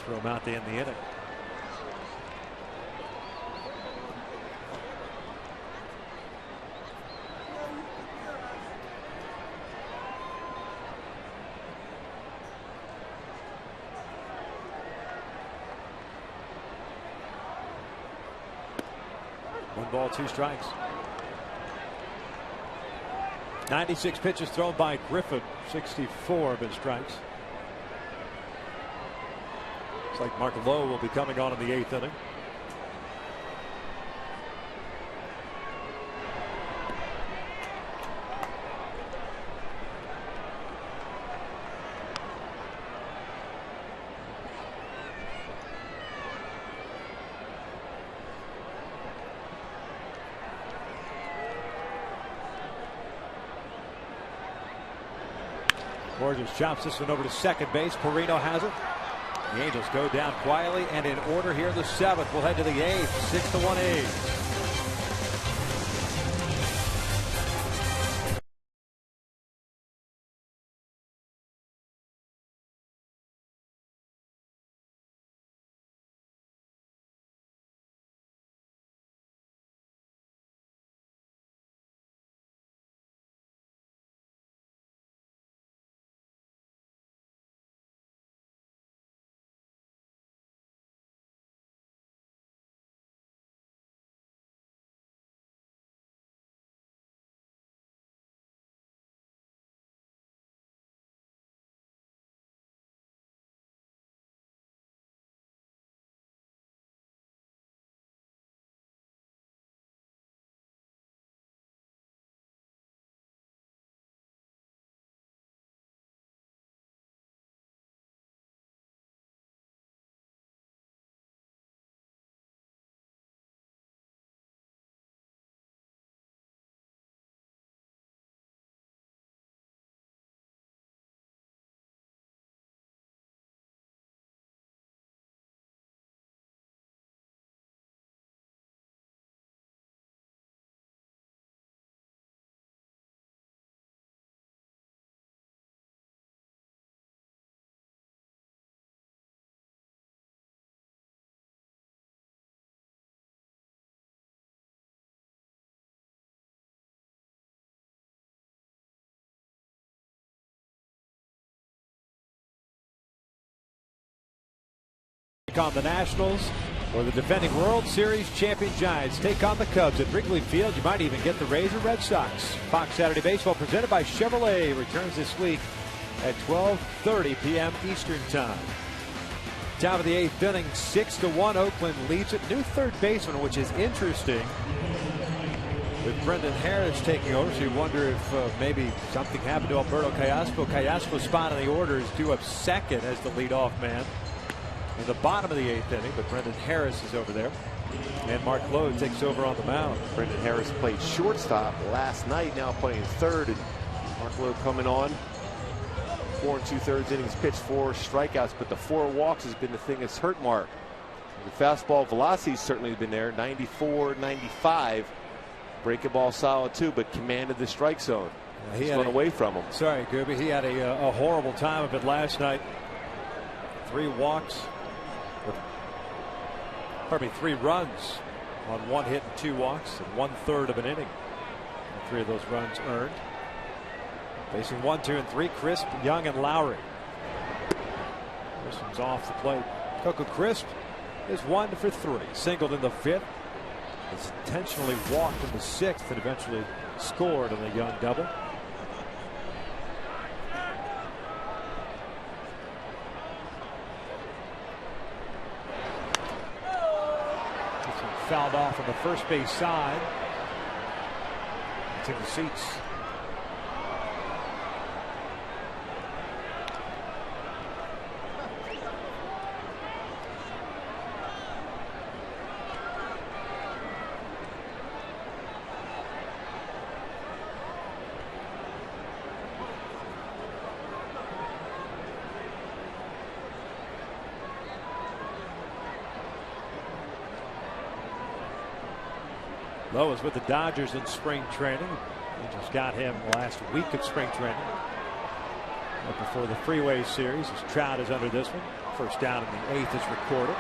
threw him out to end the inning. One ball, 2 strikes. 96 pitches thrown by Griffin. 64 have been strikes. Looks like Mark Lowe will be coming on in the 8th inning. Borges chops this one over to second base. Perino has it. The Angels go down quietly and in order here in the 7th. We'll head to the 8th. 6-1 A's. On the Nationals, or the defending World Series champion Giants take on the Cubs at Wrigley Field. You might even get the Rays or Red Sox. Fox Saturday Baseball presented by Chevrolet returns this week at 12:30 p.m. Eastern Time. Top of the 8th inning, 6-1. Oakland leads it. New third baseman, which is interesting, with Brendan Harris taking over. So you wonder if maybe something happened to Alberto Callaspo. Callaspo's spot in the order is due up second as the leadoff man in the bottom of the 8th inning, but Brendan Harris is over there. And Mark Lowe takes over on the mound. Brendan Harris played shortstop last night, now playing 3rd, and Mark Lowe coming on. 4 2/3 innings pitched, 4 strikeouts, but the 4 walks has been the thing that's hurt Mark. The fastball velocity certainly has been there, 94, 95. Breaking ball solid too, but commanded the strike zone. He's gone away from him. Sorry, Gooby. He had a horrible time of it last night. 3 walks. Pardon me, 3 runs on 1 hit and 2 walks in 1/3 of an inning. And 3 of those runs earned. Facing 1, 2, and 3, Crisp, Young, and Lowry. This one's off the plate. Coco Crisp is 1 for 3. Singled in the 5th. It's intentionally walked in the 6th and eventually scored on the Young double. Fouled off on the first base side. It's in the seats. Lowe is with the Dodgers in spring training. They just got him last week of spring training. Right before the Freeway Series, as Trout is under this one. First down in the 8th is recorded.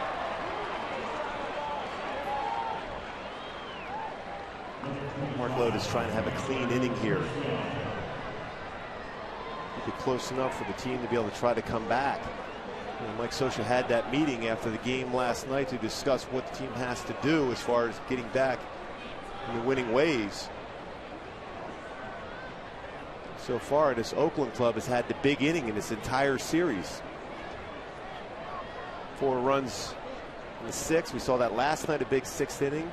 Mark Lowe is trying to have a clean inning here. Keep it close enough for the team to be able to try to come back. Mike Scioscia had that meeting after the game last night to discuss what the team has to do as far as getting back in the winning ways. So far, this Oakland club has had the big inning in this entire series. 4 runs in the 6th. We saw that last night, a big 6th inning.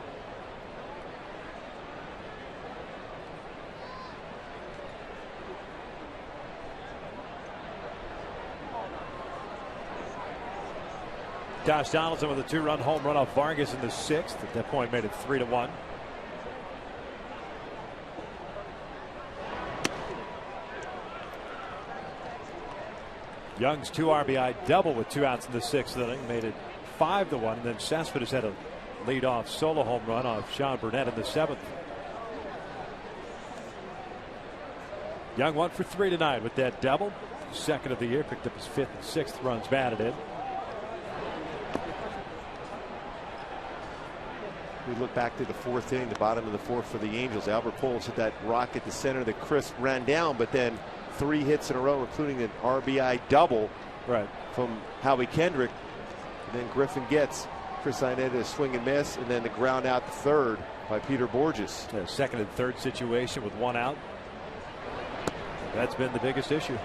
Josh Donaldson with a 2-run home run off Vargas in the 6th. At that point, made it 3-1. Young's 2 RBI double with 2 outs in the 6th inning made it 5-1. And then Cespedes had a leadoff solo home run off Sean Burnett in the 7th. Young 1 for 3 tonight with that double. 2nd of the year, picked up his 5th and 6th runs batted in. We look back to the 4th inning, the bottom of the 4th for the Angels. Albert Pujols hit that rock at the center that Crisp ran down, but then 3 hits in a row, including an RBI double from Howie Kendrick. And then Griffin gets Chris Iannetta a swing and miss, and then the ground out to 3rd by Peter Borges. A 2nd and 3rd situation with 1 out. That's been the biggest issue.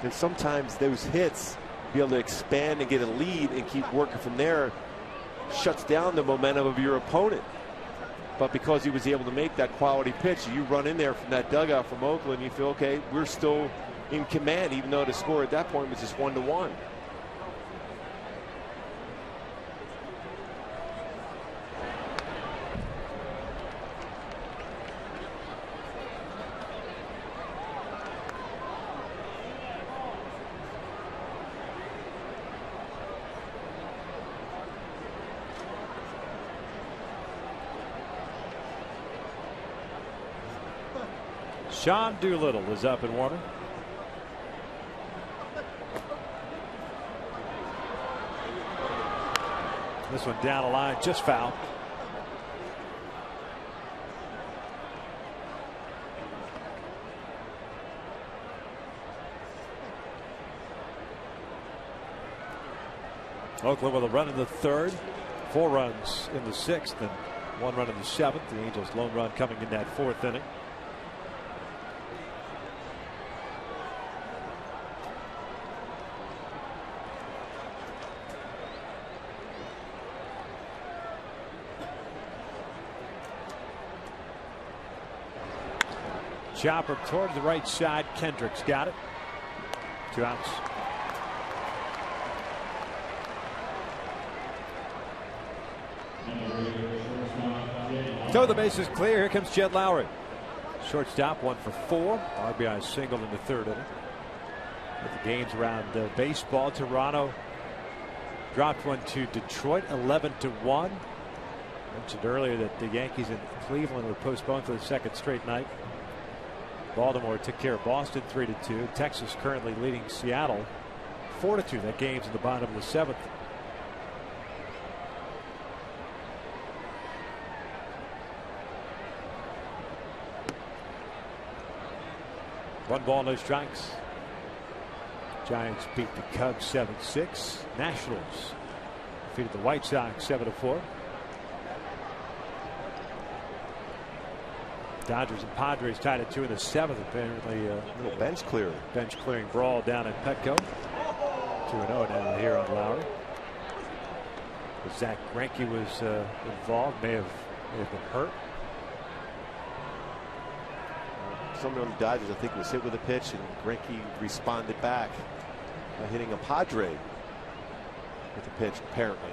And sometimes those hits, be able to expand and get a lead and keep working from there, shuts down the momentum of your opponent. But because he was able to make that quality pitch, you run in there from that dugout from Oakland, you feel, okay, we're still in command, even though the score at that point was just 1-1. Sean Doolittle is up and warming. This one down the line, just foul. Oakland with a run in the 3rd, 4 runs in the 6th, and 1 run in the 7th. The Angels' lone run coming in that 4th inning. Chopper toward the right side. Kendrick's got it. 2 outs. So the base is clear. Here comes Jed Lowry. Shortstop, 1 for 4. RBI single in the 3rd inning. With the games around baseball, Toronto dropped one to Detroit 11-1. Mentioned earlier that the Yankees in Cleveland were postponed for the 2nd straight night. Baltimore took care of Boston 3-2. Texas currently leading Seattle 4-2. That game's in the bottom of the 7th. One ball, no strikes. Giants beat the Cubs 7-6. Nationals defeated the White Sox 7-4. Dodgers and Padres tied at 2 in the 7th. Apparently a little bench clearing brawl down in Petco. 2-0 now here on Lowry. Zach Greinke was involved. May have been hurt. Someone on the Dodgers, I think, was hit with a pitch, and Greinke responded back by hitting a Padre with a pitch, apparently.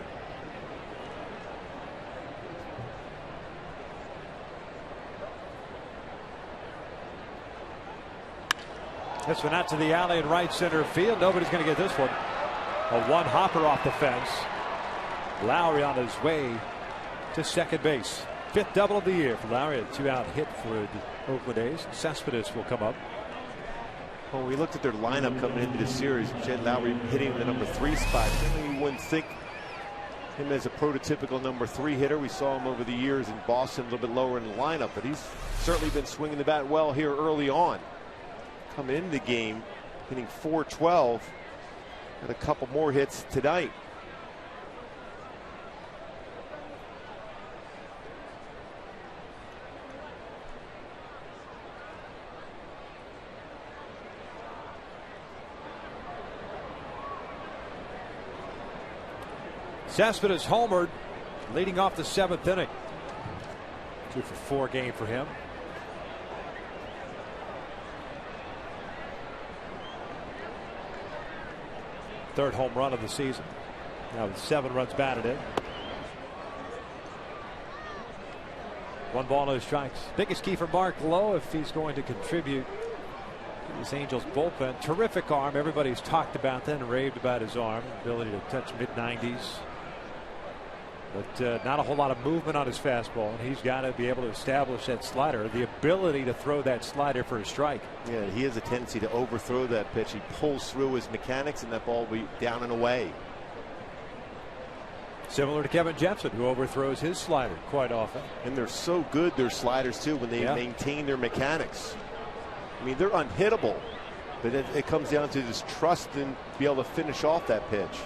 This one out to the alley in right center field. Nobody's going to get this one. A one hopper off the fence. Lowry on his way to second base. 5th double of the year for Lowry. A 2-out hit for the Oakland A's. Cespedes will come up. When we looked at their lineup coming into the series, Jed Lowry hitting the number 3 spot. Certainly you wouldn't think him as a prototypical number 3 hitter. We saw him over the years in Boston, a little bit lower in the lineup, but he's certainly been swinging the bat well here early on. Coming into the game, hitting .412, and a couple more hits tonight. Cespedes homered, leading off the 7th inning. 2 for 4 game for him. Third home run of the season. Now with 7 runs batted in. 1 ball, no strikes. Biggest key for Mark Lowe if he's going to contribute to this Angels bullpen. Terrific arm. Everybody's talked about that and raved about his arm. Ability to touch mid-90s. But not a whole lot of movement on his fastball, and he's got to be able to establish that slider, the ability to throw that slider for a strike. Yeah, he has a tendency to overthrow that pitch. He pulls through his mechanics, and that ball will be down and away. Similar to Kevin Jepson, who overthrows his slider quite often. And they're so good, their sliders, too, when they maintain their mechanics. I mean, they're unhittable, but it comes down to just trust and be able to finish off that pitch.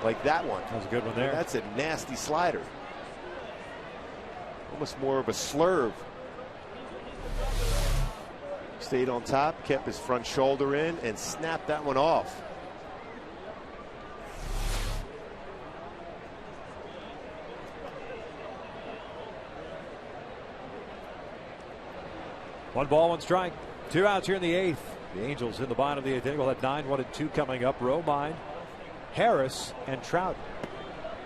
Like that one. That was a good one there. That's a nasty slider. Almost more of a slurve. Stayed on top, kept his front shoulder in, and snapped that one off. One ball, 1 strike. 2 outs here in the 8th. The Angels in the bottom of the 8th inning will have 9-1-2 coming up. Romine, Harris, and Trout.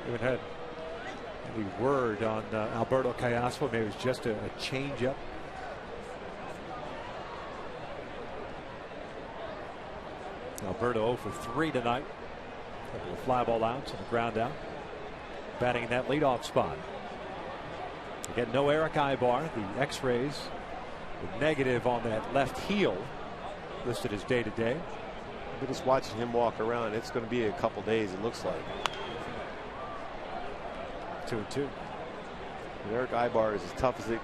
We haven't had any word on Alberto Callaspo. Maybe it was just a change-up. Alberto 0 for 3 tonight. A couple of fly ball outs and a ground out. Batting in that leadoff spot. Again, no Eric Ibar. The X-rays negative on that left heel, listed as day-to-day. We're just watching him walk around. It's going to be a couple days, it looks like. 2-2. Eric Ibar is as tough as it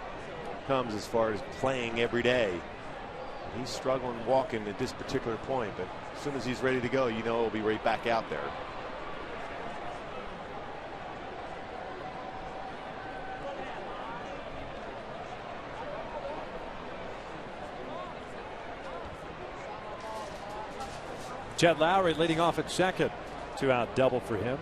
comes as far as playing every day. He's struggling walking at this particular point, but as soon as he's ready to go, you know he'll be right back out there. Jed Lowry leading off at second. 2-out double for him.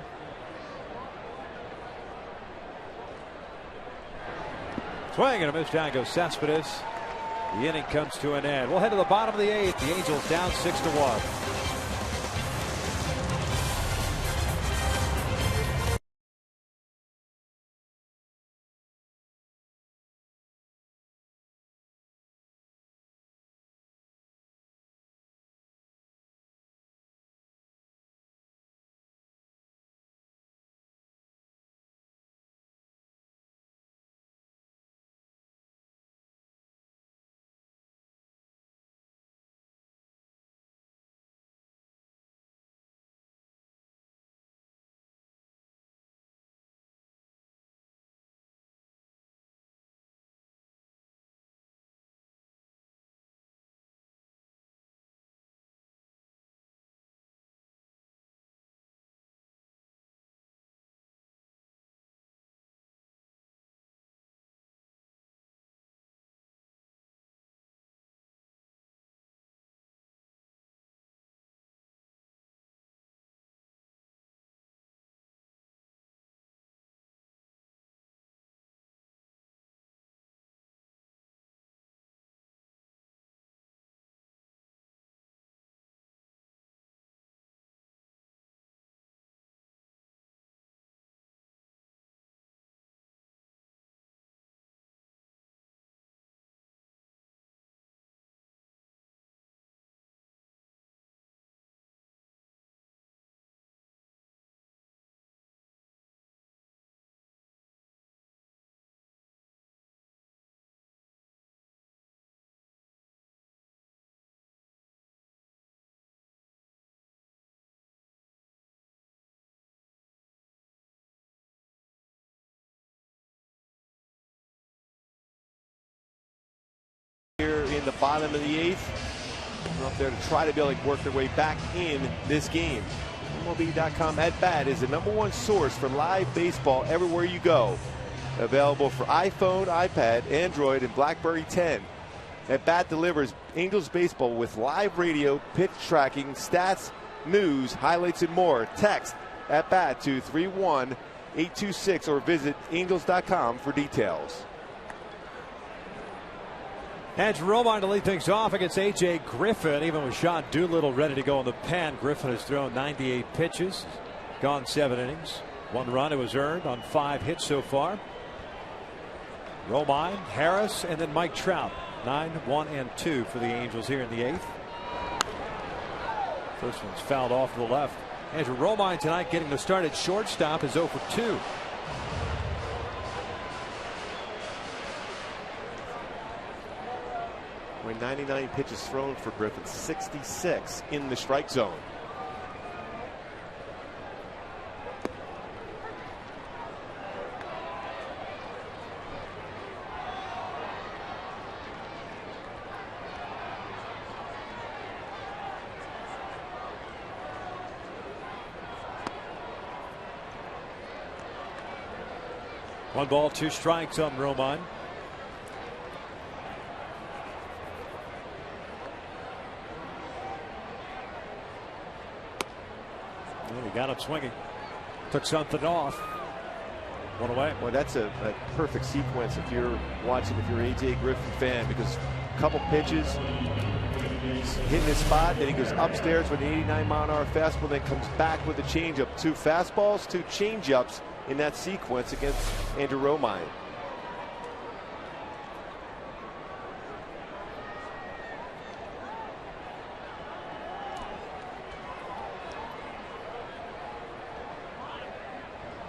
Swing and a miss. Down goes Cespedes. The inning comes to an end. We'll head to the bottom of the 8th. The Angels down 6-1. here in the bottom of the 8th. They're up there to try to be able to work their way back in this game. MLB.com At Bat is the #1 source for live baseball everywhere you go. Available for iPhone, iPad, Android, and BlackBerry 10. At Bat delivers Angels baseball with live radio, pitch tracking, stats, news, highlights, and more. Text At Bat to 31826 or visit Angels.com for details. Andrew Romine to lead things off against A.J. Griffin. Even with Sean Doolittle ready to go in the pen, Griffin has thrown 98 pitches, gone 7 innings. 1 run it was earned on 5 hits so far. Romine, Harris, and then Mike Trout. 9, 1, and 2 for the Angels here in the 8th. First one's fouled off to the left. Andrew Romine tonight getting the start at shortstop is 0 for 2. With 99 pitches thrown for Griffin, 66 in the strike zone. One ball, 2 strikes on Romine. He got him swinging. Took something off. 1 away. Well, that's a perfect sequence if you're watching, if you're an A.J. Griffin fan, because a couple pitches, he's hitting his spot, then he goes upstairs with an 89-mile-an-hour fastball, then comes back with a changeup. 2 fastballs, 2 changeups in that sequence against Andrew Romine.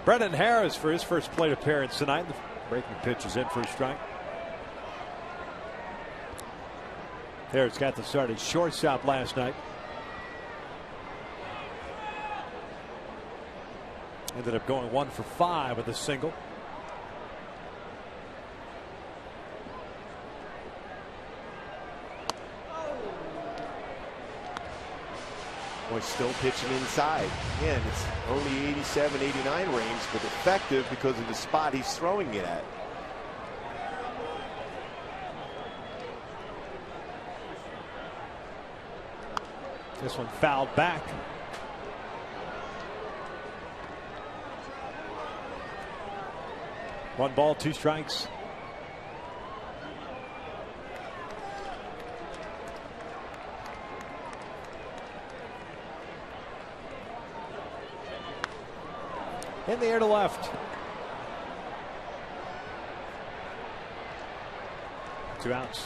Brendan Harris for his first plate appearance tonight. The breaking pitch is in for a strike. Harris got the start at shortstop last night. Ended up going 1 for 5 with a single. Boy, still pitching inside. Again, it's only 87, 89 range, but effective because of the spot he's throwing it at. This one fouled back. One ball, 2 strikes. In the air to left. 2 outs.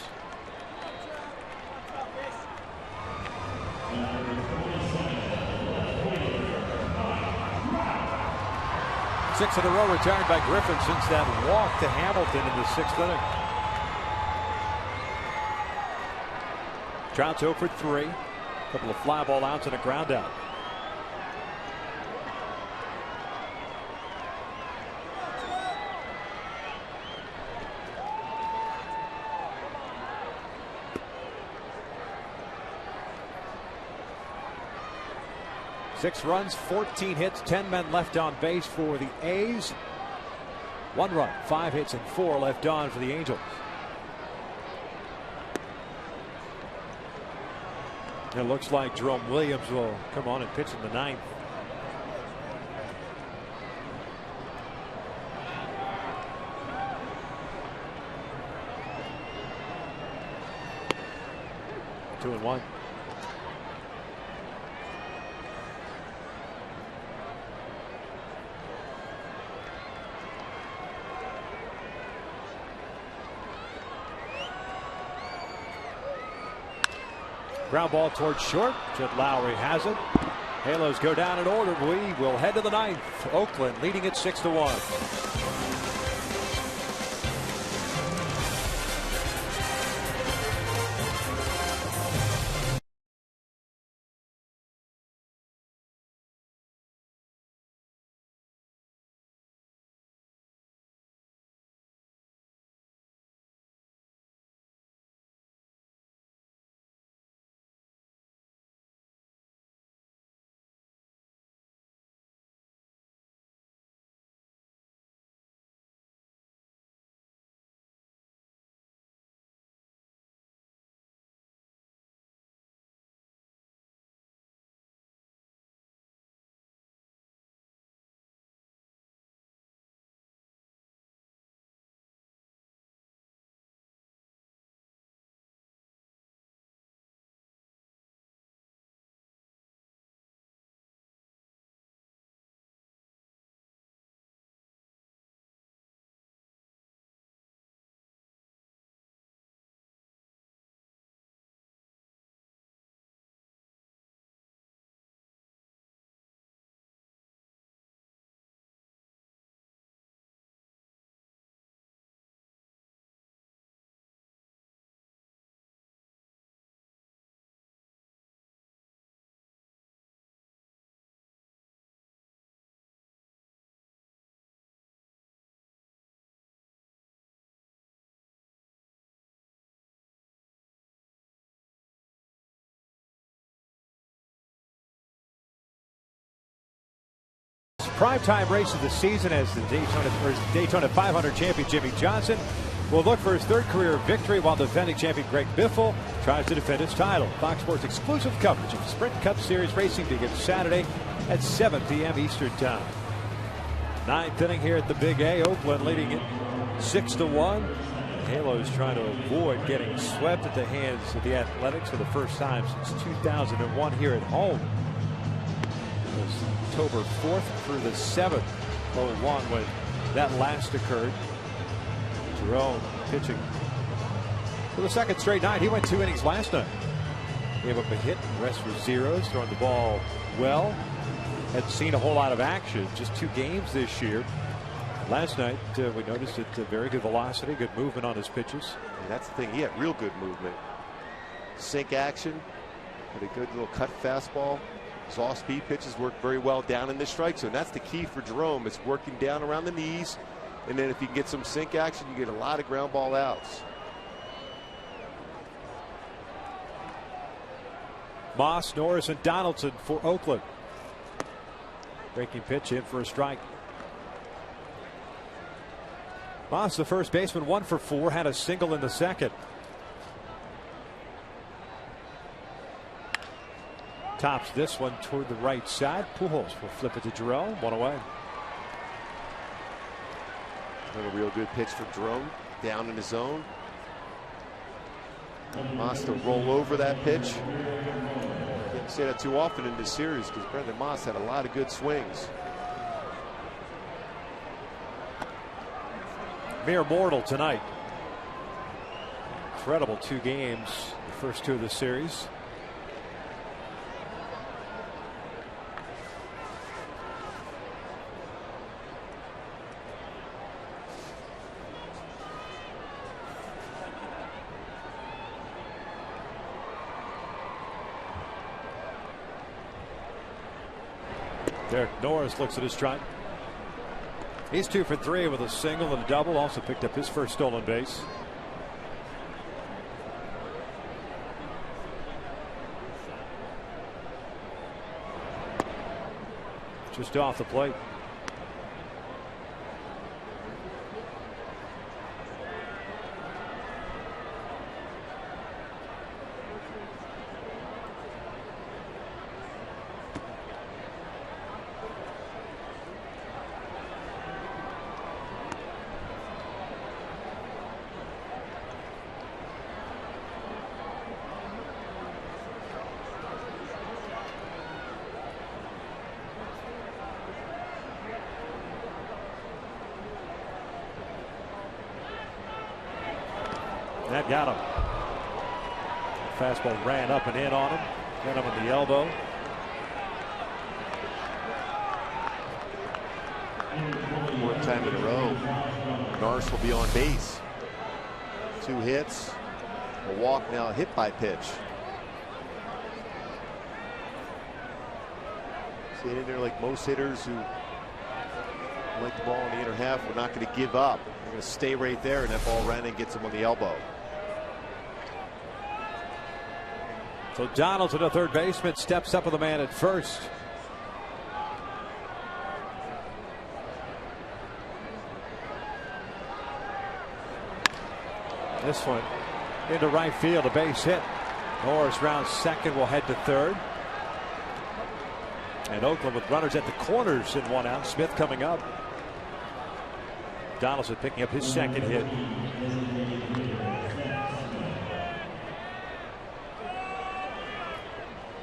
Six in a row retired by Griffin since that walk to Hamilton in the 6th inning. Trout's 0 for 3. A couple of fly ball outs and a ground out. Six runs, 14 hits, 10 men left on base for the A's. 1 run, 5 hits, and 4 left on for the Angels. It looks like Jerome Williams will come on and pitch in the 9th. Two and 1. Ground ball towards short. Jed Lowry has it. Halos go down in order. We will head to the 9th. Oakland leading it 6-1. primetime race of the season as the Daytona 500 champion Jimmie Johnson will look for his third career victory while defending champion Greg Biffle tries to defend his title. Fox Sports exclusive coverage of Sprint Cup Series racing begins Saturday at 7 p.m. Eastern Time. Ninth inning here at the Big A. Oakland leading it 6-1. The Halos trying to avoid getting swept at the hands of the Athletics for the first time since 2001 here at home. It was October 4th through the 7th, 0-1 when that last occurred. Jerome pitching for the second straight night. He went 2 innings last night. Gave up a hit, the rest were zeros, throwing the ball well. Hadn't seen a whole lot of action, just 2 games this year. Last night we noticed it very good velocity, good movement on his pitches. And that's the thing, he had real good movement. Sink action, had a good little cut fastball. His off-speed pitches work very well down in the strike zone. That's the key for Jerome. It's working down around the knees. And then if you can get some sink action, you get a lot of ground ball outs. Moss, Norris, and Donaldson for Oakland. Breaking pitch in for a strike. Moss, the first baseman, 1 for 4, had a single in the second. Tops this one toward the right side. Pujols will flip it to Jerome. 1 away. Another real good pitch for Jerome. Down in his zone. Moss to roll over that pitch. Didn't say that too often in this series because Brendan Moss had a lot of good swings. Mere mortal tonight. Incredible 2 games, the first 2 of the series. Derek Norris looks at his strike. He's 2 for 3 with a single and a double. Also picked up his first stolen base. Just off the plate. That got him. Fastball ran up and in on him. Got him in the elbow. Fourth time in a row, Norris will be on base. 2 hits, a walk, now a hit by pitch. Stayed in there like most hitters who like the ball in the inner half. We're not going to give up. We're going to stay right there, and that ball ran in and gets him on the elbow. So Donaldson, a third baseman, steps up with the man at first. This one into right field, a base hit. Norris rounds second, will head to third. And Oakland with runners at the corners and 1 out. Smith coming up. Donaldson picking up his second hit.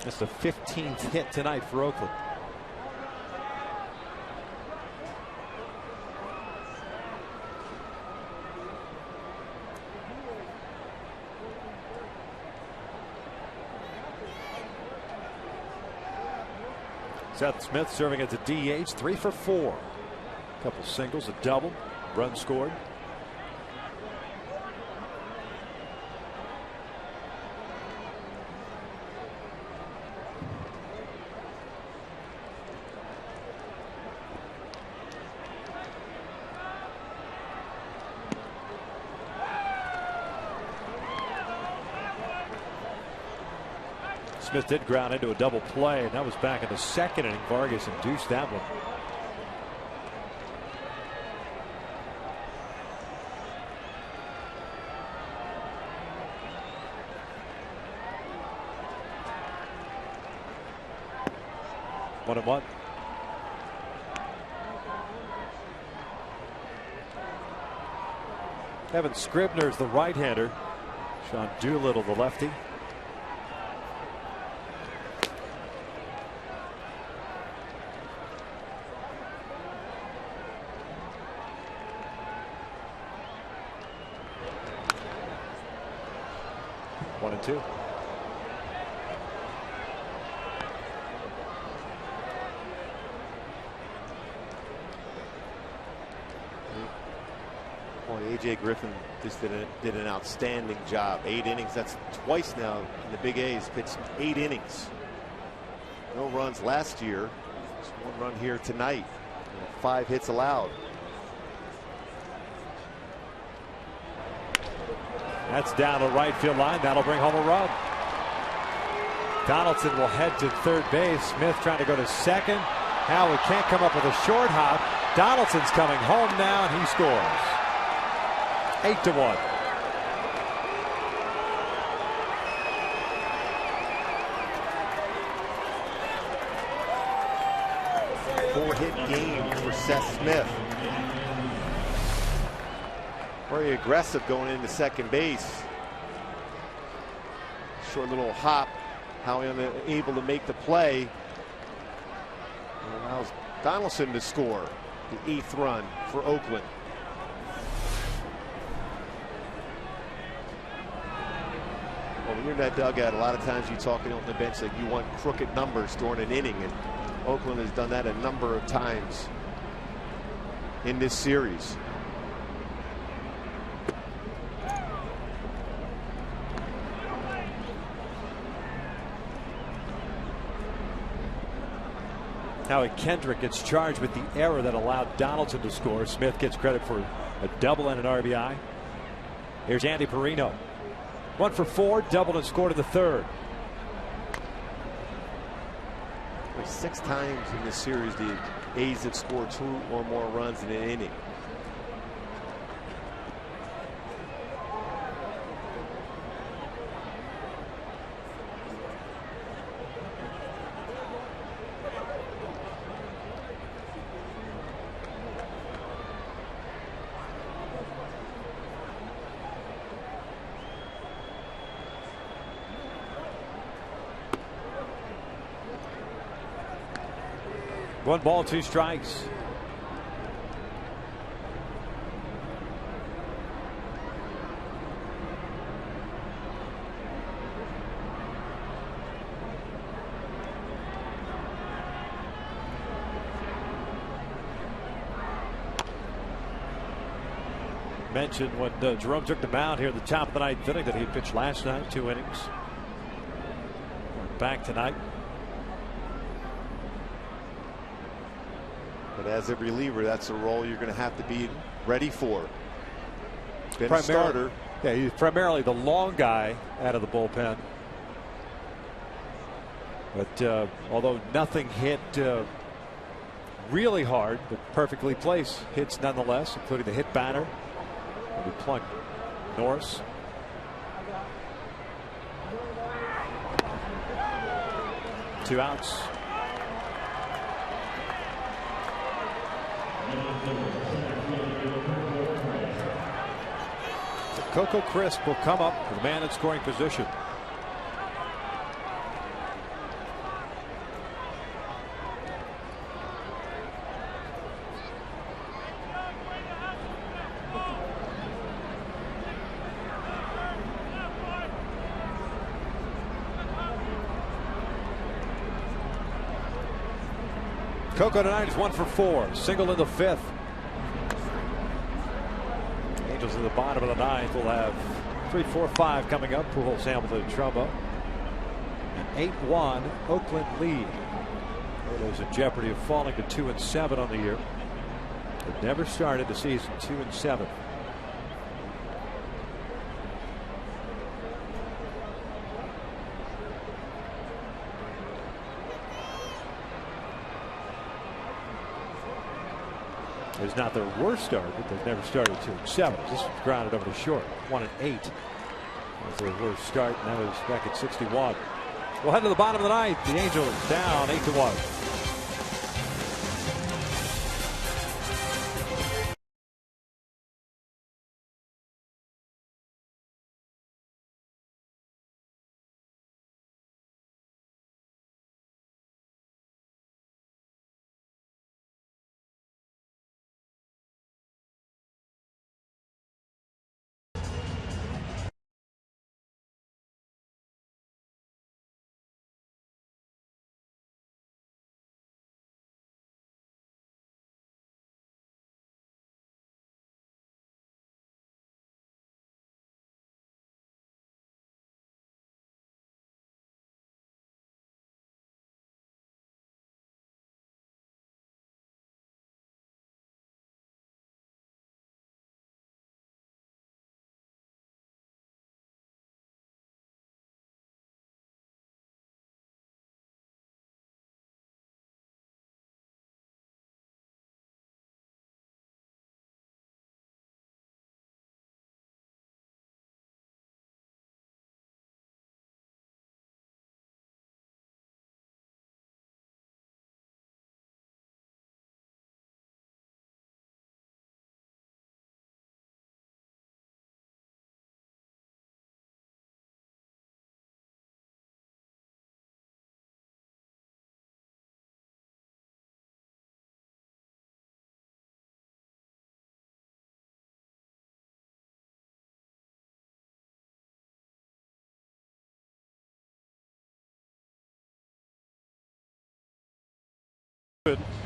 That's the 15th hit tonight for Oakland. Seth Smith serving as a DH, 3 for 4. A couple singles, a double, run scored. Smith did ground into a double play, and that was back in the second inning. Vargas induced that one. 1-1. Evan Scribner's the right-hander. Sean Doolittle the lefty. One and two. A.J. Griffin just did an outstanding job. 8 innings. That's twice now in the Big A's pitched 8 innings. No runs last year. Just 1 run here tonight. 5 hits allowed. That's down the right field line. That'll bring home a run. Donaldson will head to third base. Smith trying to go to second. Howard can't come up with a short hop. Donaldson's coming home now, and he scores. 8-1. Four-hit game for Seth Smith. Very aggressive going into second base. Short little hop. Howie unable to make the play. And allows Donaldson to score the 8th run for Oakland. Well, when you're in that dugout, a lot of times you talking on the bench like you want crooked numbers during an inning, and Oakland has done that a number of times in this series. Howie Kendrick gets charged with the error that allowed Donaldson to score. Smith gets credit for a double and an RBI. Here's Andy Perino. 1 for 4, doubled and scored in the 3rd. 6 times in this series the A's have scored 2 or more runs in an inning. One ball, 2 strikes. Mentioned when Jerome took the mound here at the top of the 9th inning that he pitched last night, 2 innings. Back tonight. But as a reliever, that's a role you're going to have to be ready for. Been a starter. Yeah, he's primarily the long guy out of the bullpen. But although nothing hit really hard, but perfectly placed hits nonetheless, including the hit batter. We plug Norris. Two outs. So Coco Crisp will come up with the man in scoring position. Coco tonight is 1 for 4, single in the 5th. Angels in the bottom of the 9th will have 3, 4, 5 coming up. Pujols, Hamilton, Trumbo. An 8-1 Oakland lead. Oilers in jeopardy of falling to 2-7 on the year. They've never started the season 2-7. It's not their worst start, but they've never started 2-7. This was grounded over to short. 1-8 was their worst start, and that was back at 61. We'll head to the bottom of the 9th. The Angels down 8-1.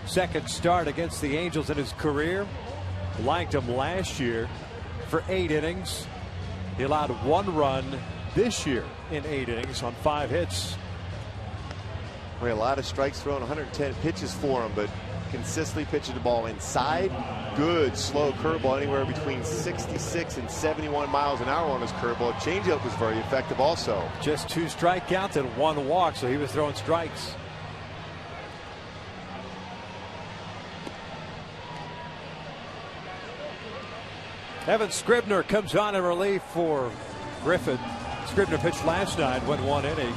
second start against the Angels in his career. Liked him last year for 8 innings. He allowed 1 run this year in 8 innings on 5 hits. A lot of strikes thrown, 110 pitches for him, but consistently pitches the ball inside. Good slow curveball, anywhere between 66 and 71 miles an hour on his curveball. Changeup was very effective also. Just 2 strikeouts and 1 walk, so he was throwing strikes. Evan Scribner comes on in relief for Griffin. Scribner pitched last night, went 1 inning,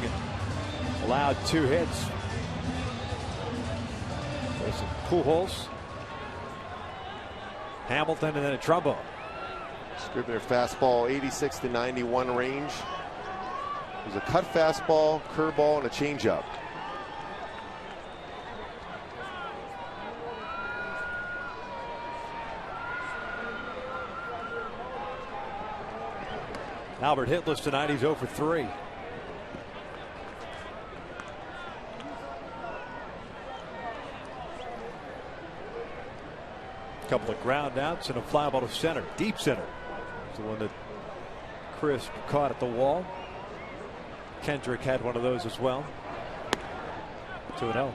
allowed 2 hits. There's some Pujols, Hamilton, and then a Trumbo. Scribner fastball, 86 to 91 range. There's a cut fastball, curveball, and a changeup. Albert hitless tonight. He's 0 for 3. A couple of ground outs and a fly ball to center. Deep center. It's the one that Chris caught at the wall. Kendrick had one of those as well. 2-0.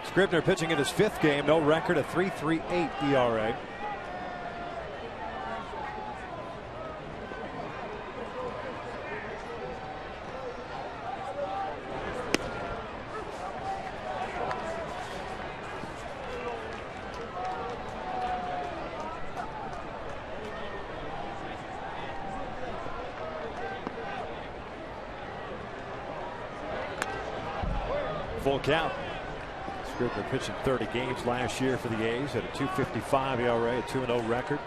Scribner pitching in his 5th game, no record, a 3.38 ERA. Full count. Scribner pitching 30 games last year for the A's at a 2.55 ERA, a 2-0 record.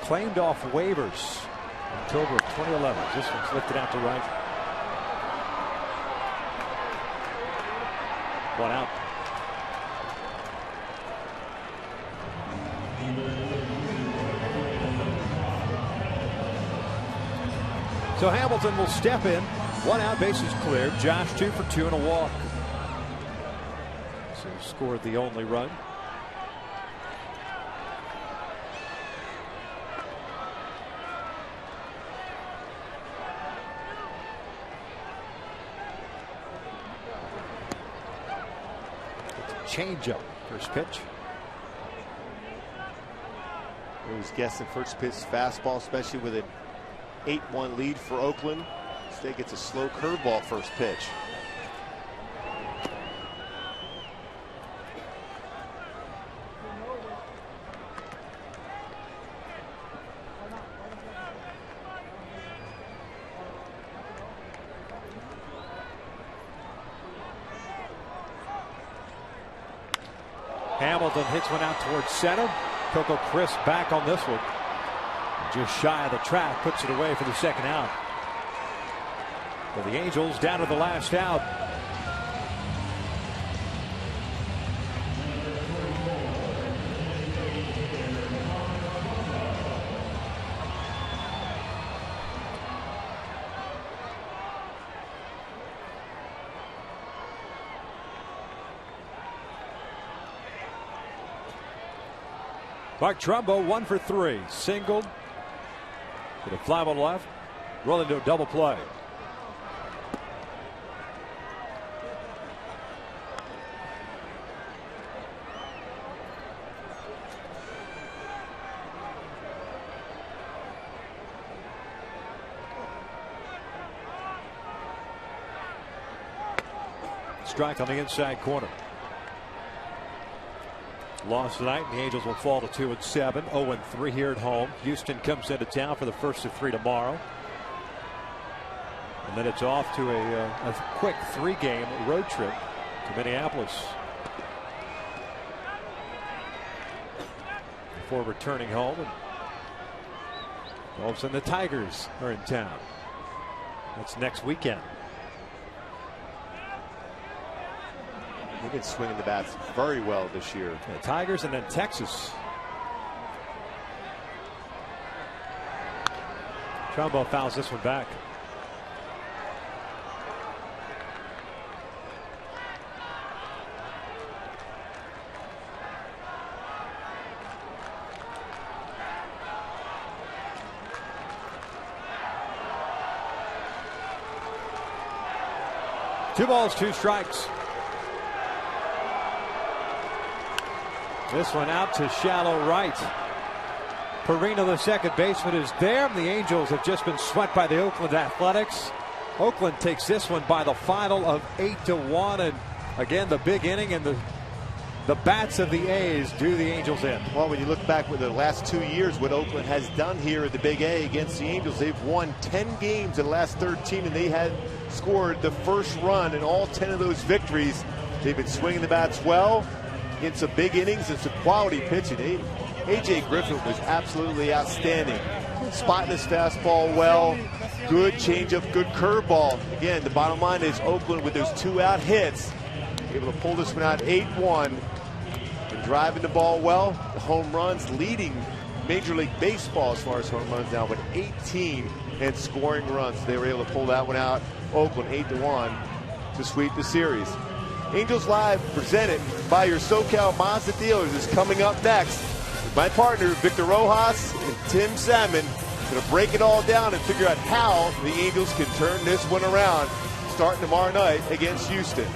Claimed off waivers October of 2011. This one's lifted out to right. 1 out. So Hamilton will step in. 1 out, bases cleared. Josh 2 for 2 and a walk. So scored the only run. Changeup. First pitch. I was guessing first pitch fastball, especially with an 8-1 lead for Oakland. Instead gets a slow curveball first pitch. Hamilton hits one out towards center. Coco Crisp back on this one. Just shy of the track, puts it away for the 2nd out. For the Angels, down to the last out. Mark Trumbo 1 for 3, singled. With a fly ball left, rolling to a double play. Strike on the inside corner. Lost tonight, and the Angels will fall to 2-7, 0-3 here at home. Houston comes into town for the first of 3 tomorrow. And then it's off to a quick 3-game road trip to Minneapolis before returning home and All of a sudden the Tigers are in town. That's next weekend. They've been swinging the bats very well this year. The Tigers and then Texas. Trumbo fouls this one back. Two balls, two strikes. This one out to shallow right. Perino, the second baseman, is there. The Angels have just been swept by the Oakland Athletics. Oakland takes this one by the final of 8-1. And again, the big inning and the bats of the A's do the Angels in. Well, when you look back with the last 2 years, what Oakland has done here at the Big A against the Angels, they've won 10 games in the last 13, and they had scored the first run in all 10 of those victories. They've been swinging the bats well in some big innings and some quality pitching. A.J. Griffin was absolutely outstanding. Spotting his fastball well, good changeup, good curveball. Again, the bottom line is Oakland with those 2 out hits, able to pull this one out 8-1 and driving the ball well. The home runs leading Major League Baseball as far as home runs now, but 18 and scoring runs. They were able to pull that one out. Oakland 8-1 to sweep the series. Angels Live presented by your SoCal Mazda dealers is coming up next. My partner Victor Rojas and Tim Salmon going to break it all down and figure out how the Angels can turn this one around starting tomorrow night against Houston.